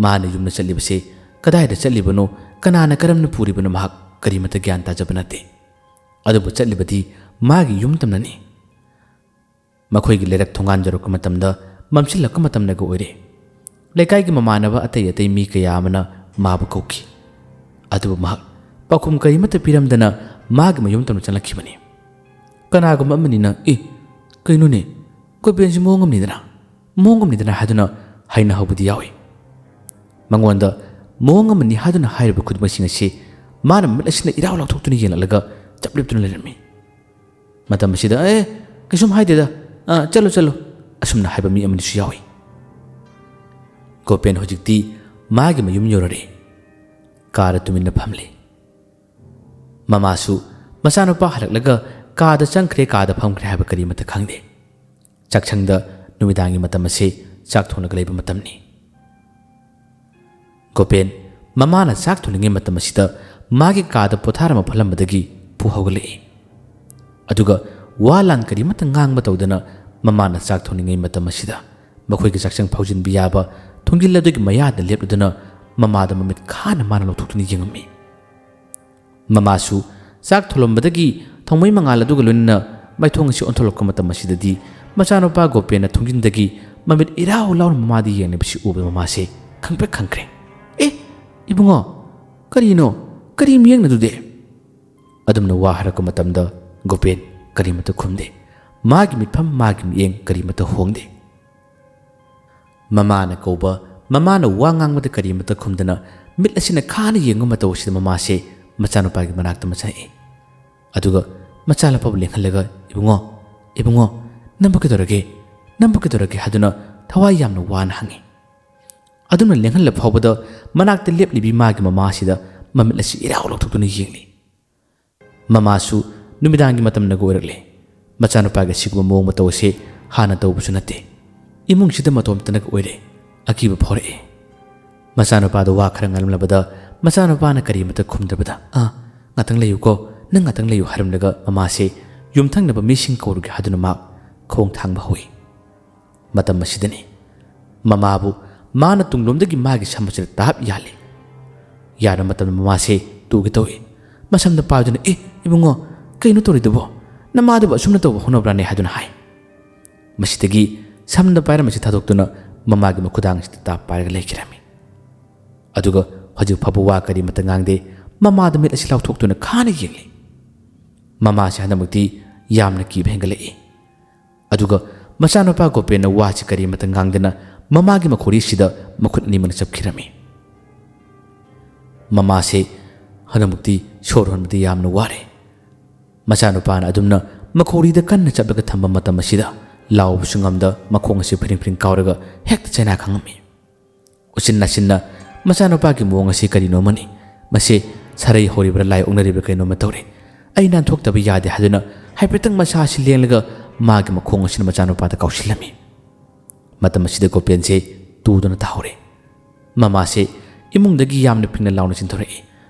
ꯃꯥꯅ ꯌꯨꯝꯗ ꯆꯠꯂꯤꯕꯁꯦ ꯀꯗꯥꯏꯗ ꯆꯠꯂꯤꯕꯅꯣ ꯀꯅꯥꯅ ꯀꯔꯝꯅ ꯄꯨꯔꯤꯕꯅꯣ ꯃꯍꯥꯛ ꯀꯔꯤꯃꯠꯇ ꯒ꯭ꯌꯥꯟ ꯇꯥꯖꯕ ꯅꯠꯇꯦ ꯑꯗꯨꯕꯨ ꯆꯠꯂꯤꯕꯗꯤ ꯃꯥꯒꯤ ꯌꯨꯝ ꯇꯝꯅꯅꯤ ꯃꯈꯣꯏꯒꯤ ꯂꯩꯔꯛ ꯊꯣꯡꯒꯥꯟ ꯌꯧꯔꯛꯄ ꯃꯇꯝꯗ ꯃꯝꯁꯤꯜꯂꯛꯄ ꯃꯇꯝꯅꯒ ꯑꯣꯏꯔꯦ ꯂꯩꯀꯥꯏꯒꯤ ꯃꯃꯥꯟꯅꯕ ꯑꯇꯩ ꯑꯇꯩ ꯃꯤ ꯀꯌꯥ ꯑꯃꯅ ꯃꯥꯕꯨ ꯀꯧꯈꯤ ꯑꯗꯨꯕꯨ ꯃꯍꯥꯛ ꯄꯥꯎꯈꯨꯝ ꯀꯔꯤꯃꯠꯇ ꯄꯤꯔꯝꯗꯅ ꯃꯥꯒꯤ ꯃꯌꯨꯝ ꯇꯝꯅ ꯆꯪꯂꯛꯈꯤꯕꯅꯤ ꯀꯅꯥꯒꯨꯝꯕ ꯑꯃꯅꯤꯅ ꯀꯩꯅꯣꯅꯦ ꯒꯣꯄꯦꯟꯁꯤ ꯃꯑꯣꯡ ꯑꯃꯅꯤꯗꯅ ꯍꯥꯏꯗꯨꯅ ꯍꯥꯏꯅꯍꯧꯕꯗꯤ ꯌꯥꯎꯏ ꯃꯉꯣꯟꯗ ꯃꯑꯣꯡ ꯑꯃꯅꯤ ꯍꯥꯏꯗꯨꯅ ꯍꯥꯏꯔꯤꯕ ꯈꯨꯗꯤꯡꯃꯛꯁꯤꯡ ꯑꯁꯤ ꯃꯥꯅ ꯃꯤꯠ ꯑꯁꯤꯅ ꯏꯔꯥꯎ ꯂꯥꯎꯊꯣꯛꯇꯨꯅ ꯌꯦꯡꯂꯛꯂꯒ ꯆꯞ ꯂꯦꯞꯇꯨꯅ ꯂꯩꯔꯝꯃꯤ ꯃꯇꯝ ꯑꯁꯤꯗ ꯀꯩꯁꯨꯝ ꯍꯥꯏꯗꯦꯗ ꯆꯠꯂꯣ ꯑꯁꯨꯝꯅ ꯍꯥꯏꯕ ꯃꯤ ꯑꯃꯅꯤꯁꯨ ꯌꯥꯎꯏ ꯒꯣꯄꯦꯟ ꯍꯧꯖꯤꯛꯇꯤ ꯃꯥꯒꯤ ꯃꯌꯨꯝ ꯌꯧꯔꯔꯦ ꯀꯥꯗ ꯇꯨꯃꯤꯟꯅ ꯐꯝꯂꯤ ꯃꯃꯥꯁꯨ ꯃꯆꯥꯅꯨꯄꯥ ꯍꯜꯂꯛꯂꯒ ꯀꯥꯗ ꯆꯪꯈ꯭ꯔꯦ ꯀꯥꯗ ꯐꯝꯈ꯭ꯔꯦ ꯍꯥꯏꯕ ꯀꯔꯤꯃꯠꯇ ꯈꯪꯗꯦ ꯆꯥꯛꯁꯪꯗ ꯅꯨꯃꯤꯗꯥꯡꯒꯤ ꯃꯇꯝ ꯑꯁꯤ ꯆꯥꯛ ꯊꯣꯡꯂꯒ ꯂꯩꯕ ꯃꯇꯝꯅꯤ ꯒꯣꯄꯦꯟ ꯃꯃꯥꯅ ꯆꯥꯛ ꯊꯣꯡꯂꯤꯉꯩ ꯃꯇꯝ ꯑꯁꯤꯗ ꯃꯥꯒꯤ ꯀꯥꯗ ꯄꯣꯊꯥꯔꯝꯕ ꯐꯜꯂꯝꯕꯗꯒꯤ ꯄꯨ ꯍꯧꯒꯠꯂꯛꯏ ꯑꯗꯨꯒ ꯋꯥ ꯂꯥꯟ ꯀꯔꯤꯃꯠꯇ ꯉꯥꯡꯕ ꯇꯧꯗꯅ ꯃꯃꯥꯅ ꯆꯥꯛ ꯊꯣꯡꯂꯤꯉꯩ ꯃꯇꯝ ꯑꯁꯤꯗ ꯃꯈꯣꯏꯒꯤ ꯆꯥꯛꯁꯪ ꯐꯥꯎꯖꯤꯟꯕ ꯌꯥꯕ ꯊꯣꯡꯖꯤꯜ ꯑꯗꯨꯒꯤ ꯃꯌꯥꯗ ꯂꯦꯞꯂꯗꯨꯅ ꯃꯃꯥꯗ ꯃꯃꯤꯠ ꯈꯥꯅ ꯃꯥꯅ ꯂꯧꯊꯣꯛꯇꯨꯅ ꯌꯦꯡꯉꯝꯃꯤ ꯃꯃꯥꯁꯨ ꯆꯥꯛ ꯊꯣꯡꯂꯝꯕꯗꯒꯤ ꯊꯥꯎꯃꯩ ꯃꯉꯥꯜ ꯑꯗꯨꯒ ꯂꯣꯏꯅꯅ ꯃꯥꯏꯊꯣꯡ ꯑꯁꯤ ꯑꯣꯟꯊꯣꯛꯂꯛꯄ ꯃꯇꯝ ꯑꯁꯤꯗꯗꯤ ꯃꯆꯥꯅꯨꯄꯥ ꯒꯣꯄꯦꯟꯅ ꯊꯣꯡꯖꯤꯟꯗꯒꯤ ꯃꯃꯤꯠ ꯏꯔꯥꯎ ꯂꯥꯎꯅ ꯃꯃꯥꯗ ꯌꯦꯡꯂꯤꯕꯁꯤ ꯎꯕ ꯃꯃꯥꯁꯦ ꯈꯪꯄ꯭ꯔꯦꯛ ꯈꯪꯈ꯭ꯔꯦ ꯏꯕꯨꯡꯉꯣ ꯀꯔꯤꯅꯣ ꯀꯔꯤ ꯃꯤꯠꯌꯦꯡꯅꯗꯨꯗꯤ ꯑꯗꯨꯝꯅ ꯋꯥ ꯍꯥꯏꯔꯛꯄ ꯃꯇꯝꯗ ꯒꯣꯄꯦꯟ ꯀꯔꯤꯃꯠꯇ ꯈꯨꯝꯗꯦ ꯃꯥꯒꯤ ꯃꯤꯠꯐꯝ ꯃꯥꯒꯤ ꯃꯤꯠꯌꯦꯡ ꯀꯔꯤꯃꯠꯇ ꯍꯣꯡꯗꯦ ꯃꯃꯥꯅ ꯀꯧꯕ ꯃꯃꯥꯅ ꯋꯥ ꯉꯥꯡꯕꯗ ꯀꯔꯤꯃꯠꯇ ꯈꯨꯝꯗꯅ ꯃꯤꯠ ꯑꯁꯤꯅ ꯈꯥꯅ ꯌꯦꯡꯕ ꯃꯇꯧ ꯑꯁꯤꯗ ꯃꯃꯥꯁꯦ ꯃꯆꯥꯅꯨꯄꯥꯒꯤ ꯃꯅꯥꯛꯇ ꯆꯪꯉꯛꯏ ꯑꯗꯨꯒ ꯃꯆꯥꯅꯨꯄꯥꯕꯨ ꯂꯦꯡꯍꯜꯂꯒ ꯏꯕꯨꯡꯉꯣ ꯅꯪꯕꯨ ꯀꯩꯗꯧꯔꯒꯦ ꯍꯥꯏꯗꯨꯅ ꯊꯋꯥꯏ ꯌꯥꯝꯅ ꯋꯥꯅ ꯍꯪꯉꯤ ꯑꯗꯨꯝꯅ ꯂꯦꯡꯍꯜꯂ ꯐꯥꯎꯕꯗ ꯃꯅꯥꯛꯇ ꯂꯦꯞꯂꯤꯕꯤ ꯃꯥꯒꯤ ꯃꯃꯥꯁꯤꯗ ꯃꯃꯤꯠ ꯑꯁꯤ ꯏꯔꯥꯎ ꯂꯧꯊꯣꯛꯇꯨꯅ ꯌꯦꯡꯂꯤ ꯃꯃꯥꯁꯨ ꯅꯨꯃꯤꯗꯥꯡꯒꯤ ꯃꯇꯝꯅꯒ ꯑꯣꯏꯔꯛꯂꯦ ꯃꯆꯥꯅꯨꯄꯥꯒꯤ ꯑꯁꯤꯒꯨꯝꯕ ꯃꯑꯣꯡ ꯃꯇꯧ ꯑꯁꯤ ꯍꯥꯟꯅ ꯇꯧꯕꯁꯨ ꯅꯠꯇꯦ ꯏꯃꯨꯡꯁꯤꯗ ꯃꯇꯣꯝꯇꯅꯒ ꯑꯣꯏꯔꯦ ꯑꯀꯤꯕ ꯐꯥꯎꯔꯛꯏ ꯃꯆꯥꯅꯨꯄꯥꯗ ꯋꯥ ꯈꯔ ꯉꯥꯡꯂꯝꯂꯕꯗ ꯃꯆꯥꯅꯨꯄꯥꯅ ꯀꯔꯤꯃꯠꯇ ꯈꯨꯝꯗ꯭ꯔꯕꯗ ꯉꯥꯛꯇꯪ ꯂꯩꯌꯨꯀꯣ ꯅꯪ ꯉꯥꯛꯇꯪ ꯂꯩꯌꯨ ꯍꯥꯏꯔꯝꯂꯒ ꯃꯃꯥꯁꯦ ꯌꯨꯝꯊꯪꯅꯕ ꯃꯤꯁꯤꯡ ꯀꯧꯔꯨꯒꯦ ꯍꯥꯏꯗꯨꯅ ꯃꯥ ꯈꯣꯡ ꯊꯥꯡꯕ ꯍꯧꯏ ꯃꯇꯝ ꯑꯁꯤꯗꯅꯤ ꯃꯃꯥꯕꯨ ꯃꯥꯅ ꯇꯨꯡꯂꯣꯝꯗꯒꯤ ꯃꯥꯒꯤ ꯁꯝ ꯑꯁꯤꯗ ꯇꯥꯞ ꯌꯥꯜꯂꯤ ꯌꯥꯔꯕ ꯃꯇꯝꯗ ꯃꯃꯥꯁꯦ ꯇꯨꯒꯦ ꯇꯧꯏ ꯃꯁꯝꯗ ꯄꯥꯏꯗꯨꯅ ꯏꯕꯨꯡꯉꯣ ꯀꯩꯅꯣ ꯇꯧꯔꯤꯗꯨꯕꯣ ꯅꯃꯥꯗꯨꯕꯨ ꯑꯁꯨꯝꯅ ꯇꯧꯕ ꯍꯧꯅꯕ꯭ꯔꯥꯅꯦ ꯍꯥꯏꯗꯨꯅ ꯍꯥꯏ ꯃꯁꯤꯗꯒꯤ ꯁꯝꯗ ꯄꯥꯏꯔꯝꯕꯁꯤ ꯊꯥꯗꯣꯛꯇꯨꯅ ꯃꯃꯥꯒꯤ ꯃꯈꯨꯗꯥꯡꯁꯤꯗ ꯇꯥꯞ ꯄꯥꯏꯔꯒ ꯂꯩꯈꯤꯔꯝꯃꯤ ꯑꯗꯨꯒ ꯍꯧꯖꯤꯛ ꯐꯥꯎꯕ ꯋꯥ ꯀꯔꯤꯃꯠꯇ ꯉꯥꯡꯗꯦ ꯃꯃꯥꯗ ꯃꯤꯠ ꯑꯁꯤ ꯂꯥꯎꯊꯣꯛꯇꯨꯅ ꯈꯥꯅ ꯌꯦꯡꯂꯤ ꯃꯃꯥꯁꯤ ꯍꯟꯗꯛꯃꯛꯇꯤ ꯌꯥꯝꯅ ꯀꯤꯕ ꯍꯦꯟꯒꯠꯂꯛꯏ ꯑꯗꯨꯒ ꯃꯆꯥꯅꯨꯄꯥ ꯒꯣꯄꯦꯟꯅ ꯋꯥꯁꯤ ꯀꯔꯤꯃꯠꯇ ꯉꯥꯡꯗꯅ ꯃꯃꯥꯒꯤ ꯃꯈꯣꯔꯤꯁꯤꯗ ꯃꯈꯨꯠ ꯑꯅꯤꯃꯛꯅ ꯆꯞꯈꯤꯔꯝꯃꯤ ꯃꯃꯥꯁꯦ ꯍꯟꯗꯛꯃꯛꯇꯤ ꯁꯣꯔ ꯍꯣꯟꯕꯗꯤ ꯌꯥꯝꯅ ꯋꯥꯔꯦ ꯃꯆꯥꯅꯨꯄꯥꯅ ꯑꯗꯨꯝꯅ ꯃꯈꯣꯔꯤꯗ ꯀꯟꯅ ꯆꯞꯂꯒ ꯊꯝꯕ ꯃꯇꯝ ꯑꯁꯤꯗ ꯂꯥꯎꯕꯁꯨ ꯉꯝꯗ ꯃꯈꯣꯡ ꯑꯁꯤ ꯐꯤꯔꯤꯡ ꯀꯥꯎꯔꯒ ꯍꯦꯛꯇ ꯆꯩꯅꯥ ꯈꯪꯉꯝꯃꯤ ꯎꯆꯤꯟ ꯅꯥꯆꯤꯟꯅ ꯃꯆꯥꯅꯨꯄꯥꯒꯤ ꯃꯑꯣꯡ ꯑꯁꯤ ꯀꯔꯤꯅꯣꯃꯅꯤ ꯃꯁꯤ ꯁꯥꯔꯩ ꯍꯧꯔꯤꯕ꯭ꯔꯥ ꯂꯥꯏ ꯑꯣꯛꯅꯔꯤꯕ꯭ꯔꯥ ꯀꯩꯅꯣꯝꯃ ꯇꯧꯔꯦ ꯑꯩ ꯅꯥꯟꯊꯣꯛꯇꯕ ꯌꯥꯗꯦ ꯍꯥꯏꯗꯨꯅ ꯍꯥꯏꯐꯦꯠꯇꯪ ꯃꯁꯥ ꯑꯁꯤ ꯂꯦꯡꯂꯒ ꯃꯥꯒꯤ ꯃꯈꯣꯡ ꯑꯁꯤꯅ ꯃꯆꯥꯅꯨꯄꯥꯗ ꯀꯥꯎꯁꯤꯜꯂꯝꯃꯤ ꯃꯇꯝ ꯑꯁꯤꯗ ꯒꯣꯄꯦꯟꯁꯦ ꯇꯨꯗꯨꯅ ꯇꯥꯍꯧꯔꯦ ꯃꯃꯥꯁꯦ ꯏꯃꯨꯡꯗꯒꯤ ꯌꯥꯝꯅ ꯐꯤꯡꯅ ꯂꯥꯎꯅ ꯆꯤꯟꯊꯣꯔꯛꯏ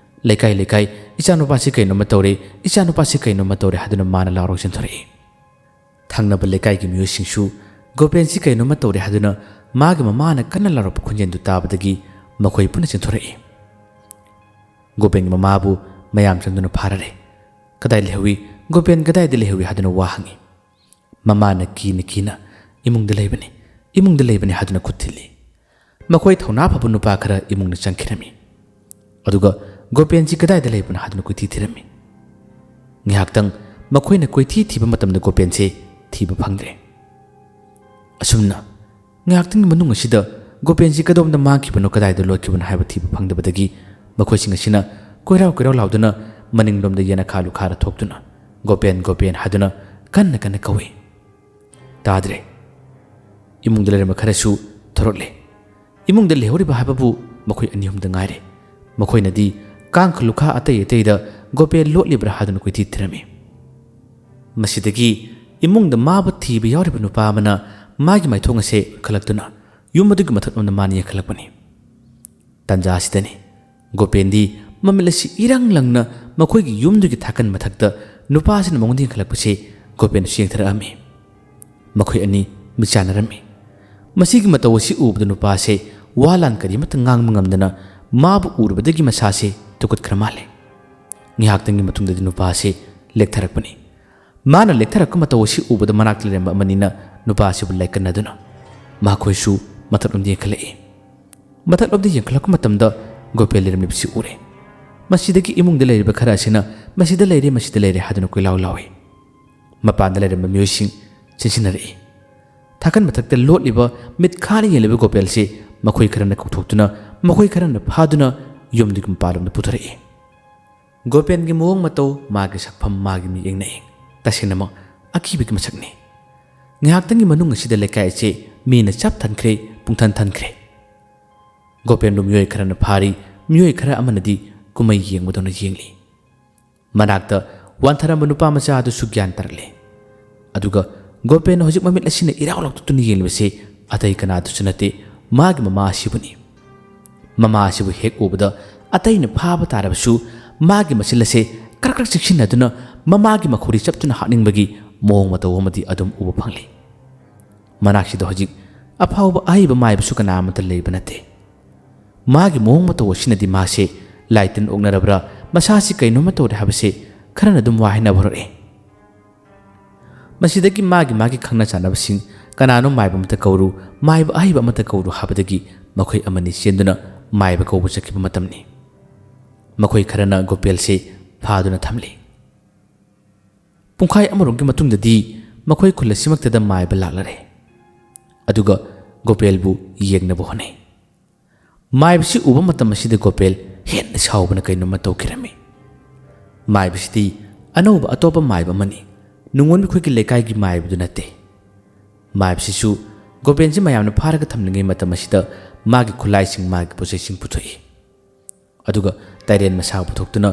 ꯂꯩꯀꯥꯏ ꯏꯆꯥꯅꯨꯄꯥꯁꯤ ꯀꯩꯅꯣꯝꯃ ꯇꯧꯔꯦ ꯍꯥꯏꯗꯨꯅ ꯃꯥꯅ ꯂꯥꯎꯔꯒ ꯆꯤꯟꯊꯣꯔꯛꯏ ꯊꯪꯅꯕ ꯂꯩꯀꯥꯏꯒꯤ ꯃꯤꯑꯣꯏꯁꯤꯡꯁꯨ ꯒꯣꯄꯦꯟꯁꯤ ꯀꯩꯅꯣꯝꯃ ꯇꯧꯔꯦ ꯍꯥꯏꯗꯨꯅ ꯃꯥꯒꯤ ꯃꯃꯥꯅ ꯀꯟꯅ ꯂꯥꯎꯔꯛꯄ ꯈꯣꯟꯖꯦꯜꯗꯨ ꯇꯥꯕꯗꯒꯤ ꯃꯈꯣꯏ ꯄꯨꯟꯅ ꯆꯤꯟꯊꯣꯔꯛꯏ ꯒꯣꯄꯦꯟꯒꯤ ꯃꯃꯥꯕꯨ ꯃꯌꯥꯝ ꯆꯪꯗꯨꯅ ꯐꯥꯔꯔꯦ ꯀꯗꯥꯏ ꯂꯩꯍꯧꯏ ꯒꯣꯄꯦꯟ ꯀꯗꯥꯏꯗ ꯂꯩꯍꯧꯏ ꯍꯥꯏꯗꯨꯅ ꯋꯥ ꯍꯪꯉꯤ ꯃꯃꯥꯅ ꯀꯤꯅ ꯏꯃꯨꯡꯗ ꯂꯩꯕꯅꯤ ꯍꯥꯏꯗꯨꯅ ꯈꯨꯠ ꯊꯤꯜꯂꯤ ꯃꯈꯣꯏ ꯊꯧꯅꯥ ꯐꯕ ꯅꯨꯄꯥ ꯈꯔ ꯏꯃꯨꯡꯗ ꯆꯪꯈꯤꯔꯝꯃꯤ ꯑꯗꯨꯒ ꯒꯣꯄꯦꯟꯁꯤ ꯀꯗꯥꯏꯗ ꯂꯩꯕꯅꯣ ꯍꯥꯏꯗꯨꯅ ꯀꯣꯏꯊꯤ ꯊꯤꯔꯝꯃꯤ ꯉꯥꯏꯍꯥꯛꯇꯪ ꯃꯈꯣꯏꯅ ꯀꯣꯏꯊꯤ ꯊꯤꯕ ꯃꯇꯝꯗ ꯒꯣꯄꯦꯟꯁꯦ ꯊꯤꯕ ꯐꯪꯗ꯭ꯔꯦ ꯑꯁꯨꯝꯅ ꯉꯥꯏꯍꯥꯛꯇꯪꯒꯤ ꯃꯅꯨꯡ ꯑꯁꯤꯗ ꯒꯣꯄꯦꯟꯁꯤ ꯀꯗꯣꯝꯗ ꯃꯥꯡꯈꯤꯕꯅꯣ ꯀꯗꯥꯏꯗ ꯂꯣꯠꯈꯤꯕꯅꯣ ꯍꯥꯏꯕ ꯊꯤꯕ ꯐꯪꯗꯕꯗꯒꯤ ꯃꯈꯣꯏꯁꯤꯡ ꯑꯁꯤꯅ ꯀꯣꯏꯔꯥꯎ ꯀꯣꯏꯔꯥꯎ ꯂꯥꯎꯗꯨꯅ ꯃꯅꯤꯡꯂꯣꯝꯗ ꯌꯦꯅꯈꯥ ꯂꯨꯈꯥꯗ ꯊꯣꯛꯇꯨꯅ ꯒꯣꯄꯦꯟ ꯒꯣꯄꯦꯟ ꯍꯥꯏꯗꯨꯅ ꯀꯟꯅ ꯀꯟꯅ ꯀꯧꯏ꯫ ꯇꯥꯗ꯭ꯔꯦ꯫ ꯏꯃꯨꯡꯗ ꯂꯩꯔꯝꯕ ꯈꯔꯁꯨ ꯊꯣꯔꯛꯂꯦ꯫ ꯏꯃꯨꯡꯗ ꯂꯩꯍꯧꯔꯤꯕ ꯍꯥꯏꯕꯕꯨ ꯃꯈꯣꯏ ꯑꯅꯤ ꯑꯍꯨꯝꯗ ꯉꯥꯏꯔꯦ꯫ ꯃꯈꯣꯏꯅꯗꯤ ꯀꯥꯡꯈ ꯂꯨꯈꯥ ꯑꯇꯩ ꯑꯇꯩꯗ ꯒꯣꯄꯦꯟ ꯂꯣꯠꯂꯤꯕ꯭ꯔꯥ ꯍꯥꯏꯗꯨꯅ ꯀꯣꯏꯊꯤ ꯊꯤꯔꯝꯃꯤ꯫ ꯃꯁꯤꯗꯒꯤ ꯏꯃꯨꯡꯗ ꯃꯥꯕꯨ ꯊꯤꯕ ꯌꯥꯎꯔꯤꯕ ꯅꯨꯄꯥ ꯑꯃꯅ ꯃꯥꯒꯤ ꯃꯥꯏꯊꯣꯡ ꯑꯁꯦ ꯈꯜꯂꯛꯇꯨꯅ ꯌꯨꯝ ꯑꯗꯨꯒꯤ ꯃꯊꯛꯂꯣꯝꯗ ꯃꯥꯅ ꯌꯦꯡꯈꯠꯂꯛꯄꯅꯤ꯫ ꯇꯟꯖꯥ ꯑꯁꯤꯗꯅꯤ ꯒꯣꯄꯦꯟꯗꯤ ꯃꯃꯤꯠ ꯑꯁꯤ ꯏꯔꯪ ꯂꯪꯅ ꯃꯈꯣꯏꯒꯤ ꯌꯨꯝꯗꯨꯒꯤ ꯊꯥꯀꯟ ꯃꯊꯛꯇ ꯅꯨꯄꯥꯁꯤꯅ ꯃꯉꯣꯟꯗ ꯌꯦꯡꯈꯠꯂꯛꯄꯁꯤ ꯒꯣꯄꯦꯟꯁꯨ ꯌꯦꯡꯊꯔꯛꯑꯝꯃꯤ꯫ ꯃꯈꯣꯏ ꯑꯅꯤ ꯃꯤꯠ ꯆꯥꯟꯅꯔꯝꯃꯤ꯫ ꯃꯁꯤꯒꯤ ꯃꯇꯧ ꯑꯁꯤ ꯎꯕꯗ ꯅꯨꯄꯥꯁꯦ ꯋꯥ ꯂꯥꯟ ꯀꯔꯤꯃꯠꯇ ꯉꯥꯡꯕ ꯉꯝꯗꯅ ꯃꯥꯕꯨ ꯎꯔꯨꯕꯗꯒꯤ ꯃꯁꯥꯁꯦ ꯇꯨꯀꯠꯈ꯭ꯔ ꯃꯥꯜꯂꯦ꯫ ꯉꯥꯏꯍꯥꯛꯇꯪꯒꯤ ꯃꯇꯨꯡꯗꯗꯤ ꯅꯨꯄꯥꯁꯦ ꯂꯦꯛꯊꯔꯛꯄꯅꯤ꯫ ꯃꯥꯅ ꯂꯦꯛꯊꯔꯛꯄ ꯃꯇꯧ ꯑꯁꯤ ꯎꯕꯗ ꯃꯅꯥꯛꯇ ꯂꯩꯔꯝꯕ ꯑꯃꯅꯤꯅ ꯅꯨꯄꯥꯁꯤꯕꯨ ꯂꯥꯏꯀꯟꯅꯗꯨꯅ ꯃꯈꯣꯏꯁꯨ ꯃꯊꯛꯂꯣꯝꯗ ꯌꯦꯡꯈꯠꯂꯛꯏ꯫ ꯃꯊꯛꯂꯣꯝꯗ ꯌꯦꯡꯈꯠꯂꯛꯄ ꯃꯇꯝꯗ ꯒꯣꯄꯦꯟ ꯂꯩꯔꯝꯂꯤꯕꯁꯤ ꯎꯔꯦ꯫ ꯃꯁꯤꯗꯒꯤ ꯏꯃꯨꯡꯗ ꯂꯩꯔꯤꯕ ꯈꯔ ꯑꯁꯤꯅ ꯃꯁꯤꯗ ꯂꯩꯔꯦ ꯍꯥꯏꯗꯨꯅ ꯀꯣꯏꯂꯥꯎ ꯂꯥꯎꯏ꯫ ꯃꯄꯥꯟꯗ ꯂꯩꯔꯝꯕ ꯃꯤꯑꯣꯏꯁꯤꯡ ꯆꯦꯟꯁꯤꯟꯅꯔꯛꯏ꯫ ꯊꯥꯀꯟ ꯃꯊꯛꯇ ꯂꯣꯠꯂꯤꯕ ꯃꯤꯠ ꯈꯥꯅ ꯌꯦꯡꯂꯤꯕ ꯒꯣꯄꯦꯜꯁꯤ ꯃꯈꯣꯏ ꯈꯔꯅ ꯀꯧꯊꯣꯛꯇꯨꯅ ꯃꯈꯣꯏ ꯈꯔꯅ ꯐꯥꯗꯨꯅ ꯌꯨꯝꯗꯨꯒꯤ ꯃꯄꯥꯟꯂꯣꯝꯗ ꯄꯨꯊꯣꯔꯛꯏ꯫ ꯒꯣꯄꯦꯟꯒꯤ ꯃꯑꯣꯡ ꯃꯇꯧ, ꯃꯥꯒꯤ ꯁꯛꯐꯝ, ꯃꯥꯒꯤ ꯃꯤꯠꯌꯦꯡ ꯅꯌꯦꯡ ꯇꯁꯦꯡꯅꯃꯛ ꯑꯀꯤꯕꯒꯤ ꯃꯁꯛꯅꯤ꯫ ꯉꯥꯏꯍꯥꯛꯇꯪꯒꯤ ꯃꯅꯨꯡ ꯑꯁꯤꯗ ꯂꯩꯀꯥꯏ ꯑꯁꯤ ꯃꯤꯅ ꯆꯞ ꯊꯟꯈ꯭ꯔꯦ, ꯄꯨꯡꯊꯟ ꯊꯟꯈ꯭ꯔꯦ꯫ ꯒꯣꯄꯦꯟꯕꯨ ꯃꯤꯑꯣꯏ ꯈꯔꯅ ꯐꯥꯔꯤ, ꯃꯤꯑꯣꯏ ꯈꯔ ꯑꯃꯅꯗꯤ ꯀꯨꯝꯃꯩ ꯌꯦꯡꯕꯗꯧꯅ ꯌꯦꯡꯂꯤ꯫ ꯃꯅꯥꯛꯇ ꯋꯥꯟꯊꯔꯝꯕ ꯅꯨꯄꯥ ꯃꯆꯥ ꯑꯗꯨꯁꯨ ꯒ꯭ꯌꯥꯟ ꯇꯥꯔꯛꯂꯦ꯫ ꯑꯗꯨꯒ ꯒꯣꯄꯦꯟꯅ ꯍꯧꯖꯤꯛ ꯃꯃꯤꯠ ꯑꯁꯤꯅ ꯏꯔꯥꯎ ꯂꯥꯎꯊꯣꯛꯇꯨꯅ ꯌꯦꯡꯂꯤꯕꯁꯤ ꯑꯇꯩ ꯀꯅꯥꯗꯁꯨ ꯅꯠꯇꯦ, ꯃꯥꯒꯤ ꯃꯃꯥ ꯑꯁꯤꯕꯨꯅꯤ꯫ ꯃꯃꯥ ꯑꯁꯤꯕꯨ ꯍꯦꯛ ꯎꯕꯗ ꯑꯇꯩꯅ ꯐꯥꯕ ꯇꯥꯔꯕꯁꯨ ꯃꯥꯒꯤ ꯃꯆꯤꯜ ꯑꯁꯦ ꯀ꯭ꯔꯛ ꯀ꯭ꯔꯛ ꯆꯦꯛꯁꯤꯟꯅꯗꯨꯅ ꯃꯃꯥꯒꯤ ꯃꯈꯧꯔꯤ ꯆꯞꯇꯨꯅ ꯍꯥꯠꯅꯤꯡꯕꯒꯤ ꯃꯑꯣꯡ ꯃꯇꯧ ꯑꯃꯗꯤ ꯑꯗꯨꯝ ꯎꯕ ꯐꯪꯂꯤ꯫ ꯃꯅꯥꯛꯁꯤꯗ ꯍꯧꯖꯤꯛ ꯑꯐꯥꯎꯕ ꯑꯍꯩꯕ ꯃꯥꯏꯕꯁꯨ ꯀꯅꯥ ꯑꯃꯠꯇ ꯂꯩꯕ ꯅꯠꯇꯦ꯫ ꯃꯥꯒꯤ ꯃꯑꯣꯡ ꯃꯇꯧ ꯑꯁꯤꯅꯗꯤ ꯃꯥꯁꯦ ꯂꯥꯏꯇꯤꯟ ꯑꯣꯛꯅꯔꯕ꯭ꯔꯥ, ꯃꯁꯥꯁꯤ ꯀꯩꯅꯣꯝꯃ ꯇꯧꯔꯦ ꯍꯥꯏꯕꯁꯦ ꯈꯔꯅ ꯑꯗꯨꯝ ꯋꯥ ꯍꯥꯏꯅꯕ ꯍꯧꯔꯛꯑꯦ꯫ ꯃꯁꯤꯗꯒꯤ ꯃꯥꯒꯤ ꯈꯪꯅ ꯆꯥꯟꯅꯕꯁꯤꯡ ꯀꯅꯥꯅꯣ ꯃꯥꯏꯕ ꯑꯃꯠꯇ ꯀꯧꯔꯨ, ꯃꯥꯏꯕ ꯑꯍꯩꯕ ꯑꯃꯠꯇ ꯀꯧꯔꯨ ꯍꯥꯏꯕꯗꯒꯤ ꯃꯈꯣꯏ ꯑꯃꯅꯤ ꯆꯦꯟꯗꯨꯅ ꯃꯥꯏꯕ ꯀꯧꯕ ꯆꯠꯈꯤꯕ ꯃꯇꯝꯅꯤ꯫ ꯃꯈꯣꯏ ꯈꯔꯅ ꯒꯣꯄꯦꯜꯁꯦ ꯐꯥꯗꯨꯅ ꯊꯝꯂꯤ꯫ ꯄꯨꯡꯈꯥꯏ ꯑꯃꯔꯣꯝꯒꯤ ꯃꯇꯨꯡꯗꯗꯤ ꯃꯈꯣꯏ ꯈꯨꯜ ꯑꯁꯤꯃꯛꯇꯗ ꯃꯥꯏꯕ ꯂꯥꯛꯂꯔꯦ꯫ ꯑꯗꯨꯒ ꯒꯣꯄꯦꯜꯕꯨ ꯌꯦꯡꯅꯕ ꯍꯣꯠꯅꯩ꯫ ꯃꯥꯏꯕꯁꯤ ꯎꯕ ꯃꯇꯝ ꯑꯁꯤꯗ ꯒꯣꯄꯦꯜ ꯍꯦꯟꯅ ꯁꯥꯎꯕꯅ ꯀꯩꯅꯣꯝꯃ ꯇꯧꯈꯤꯔꯝꯃꯤ꯫ ꯃꯥꯏꯕꯁꯤꯗꯤ ꯑꯅꯧꯕ ꯑꯇꯣꯞꯄ ꯃꯥꯏꯕ ꯑꯃꯅꯤ, ꯅꯨꯡꯉꯣꯟꯕꯤ ꯈꯣꯏꯒꯤ ꯂꯩꯀꯥꯏꯒꯤ ꯃꯥꯏꯕꯗꯨ ꯅꯠꯇꯦ꯫ ꯃꯥꯏꯕꯁꯤꯁꯨ ꯒꯣꯄꯦꯟꯁꯤ ꯃꯌꯥꯝꯅ ꯐꯥꯔꯒ ꯊꯝꯂꯤꯉꯩ ꯃꯇꯝ ꯑꯁꯤꯗ ꯃꯥꯒꯤ ꯈꯨꯠꯂꯥꯏꯁꯤꯡ, ꯃꯥꯒꯤ ꯄꯣꯠꯆꯩꯁꯤꯡ ꯄꯨꯊꯣꯛꯏ꯫ ꯑꯗꯨꯒ ꯇꯥꯏꯔꯦꯟ ꯃꯁꯥ ꯄꯨꯊꯣꯛꯇꯨꯅ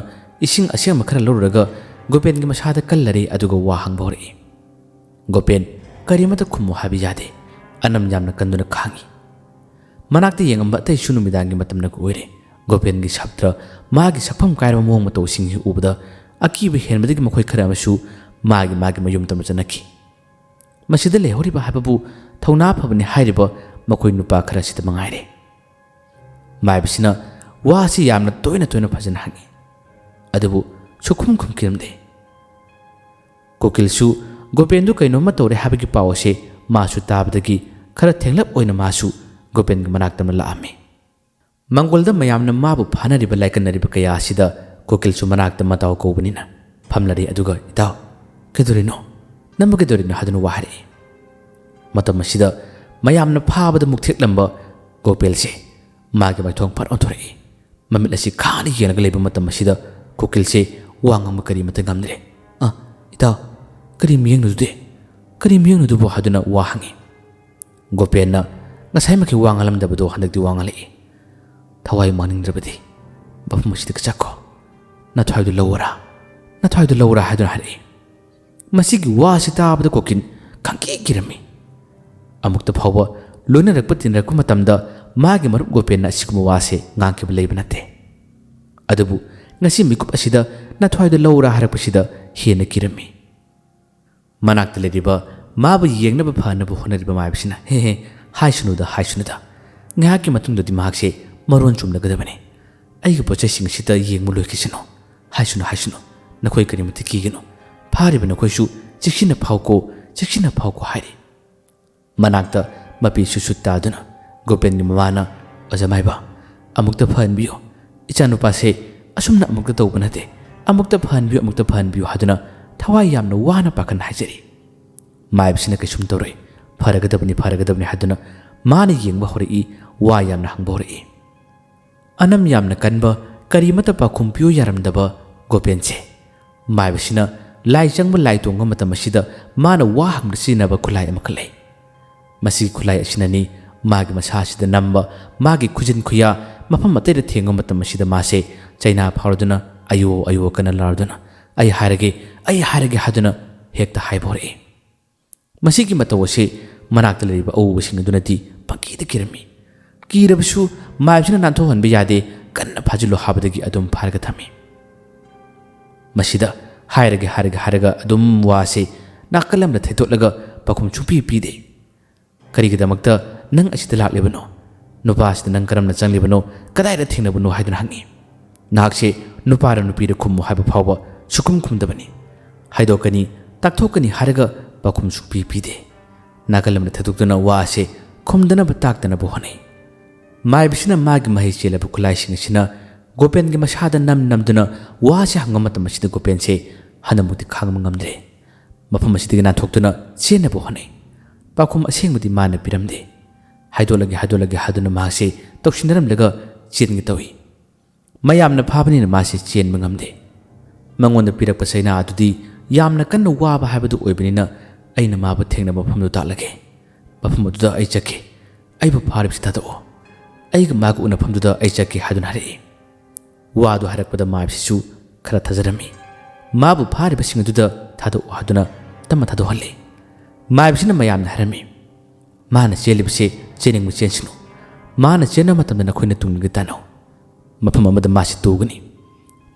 ꯏꯁꯤꯡ ꯑꯁꯦꯡꯕ ꯈꯔ ꯂꯧꯔꯨꯔꯒ ꯒꯣꯄꯦꯟꯒꯤ ꯃꯁꯥꯗ ꯀꯜꯂꯔꯦ, ꯑꯗꯨꯒ ꯋꯥ ꯍꯪꯕ ꯍꯧꯔꯛꯏ꯫ ꯒꯣꯄꯦꯟ ꯀꯔꯤꯃꯠꯇ ꯈꯨꯝꯃꯨ ꯍꯥꯏꯕ ꯌꯥꯗꯦ, ꯑꯅꯝ ꯌꯥꯝꯅ ꯀꯟꯗꯨꯅ ꯈꯥꯡꯉꯤ꯫ ꯃꯅꯥꯛꯇ ꯌꯦꯡꯉꯝꯕ ꯑꯇꯩꯁꯨ ꯅꯨꯃꯤꯗꯥꯡꯒꯤ ꯃꯇꯝꯅꯒ ꯑꯣꯏꯔꯦ꯫ ꯒꯣꯄꯦꯟꯒꯤ ꯁꯞꯇ꯭ꯔ, ꯃꯥꯒꯤ ꯁꯛꯐꯝ ꯀꯥꯏꯔꯕ ꯃꯑꯣꯡ ꯃꯇꯧꯁꯤꯡꯁꯤ ꯎꯕꯗ ꯑꯀꯤꯕ ꯍꯦꯟꯕꯗꯒꯤ ꯃꯈꯣꯏ ꯈꯔ ꯑꯃꯁꯨ ꯃꯥꯒꯤ ꯃꯌꯨꯝ ꯇꯝꯕ ꯆꯠꯅꯈꯤ꯫ ꯃꯁꯤꯗ ꯂꯩꯍꯧꯔꯤꯕ ꯍꯥꯏꯕꯕꯨ ꯊꯧꯅꯥ ꯐꯕꯅꯤ ꯍꯥꯏꯔꯤꯕ ꯃꯈꯣꯏ ꯅꯨꯄꯥ ꯈꯔꯁꯤꯗ ꯃꯉꯥꯏꯔꯦ꯫ ꯃꯥꯏꯕꯁꯤꯅ ꯋꯥꯁꯤ ꯌꯥꯝꯅ ꯇꯣꯏꯅ ꯐꯖꯅ ꯍꯪꯉꯤ, ꯑꯗꯨꯕꯨ ꯁꯨꯛꯈꯨꯝ ꯈꯨꯝꯈꯤꯔꯝꯗꯦ꯫ ꯀꯣꯀꯤꯜꯁꯨ ꯒꯣꯄꯦꯟꯗꯨ ꯀꯩꯅꯣꯝꯃ ꯇꯧꯔꯦ ꯍꯥꯏꯕꯒꯤ ꯄꯥꯎ ꯑꯁꯤ ꯃꯥꯁꯨ ꯇꯥꯕꯗꯒꯤ ꯈꯔ ꯊꯦꯡꯂꯞ ꯑꯣꯏꯅ ꯃꯥꯁꯨ ꯒꯣꯄꯦꯟꯒꯤ ꯃꯅꯥꯛꯇ ꯂꯥꯛꯑꯝꯃꯤ꯫ ꯃꯪꯒꯣꯜꯗ ꯃꯌꯥꯝꯅ ꯃꯥꯕꯨ ꯐꯥꯅꯔꯤꯕ, ꯂꯥꯏꯀꯟꯅꯔꯤꯕ ꯀꯌꯥ ꯑꯁꯤꯗ ꯀꯣꯀꯤꯜꯁꯨ ꯃꯅꯥꯛꯇ ꯃꯇꯥꯎ ꯀꯧꯕꯅꯤꯅ ꯐꯝꯂꯔꯦ꯫ ꯑꯗꯨꯒ ꯏꯇꯥꯎ ꯀꯩꯗꯧꯔꯤꯅꯣ, ꯅꯪꯕꯨ ꯀꯩꯗꯧꯔꯤꯅꯣ ꯍꯥꯏꯗꯨꯅ ꯋꯥ ꯍꯥꯏꯔꯛꯏ꯫ ꯃꯇꯝ ꯑꯁꯤꯗ ꯃꯌꯥꯝꯅ ꯐꯥꯕꯗ ꯃꯨꯛꯊꯦꯛꯂꯝꯕ ꯒꯣꯄꯦꯜꯁꯦ ꯃꯥꯒꯤ ꯃꯥꯏꯊꯣꯡ ꯐꯠ ꯑꯣꯟꯊꯣꯔꯛꯏ꯫ ꯃꯃꯤꯠ ꯑꯁꯤ ꯈꯥꯅ ꯌꯦꯡꯂꯒ ꯂꯩꯕ ꯃꯇꯝ ꯑꯁꯤꯗ ꯀꯣꯀꯤꯜꯁꯦ ꯋꯥ ꯉꯥꯡꯕ ꯀꯔꯤꯃꯠꯇ ꯉꯝꯗ꯭ꯔꯦ꯫ ꯏꯇꯥꯎ ꯀꯔꯤ ꯃꯤꯌꯦꯡꯅꯣꯗꯨꯗꯤ, ꯀꯔꯤ ꯃꯤꯌꯦꯡꯅꯣꯗꯨꯕꯨ ꯍꯥꯏꯗꯨꯅ ꯋꯥ ꯍꯪꯉꯤ꯫ ꯒꯣꯄꯦꯟꯅ ꯉꯁꯥꯏꯃꯛꯀꯤ ꯋꯥ ꯉꯥꯡꯂꯝꯗꯕꯗꯣ ꯍꯟꯗꯛꯇꯤ ꯋꯥ ꯉꯥꯡꯂꯛꯏ꯫ ꯊꯋꯥꯏ ꯃꯥꯡꯅꯤꯡꯗ꯭ꯔꯕꯗꯤ ꯃꯐꯝ ꯑꯁꯤꯗ ꯆꯠꯈꯣ, ꯅꯊ꯭ꯋꯥꯏꯗꯨ ꯂꯧꯔꯥ ꯍꯥꯏꯗꯨꯅ ꯍꯥꯏꯔꯛꯏ꯫ ꯃꯁꯤꯒꯤ ꯋꯥꯁꯤ ꯇꯥꯕꯗ ꯀꯣꯀꯤꯜ ꯈꯪꯀꯤ ꯀꯤꯔꯝꯃꯤ꯫ ꯑꯃꯨꯛꯇ ꯐꯥꯎꯕ ꯂꯣꯏꯅꯔꯛꯄ ꯇꯤꯟꯅꯔꯛꯄ ꯃꯇꯝꯗ ꯃꯥꯒꯤ ꯃꯔꯨꯞ ꯒꯣꯄꯦꯟꯅ ꯑꯁꯤꯒꯨꯝꯕ ꯋꯥꯁꯦ ꯉꯥꯡꯈꯤꯕ ꯂꯩꯕ ꯅꯠꯇꯦ꯫ ꯑꯗꯨꯕꯨ ꯉꯁꯤ ꯃꯤꯀꯨꯞ ꯑꯁꯤꯗ ꯅꯊ꯭ꯋꯥꯏꯗꯨ ꯂꯧꯔꯥ ꯍꯥꯏꯔꯛꯄꯁꯤꯗ ꯍꯦꯟꯅ ꯀꯤꯔꯝꯃꯤ꯫ ꯃꯅꯥꯛꯇ ꯂꯩꯔꯤꯕ ꯃꯥꯕꯨ ꯌꯦꯡꯅꯕ ꯐꯅꯕ ꯍꯣꯠꯅꯔꯤꯕ ꯃꯥꯏꯕꯁꯤꯅ ꯍꯥꯏꯁꯨꯅꯨꯗ ꯉꯥꯏꯍꯥꯛꯀꯤ ꯃꯇꯨꯡꯗꯗꯤ ꯃꯍꯥꯛꯁꯦ ꯃꯔꯣꯟ ꯆꯨꯝꯂꯒꯗꯕꯅꯤ꯫ ꯑꯩꯒꯤ ꯄꯣꯠꯆꯩꯁꯤꯡ ꯑꯁꯤꯗ ꯌꯦꯡꯕ ꯂꯣꯏꯈꯤꯁꯅꯨ, ꯍꯥꯏꯁꯨꯅꯨ, ꯅꯈꯣꯏ ꯀꯔꯤꯃꯠꯇ ꯀꯤꯒꯅꯨ, ꯐꯥꯔꯤꯕ ꯅꯈꯣꯏꯁꯨ ꯆꯦꯛꯁꯤꯟꯅ ꯐꯥꯎꯀꯣ ꯍꯥꯏꯔꯤ꯫ ꯃꯅꯥꯛꯇ ꯃꯄꯤ ꯁꯨꯠ ꯇꯥꯗꯨꯅ ꯒꯣꯄꯦꯟꯒꯤ ꯃꯃꯥꯅ ꯑꯣꯖꯥ ꯑꯃꯨꯛꯇ ꯐꯍꯟꯕꯤꯌꯨ, ꯏꯆꯥꯅꯨꯄꯥꯁꯦ ꯑꯁꯨꯝꯅ ꯑꯃꯨꯛꯇ ꯇꯧꯕ ꯅꯠꯇꯦ, ꯑꯃꯨꯛꯇ ꯐꯍꯟꯕꯤꯌꯨ ꯍꯥꯏꯗꯨꯅ ꯊꯋꯥꯏ ꯌꯥꯝꯅ ꯋꯥꯅ ꯄꯥꯈꯟ ꯍꯥꯏꯖꯔꯤ꯫ ꯃꯥꯏꯕꯁꯤꯅ ꯀꯩꯁꯨꯝ ꯇꯧꯔꯣꯏ, ꯐꯔꯒꯗꯕꯅꯤ ꯍꯥꯏꯗꯨꯅ ꯃꯥꯅ ꯌꯦꯡꯕ ꯍꯧꯔꯛꯏ꯫ ꯋꯥ ꯌꯥꯝꯅ ꯍꯪꯕꯣꯔꯛꯏ ꯑꯅꯝ ꯌꯥꯝꯅ ꯀꯟꯕ ꯀꯔꯤꯃꯠꯇ ꯄꯥꯎꯈꯨꯝ ꯄꯤꯌꯨ ꯌꯥꯔꯝꯗꯕ ꯒꯣꯄꯦꯟꯁꯦ ꯃꯥꯏꯕꯁꯤꯅ ꯂꯥꯏ ꯆꯪꯕ ꯂꯥꯏ ꯇꯣꯡꯕ ꯃꯇꯝ ꯑꯁꯤꯗ ꯃꯥꯅ ꯋꯥ ꯍꯪꯕꯗ ꯁꯤꯖꯤꯟꯅꯕ ꯈꯨꯠꯂꯥꯏ ꯑꯃꯈꯛ ꯂꯩ ꯃꯁꯤꯒꯤ ꯈꯨꯠꯂꯥꯏ ꯑꯁꯤꯅꯅꯤ ꯃꯥꯒꯤ ꯃꯁꯥꯁꯤꯗ ꯅꯝꯕ ꯃꯥꯒꯤ ꯈꯨꯖꯤꯟ ꯈꯨꯌꯥ ꯃꯐꯝ ꯑꯇꯩꯗ ꯊꯦꯡꯕ ꯃꯇꯝ ꯑꯁꯤꯗ ꯃꯥꯁꯦ ꯆꯩꯅꯥ ꯐꯥꯎꯔꯗꯨꯅ ꯑꯌꯣ ꯑꯌꯣ ꯀꯟꯅ ꯂꯥꯎꯔꯗꯨꯅ ꯑꯩ ꯍꯥꯏꯔꯒꯦ ꯍꯥꯏꯗꯨꯅ ꯍꯦꯛꯇ ꯍꯥꯏꯕ ꯍꯧꯔꯛꯏ ꯃꯁꯤꯒꯤ ꯃꯇꯧ ꯑꯁꯤ ꯃꯅꯥꯛꯇ ꯂꯩꯔꯤꯕ ꯑꯎꯕꯁꯤꯡ ꯑꯗꯨꯅꯗꯤ ꯄꯪꯀꯤꯗ ꯀꯤꯔꯝꯃꯤ ꯀꯤꯔꯕꯁꯨ ꯃꯥꯏꯕꯁꯤꯅ ꯅꯥꯟꯊꯣꯛꯍꯟꯕ ꯌꯥꯗꯦ ꯀꯟꯅ ꯐꯥꯖꯤꯜꯂꯨ ꯍꯥꯏꯕꯗꯒꯤ ꯑꯗꯨꯝ ꯐꯥꯔꯒ ꯊꯝꯃꯤ ꯃꯁꯤꯗ ꯍꯥꯏꯔꯒ ꯑꯗꯨꯝ ꯋꯥꯁꯦ ꯅꯥꯀꯜ ꯑꯃꯗ ꯊꯩꯗꯣꯛꯂꯒ ꯄꯥꯎꯈꯨꯝ ꯁꯨꯡꯄꯤ ꯄꯤꯗꯦ ꯀꯔꯤꯒꯤꯗꯃꯛꯇ ꯅꯪ ꯑꯁꯤꯗ ꯂꯥꯛꯂꯤꯕꯅꯣ ꯅꯨꯄꯥꯁꯤꯗ ꯅꯪ ꯀꯔꯝꯅ ꯆꯪꯂꯤꯕꯅꯣ ꯀꯗꯥꯏꯗ ꯊꯦꯡꯅꯕꯅꯣ ꯍꯥꯏꯗꯨꯅ ꯍꯪꯉꯤ ꯅꯍꯥꯛꯁꯦ ꯅꯨꯄꯥꯔ ꯅꯨꯄꯤꯔ ꯈꯨꯝꯃꯨ ꯍꯥꯏꯕ ꯐꯥꯎꯕ ꯁꯨꯈꯨꯝ ꯈꯨꯝꯗꯕꯅꯤ ꯍꯥꯏꯗꯣꯛꯀꯅꯤ ꯇꯥꯛꯊꯣꯛꯀꯅꯤ ꯍꯥꯏꯔꯒ ꯄꯥꯎꯈꯨꯝ ꯁꯨꯡꯄꯤ ꯄꯤꯗꯦ ꯅꯥꯀꯜ ꯑꯃꯗ ꯊꯩꯗꯣꯛꯇꯨꯅ ꯋꯥꯁꯦ ꯈꯨꯝꯗꯅꯕ ꯇꯥꯛꯇꯅꯕ ꯍꯣꯠꯅꯩ ꯃꯥꯏꯕꯁꯤꯅ ꯃꯥꯒꯤ ꯃꯍꯩ ꯆꯦꯜꯂꯕ ꯈꯨꯠꯂꯥꯏꯁꯤꯡ ꯑꯁꯤꯅ ꯒꯣꯄꯦꯟꯒꯤ ꯃꯁꯥꯗ ꯅꯝꯗꯨꯅ ꯋꯥꯁꯦ ꯍꯪꯕ ꯃꯇꯝ ꯑꯁꯤꯗ ꯒꯣꯄꯦꯟꯁꯦ ꯍꯟꯗꯃꯨꯛꯇꯤ ꯈꯥꯡꯕ ꯉꯝꯗ꯭ꯔꯦ ꯃꯐꯝ ꯑꯁꯤꯗꯒꯤ ꯅꯥꯟꯊꯣꯛꯇꯨꯅ ꯆꯦꯟꯅꯕ ꯍꯣꯠꯅꯩ ꯄꯥꯎꯈꯨꯝ ꯑꯁꯦꯡꯕꯗꯤ ꯃꯥꯅ ꯄꯤꯔꯝꯗꯦ ꯍꯥꯏꯗꯣꯛꯂꯒꯦ ꯍꯥꯏꯗꯨꯅ ꯃꯍꯥꯛꯁꯦ ꯇꯧꯁꯤꯟꯅꯔꯝꯂꯒ ꯆꯦꯟꯒꯦ ꯇꯧꯏ ꯃꯌꯥꯝꯅ ꯐꯥꯕꯅꯤꯅ ꯃꯥꯁꯦ ꯆꯦꯟꯕ ꯉꯝꯗꯦ ꯃꯉꯣꯟꯗ ꯄꯤꯔꯛꯄ ꯆꯩꯅꯥ ꯑꯗꯨꯗꯤ ꯌꯥꯝꯅ ꯀꯟꯅ ꯋꯥꯕ ꯍꯥꯏꯕꯗꯨ ꯑꯣꯏꯕꯅꯤꯅ ꯑꯩꯅ ꯃꯥꯕꯨ ꯊꯦꯡꯅꯕ ꯃꯐꯝꯗꯨ ꯇꯥꯛꯂꯒꯦ ꯃꯐꯝ ꯑꯗꯨꯗ ꯑꯩ ꯆꯠꯀꯦ ꯑꯩꯕꯨ ꯐꯥꯔꯤꯕꯁꯤ ꯊꯥꯗꯣꯛꯑꯣ ꯑꯩꯒ ꯃꯥꯒ ꯎꯅꯐꯝꯗꯨꯗ ꯑꯩ ꯆꯠꯀꯦ ꯍꯥꯏꯗꯨꯅ ꯍꯥꯏꯔꯛꯏ ꯋꯥꯗꯨ ꯍꯥꯏꯔꯛꯄꯗ ꯃꯥꯏꯕꯁꯤꯁꯨ ꯈꯔ ꯊꯥꯖꯔꯝꯃꯤ ꯃꯥꯕꯨ ꯐꯥꯔꯤꯕꯁꯤꯡ ꯑꯗꯨꯗ ꯊꯥꯗꯣꯛꯑꯣ ꯍꯥꯏꯗꯨꯅ ꯇꯞꯅ ꯊꯥꯗꯣꯛꯍꯜꯂꯤ ꯃꯥꯏꯕꯁꯤꯅ ꯃꯌꯥꯝꯅ ꯍꯥꯏꯔꯝꯃꯤ ꯃꯥꯅ ꯆꯦꯜꯂꯤꯕꯁꯦ ꯆꯦꯟꯅꯤꯡꯕ ꯆꯦꯟꯁꯤꯅꯨ ꯃꯥꯅ ꯆꯦꯟꯕ ꯃꯇꯝꯗ ꯅꯈꯣꯏꯅ ꯇꯨꯡꯂꯒ ꯇꯥꯟꯅꯧ ꯃꯐꯝ ꯑꯃꯗ ꯃꯥꯁꯤ ꯇꯨꯒꯅꯤ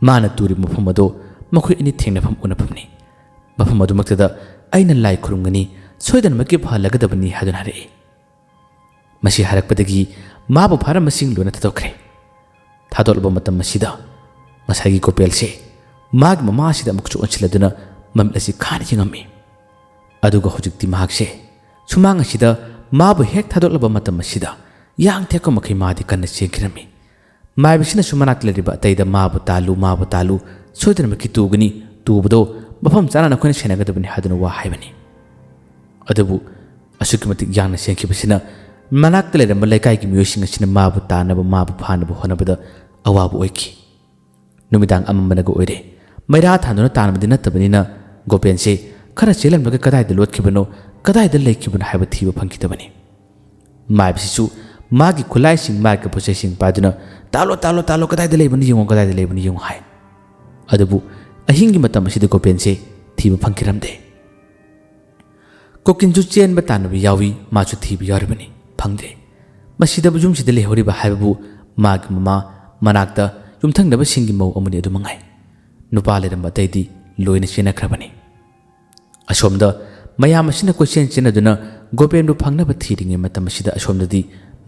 ꯃꯥꯅ ꯇꯨꯔꯤꯕ ꯃꯐꯝ ꯑꯗꯣ ꯃꯈꯣꯏ ꯑꯅꯤ ꯊꯦꯡꯅꯐꯝ ꯎꯅꯐꯝꯅꯤ ꯃꯐꯝ ꯑꯗꯨꯃꯛꯇꯗ ꯑꯩꯅ ꯂꯥꯏ ꯈꯨꯔꯨꯝꯒꯅꯤ ꯁꯣꯏꯗꯅꯃꯛꯀꯤ ꯐꯍꯜꯂꯒꯗꯕꯅꯤ ꯍꯥꯏꯗꯨꯅ ꯍꯥꯏꯔꯛꯏ ꯃꯁꯤ ꯍꯥꯏꯔꯛꯄꯗꯒꯤ ꯃꯥꯕꯨ ꯐꯥꯔꯝꯕꯁꯤꯡ ꯂꯣꯏꯅ ꯊꯥꯗꯣꯛꯈ꯭ꯔꯦ ꯊꯥꯗꯣꯛꯂꯕ ꯃꯇꯝ ꯑꯁꯤꯗ ꯉꯁꯥꯏꯒꯤ ꯒꯣꯄꯦꯜꯁꯦ ꯃꯥꯒꯤ ꯃꯃꯥꯁꯤꯗ ꯑꯃꯨꯛꯁꯨ ꯑꯣꯟꯁꯤꯜꯂꯗꯨꯅ ꯃꯃꯤꯠ ꯑꯁꯤ ꯈꯥꯅ ꯌꯦꯡꯉꯝꯃꯤ ꯑꯗꯨꯒ ꯍꯧꯖꯤꯛꯇꯤ ꯃꯍꯥꯛꯁꯦ ꯁꯨꯃꯥꯡ ꯑꯁꯤꯗ ꯃꯥꯕꯨ ꯍꯦꯛ ꯊꯥꯗꯣꯛꯂꯕ ꯃꯇꯝ ꯑꯁꯤꯗ ꯌꯥꯡ ꯊꯦꯛꯄ ꯃꯈꯩ ꯃꯥꯗꯤ ꯀꯟꯅ ꯆꯦꯟꯈꯤꯔꯝꯃꯤ ꯃꯥꯏꯕꯁꯤꯅꯁꯨ ꯃꯅꯥꯛꯇ ꯂꯩꯔꯤꯕ ꯑꯇꯩꯗ ꯃꯥꯕꯨ ꯇꯥꯜꯂꯨ ꯁꯣꯏꯗꯅꯃꯛꯀꯤ ꯇꯨꯒꯅꯤ ꯇꯨꯕꯗꯣ ꯃꯐꯝ ꯆꯥꯅ ꯅꯈꯣꯏꯅ ꯁꯦꯟꯅꯒꯗꯕꯅꯤ ꯍꯥꯏꯗꯨꯅ ꯋꯥ ꯍꯥꯏꯕꯅꯤ ꯑꯗꯨꯕꯨ ꯑꯁꯨꯛꯀꯤ ꯃꯇꯤꯛ ꯌꯥꯡꯅ ꯆꯦꯟꯈꯤꯕꯁꯤꯅ ꯃꯅꯥꯛꯇ ꯂꯩꯔꯝꯕ ꯂꯩꯀꯥꯏꯒꯤ ꯃꯤꯑꯣꯏꯁꯤꯡ ꯑꯁꯤꯅ ꯃꯥꯕꯨ ꯇꯥꯟꯅꯕ ꯃꯥꯕꯨ ꯐꯥꯅꯕ ꯍꯣꯠꯅꯕꯗ ꯑꯋꯥꯕ ꯑꯣꯏꯈꯤ ꯅꯨꯃꯤꯗꯥꯡ ꯑꯃꯝꯕꯅꯒ ꯑꯣꯏꯔꯦ ꯃꯩꯔꯥ ꯊꯥꯟꯗꯨꯅ ꯇꯥꯟꯕꯗꯤ ꯅꯠꯇꯕꯅꯤꯅ ꯒꯣꯄꯦꯟꯁꯦ ꯈꯔ ꯆꯦꯜꯂꯝꯂꯒ ꯀꯗꯥꯏꯗ ꯂꯣꯠꯈꯤꯕꯅꯣ ꯀꯗꯥꯏꯗ ꯂꯩꯈꯤꯕꯅꯣ ꯍꯥꯏꯕ ꯊꯤꯕ ꯐꯪꯈꯤꯗꯕꯅꯤ ꯃꯥꯏꯕꯁꯤꯁꯨ ꯃꯥꯒꯤ ꯈꯨꯠꯂꯥꯏꯁꯤꯡ ꯃꯥꯒꯤ ꯄꯣꯠꯆꯩꯁꯤꯡ ꯄꯥꯏꯗꯨꯅ ꯇꯥꯜꯂꯣ ꯀꯗꯥꯏꯗ ꯂꯩꯕꯅꯣ ꯌꯦꯡꯉꯨ ꯍꯥꯏ ꯑꯗꯨꯕꯨ ꯑꯍꯤꯡꯒꯤ ꯃꯇꯝ ꯑꯁꯤꯗ ꯒꯣꯄꯦꯟꯁꯦ ꯊꯤꯕ ꯐꯪꯈꯤꯔꯝꯗꯦ ꯀꯣꯀꯤꯟꯁꯨ ꯆꯦꯟꯕ ꯇꯥꯟꯅꯕ ꯌꯥꯎꯏ ꯃꯥꯁꯨ ꯊꯤꯕ ꯌꯥꯎꯔꯤꯕꯅꯤ ꯐꯪꯗ꯭ꯔꯦ ꯃꯁꯤꯗ ꯌꯨꯝꯁꯤꯗ ꯂꯩꯍꯧꯔꯤꯕ ꯍꯥꯏꯕꯕꯨ ꯃꯥꯒꯤ ꯃꯃꯥ ꯃꯅꯥꯛꯇ ꯌꯨꯝꯊꯪꯅꯕꯁꯤꯡꯒꯤ ꯃꯧ ꯑꯃꯅꯤ ꯑꯗꯨ ꯃꯉꯥꯏ ꯅꯨꯄꯥ ꯂꯩꯔꯝꯕ ꯑꯇꯩꯗꯤ ꯂꯣꯏꯅ ꯆꯦꯟꯅꯈ꯭ꯔꯕꯅꯤ ꯑꯁꯣꯝꯗ ꯃꯌꯥꯝ ꯑꯁꯤꯅ ꯀꯣꯏꯆꯦꯟ ꯆꯦꯟꯅꯗꯨꯅ ꯒꯣꯄꯦꯟꯕꯨ ꯐꯪꯅꯕ ꯊꯤꯔꯤꯉꯩ ꯃꯇꯝ ꯑꯁꯤꯗ ꯑꯁꯣꯝꯗꯗꯤ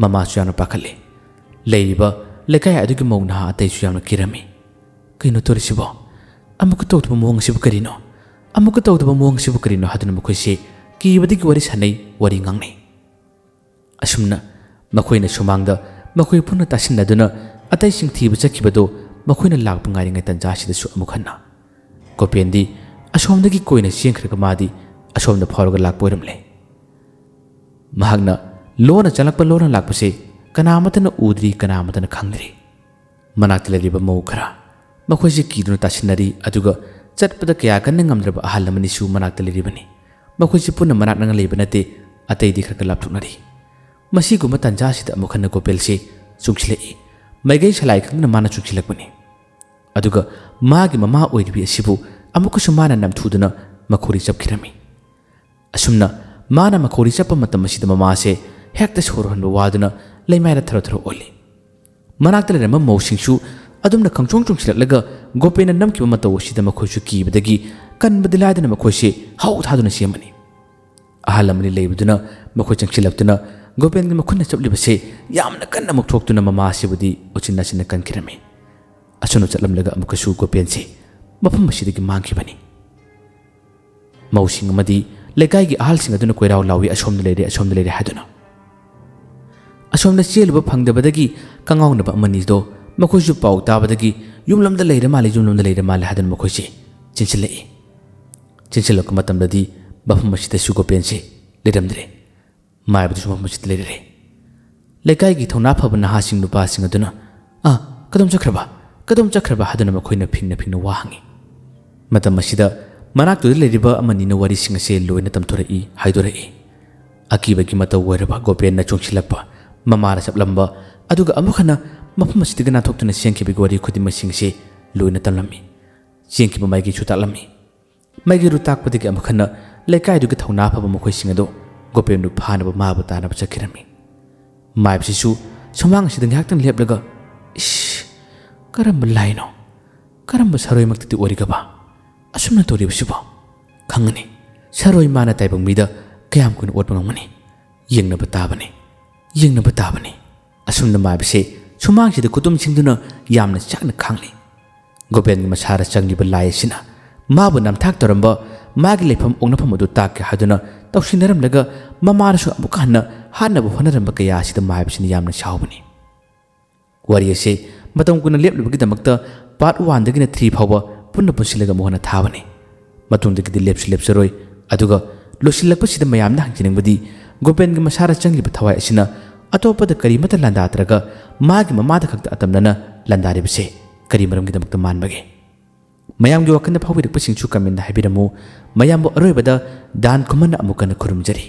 ꯃꯃꯥꯁꯨ ꯌꯥꯝꯅ ꯄꯥꯈꯠꯂꯤ ꯂꯩꯔꯤꯕ ꯂꯩꯀꯥꯏ ꯑꯗꯨꯒꯤ ꯃꯧ ꯅꯍꯥ ꯑꯇꯩꯁꯨ ꯌꯥꯝꯅ ꯀꯤꯔꯝꯃꯤ ꯀꯩꯅꯣ ꯇꯧꯔꯤꯁꯤꯕꯣ ꯑꯃꯨꯛꯀ ꯇꯧꯗꯕ ꯃꯑꯣꯡ ꯑꯁꯤꯕꯨ ꯀꯔꯤꯅꯣ ꯍꯥꯏꯗꯨꯅ ꯃꯈꯣꯏꯁꯦ ꯀꯤꯕꯗꯒꯤ ꯋꯥꯔꯤ ꯁꯥꯟꯅꯩ ꯋꯥꯔꯤ ꯉꯥꯡꯅꯩ ꯑꯁꯨꯝꯅ ꯃꯈꯣꯏꯅ ꯁꯨꯃꯥꯡꯗ ꯃꯈꯣꯏ ꯄꯨꯟꯅ ꯇꯥꯁꯤꯟꯅꯗꯨꯅ ꯑꯇꯩꯁꯤꯡ ꯊꯤꯕ ꯆꯠꯈꯤꯕꯗꯣ ꯃꯈꯣꯏꯅ ꯂꯥꯛꯄ ꯉꯥꯏꯔꯤꯉꯩ ꯇꯟꯖꯥꯁꯤꯗꯁꯨ ꯑꯃꯨꯛ ꯍꯟꯅ ꯒꯣꯄꯦꯟꯗꯤ ꯑꯁꯣꯝꯗꯒꯤ ꯀꯣꯏꯅ ꯆꯦꯟꯈ꯭ꯔꯒ ꯃꯥꯗꯤ ꯑꯁꯣꯝꯗ ꯐꯥꯎꯔꯒ ꯂꯥꯛꯄ ꯑꯣꯏꯔꯝꯂꯦ ꯃꯍꯥꯛꯅ ꯂꯣꯟꯅ ꯂꯥꯛꯄꯁꯦ ꯀꯅꯥꯃꯠꯇꯅ ꯎꯗ꯭ꯔꯤ ꯀꯅꯥꯃꯠꯇꯅ ꯈꯪꯗ꯭ꯔꯤ ꯃꯅꯥꯛꯇ ꯂꯩꯔꯤꯕ ꯃꯧ ꯈꯔ ꯃꯈꯣꯏꯁꯦ ꯀꯤꯗꯨꯅ ꯇꯥꯁꯤꯟꯅꯔꯤ ꯑꯗꯨꯒ ꯆꯠꯄꯗ ꯀꯌꯥ ꯀꯟꯅ ꯉꯝꯗ꯭ꯔꯕ ꯑꯍꯜ ꯑꯃꯅꯤꯁꯨ ꯃꯅꯥꯛꯇ ꯂꯩꯔꯤꯕꯅꯤ ꯃꯈꯣꯏꯁꯦ ꯄꯨꯟꯅ ꯃꯅꯥꯛ ꯅꯛꯅ ꯂꯩꯕ ꯅꯠꯇꯦ ꯑꯇꯩꯗꯤ ꯈꯔ ꯂꯥꯞꯊꯣꯛꯅꯔꯤ ꯃꯁꯤꯒꯨꯝꯕ ꯇꯥꯟꯖꯥꯁꯤꯗ ꯑꯃꯨꯛ ꯍꯟꯅ ꯒꯣꯄꯦꯜꯁꯦ ꯆꯨꯡꯁꯤꯜꯂꯛꯏ ꯃꯥꯏꯀꯩ ꯁꯂꯥꯏ ꯈꯪꯗꯅ ꯃꯥꯅ ꯆꯨꯡꯁꯤꯜꯂꯛꯄꯅꯤ ꯑꯗꯨꯒ ꯃꯥꯒꯤ ꯃꯃꯥ ꯑꯣꯏꯔꯤꯕꯤ ꯑꯁꯤꯕꯨ ꯑꯃꯨꯛꯀꯁꯨ ꯃꯥꯅ ꯅꯝꯊꯨꯗꯨꯅ ꯃꯈꯣꯔꯤ ꯆꯞꯈꯤꯔꯝꯃꯤ ꯑꯁꯨꯝꯅ ꯃꯥꯅ ꯃꯈꯣꯔꯤ ꯆꯞꯄ ꯃꯇꯝ ꯑꯁꯤꯗ ꯃꯃꯥꯁꯦ ꯍꯦꯛꯇ ꯁꯣꯔ ꯍꯣꯟꯕ ꯋꯥꯗꯨꯅ ꯂꯩꯃꯥꯏꯗ ꯊꯔꯣ ꯑꯣꯜꯂꯤ ꯃꯅꯥꯛꯇ ꯂꯩꯔꯝꯕ ꯃꯧꯁꯤꯡꯁꯨ ꯑꯗꯨꯝꯅ ꯈꯪꯆꯣꯡ ꯆꯣꯡꯁꯤꯜꯂꯛꯂꯒ ꯒꯣꯄꯦꯟꯅ ꯅꯝꯈꯤꯕ ꯃꯇꯧ ꯑꯁꯤꯗ ꯃꯈꯣꯏꯁꯨ ꯀꯤꯕꯗꯒꯤ ꯀꯟꯕꯗꯤ ꯂꯥꯏꯗꯅ ꯃꯈꯣꯏꯁꯦ ꯍꯧ ꯊꯥꯗꯨꯅ ꯆꯦꯟꯕꯅꯤ ꯑꯍꯜ ꯑꯃꯅꯤ ꯂꯩꯕꯗꯨꯅ ꯃꯈꯣꯏ ꯆꯪꯁꯤꯜꯂꯛꯇꯨꯅ ꯒꯣꯄꯦꯟꯒꯤ ꯃꯈꯨꯠꯅ ꯆꯞꯂꯤꯕꯁꯦ ꯌꯥꯝꯅ ꯀꯟꯅ ꯑꯃꯨꯛ ꯊꯣꯛꯇꯨꯅ ꯃꯃꯥ ꯑꯁꯤꯕꯨꯗꯤ ꯎꯆꯤꯟꯅꯥꯆꯤꯟꯅ ꯀꯟꯈꯤꯔꯝꯃꯤ ꯑꯁꯨꯝꯅ ꯆꯠꯂꯝꯂꯒ ꯑꯃꯨꯛꯀꯁꯨ ꯒꯣꯄꯦꯟꯁꯦ ꯃꯐꯝ ꯑꯁꯤꯗꯒꯤ ꯃꯥꯡꯈꯤꯕꯅꯤ ꯃꯧꯁꯤꯡ ꯑꯃꯗꯤ ꯂꯩꯀꯥꯏꯒꯤ ꯑꯍꯜꯁꯤꯡ ꯑꯗꯨꯅ ꯀꯣꯏꯔꯥꯎ ꯂꯥꯎꯏ ꯑꯁꯣꯝꯗ ꯂꯩꯔꯦ ꯍꯥꯏꯗꯨꯅ ꯑꯁꯣꯝꯗ ꯆꯦꯜꯂꯨꯕ ꯐꯪꯗꯕꯗꯒꯤ ꯀꯪꯉꯥꯎꯅꯕ ꯑꯃꯅꯤꯗꯣ ꯃꯈꯣꯏꯁꯨ ꯄꯥꯎ ꯇꯥꯕꯗꯒꯤ ꯌꯨꯝꯂꯣꯝꯗ ꯂꯩꯔ ꯃꯥꯜꯂꯦ ꯍꯥꯏꯗꯨꯅ ꯃꯈꯣꯏꯁꯦ ꯆꯦꯟꯁꯤꯜꯂꯛꯄ ꯃꯇꯝꯗꯗꯤ ꯃꯐꯝ ꯑꯁꯤꯗꯁꯨ ꯒꯣꯄꯦꯟꯁꯦ ꯂꯩꯔꯝꯗ꯭ꯔꯦ ꯃꯥꯏꯕꯗꯨꯁꯨ ꯃꯐꯝ ꯑꯁꯤꯗ ꯂꯩꯔꯦ ꯂꯩꯀꯥꯏꯒꯤ ꯊꯧꯅꯥ ꯐꯕ ꯅꯍꯥꯁꯤꯡ ꯅꯨꯄꯥꯁꯤꯡ ꯑꯗꯨꯅ ꯀꯗꯣꯝ ꯆꯠꯈ꯭ꯔꯕ ꯍꯥꯏꯗꯨꯅ ꯃꯈꯣꯏꯅ ꯐꯤꯡꯅ ꯋꯥ ꯍꯪꯉꯤ꯫ ꯃꯇꯝ ꯑꯁꯤꯗ ꯃꯅꯥꯛꯇꯨꯗ ꯂꯩꯔꯤꯕ ꯑꯃꯅꯤꯅ ꯋꯥꯔꯤꯁꯤꯡ ꯑꯁꯤ ꯂꯣꯏꯅ ꯇꯝꯊꯣꯔꯛꯏ ꯍꯥꯏꯗꯣꯔꯛꯏ꯫ ꯑꯀꯤꯕꯒꯤ ꯃꯇꯧ ꯑꯣꯏꯔꯕ ꯒꯣꯄꯦꯟꯅ ꯆꯣꯡꯁꯤꯜꯂꯛꯄ, ꯃꯃꯥꯅ ꯆꯞꯂꯝꯕ, ꯑꯗꯨꯒ ꯑꯃꯨꯛ ꯍꯟꯅ ꯃꯐꯝ ꯑꯁꯤꯗꯒꯤ ꯅꯥꯟꯊꯣꯛꯇꯨꯅ ꯆꯦꯟꯈꯤꯕꯒꯤ ꯋꯥꯔꯤ ꯈꯨꯗꯤꯡꯃꯛꯁꯤꯡ ꯑꯁꯤ ꯂꯣꯏꯅ ꯇꯝꯂꯝꯃꯤ꯫ ꯆꯦꯟꯈꯤꯕ ꯃꯥꯏꯀꯩꯁꯨ ꯇꯥꯛꯂꯝꯃꯤ꯫ ꯃꯥꯏꯀꯩꯗꯨ ꯇꯥꯛꯄꯗꯒꯤ ꯑꯃꯨꯛ ꯍꯟꯅ ꯂꯩꯀꯥꯏꯗꯨꯒꯤ ꯊꯧꯅꯥ ꯐꯕ ꯃꯈꯣꯏꯁꯤꯡ ꯑꯗꯨ ꯒꯣꯄꯦꯟꯕꯨ ꯐꯥꯅꯕ ꯃꯥꯕꯨ ꯇꯥꯅꯕ ꯆꯠꯈꯤꯔꯝꯃꯤ꯫ ꯃꯥꯏꯕꯁꯤꯁꯨ ꯁꯨꯃꯥꯡ ꯑꯁꯤꯗ ꯉꯥꯏꯍꯥꯛꯇꯪ ꯂꯦꯞꯂꯒ ꯀꯔꯝꯕ ꯂꯥꯏꯅꯣ, ꯀꯔꯝꯕ ꯁꯔꯣꯏꯃꯛꯇꯗꯤ ꯑꯣꯏꯔꯤꯒꯕ ꯑꯁꯨꯝꯅ ꯇꯧꯔꯤꯕꯁꯤꯕꯣ? ꯈꯪꯉꯅꯤ, ꯁꯔꯣꯏ ꯃꯥꯅ ꯇꯥꯏꯕꯪ ꯃꯤꯗ ꯀꯌꯥꯝ ꯀꯨꯏꯅ ꯑꯣꯠꯄ ꯉꯝꯒꯅꯤ? ꯌꯦꯡꯅꯕ ꯇꯥꯕꯅꯤ꯫ ꯑꯁꯨꯝꯅ ꯃꯥꯏꯕꯁꯦ ꯁꯨꯃꯥꯡꯁꯤꯗ ꯈꯨꯇꯨꯝꯁꯤꯡꯗꯨꯅ ꯌꯥꯝꯅ ꯆꯥꯛꯅ ꯈꯥꯡꯂꯤ꯫ ꯒꯣꯄꯦꯟꯒꯤ ꯃꯁꯥꯗ ꯆꯪꯂꯤꯕ ꯂꯥꯏ ꯑꯁꯤꯅ ꯃꯥꯕꯨ ꯅꯝꯊꯥꯛ ꯇꯧꯔꯝꯕ ꯃꯥꯒꯤ ꯂꯩꯐꯝ ꯑꯣꯛꯅꯐꯝ ꯑꯗꯨ ꯇꯥꯛꯀꯦ ꯍꯥꯏꯗꯨꯅ ꯇꯧꯁꯤꯟꯅꯔꯝꯂꯒ ꯃꯃꯥꯅꯁꯨ ꯑꯃꯨꯛ ꯍꯟꯅ ꯍꯥꯠꯅꯕ ꯍꯣꯠꯅꯔꯝꯕ ꯀꯌꯥ ꯑꯁꯤꯗ ꯃꯥꯏꯕꯁꯤꯅ ꯌꯥꯝꯅ ꯁꯥꯎꯕꯅꯤ꯫ ꯋꯥꯔꯤ ꯑꯁꯤ ꯃꯇꯝ ꯀꯨꯏꯅ ꯂꯦꯞꯅꯕꯒꯤꯗꯃꯛꯇ ꯄꯥꯔꯠ 1ꯗꯒꯤꯅ 3 ꯐꯥꯎꯕ ꯄꯨꯟꯅ ꯄꯨꯟꯁꯤꯜꯂꯒ ꯑꯃꯨꯛ ꯍꯟꯅ ꯊꯥꯕꯅꯤ꯫ ꯃꯇꯨꯡꯗꯒꯤꯗꯤ ꯂꯦꯞꯆꯔꯣꯏ꯫ ꯑꯗꯨꯒ ꯂꯣꯏꯁꯤꯜꯂꯛꯄꯁꯤꯗ ꯃꯌꯥꯝꯅ ꯍꯪꯖꯅꯤꯡꯕꯗꯤ ꯒꯣꯄꯦꯟꯒꯤ ꯃꯁꯥꯗ ꯆꯪꯂꯤꯕ ꯊꯋꯥꯏ ꯑꯁꯤꯅ ꯑꯇꯣꯞꯄꯗ ꯀꯔꯤꯃꯠꯇ ꯂꯥꯟꯗꯥꯗ꯭ꯔꯒ ꯃꯥꯒꯤ ꯃꯃꯥꯗ ꯈꯛꯇ ꯑꯇꯝꯅꯅ ꯂꯥꯟꯗꯥꯔꯤꯕꯁꯦ ꯀꯔꯤ ꯃꯔꯝꯒꯤꯗꯃꯛꯇ ꯃꯥꯟꯕꯒꯦ? ꯃꯌꯥꯝꯒꯤ ꯋꯥꯈꯜꯗ ꯐꯥꯎꯕꯤꯔꯛꯄꯁꯤꯡꯁꯨ ꯀꯃꯦꯟꯗ ꯍꯥꯏꯕꯤꯔꯝꯃꯨ꯫ ꯃꯌꯥꯝꯕꯨ ꯑꯔꯣꯏꯕꯗ ꯗꯥꯟ ꯈꯨꯃꯟꯅ ꯑꯃꯨꯛ ꯍꯟꯅ ꯈꯨꯔꯨꯝꯖꯔꯤ꯫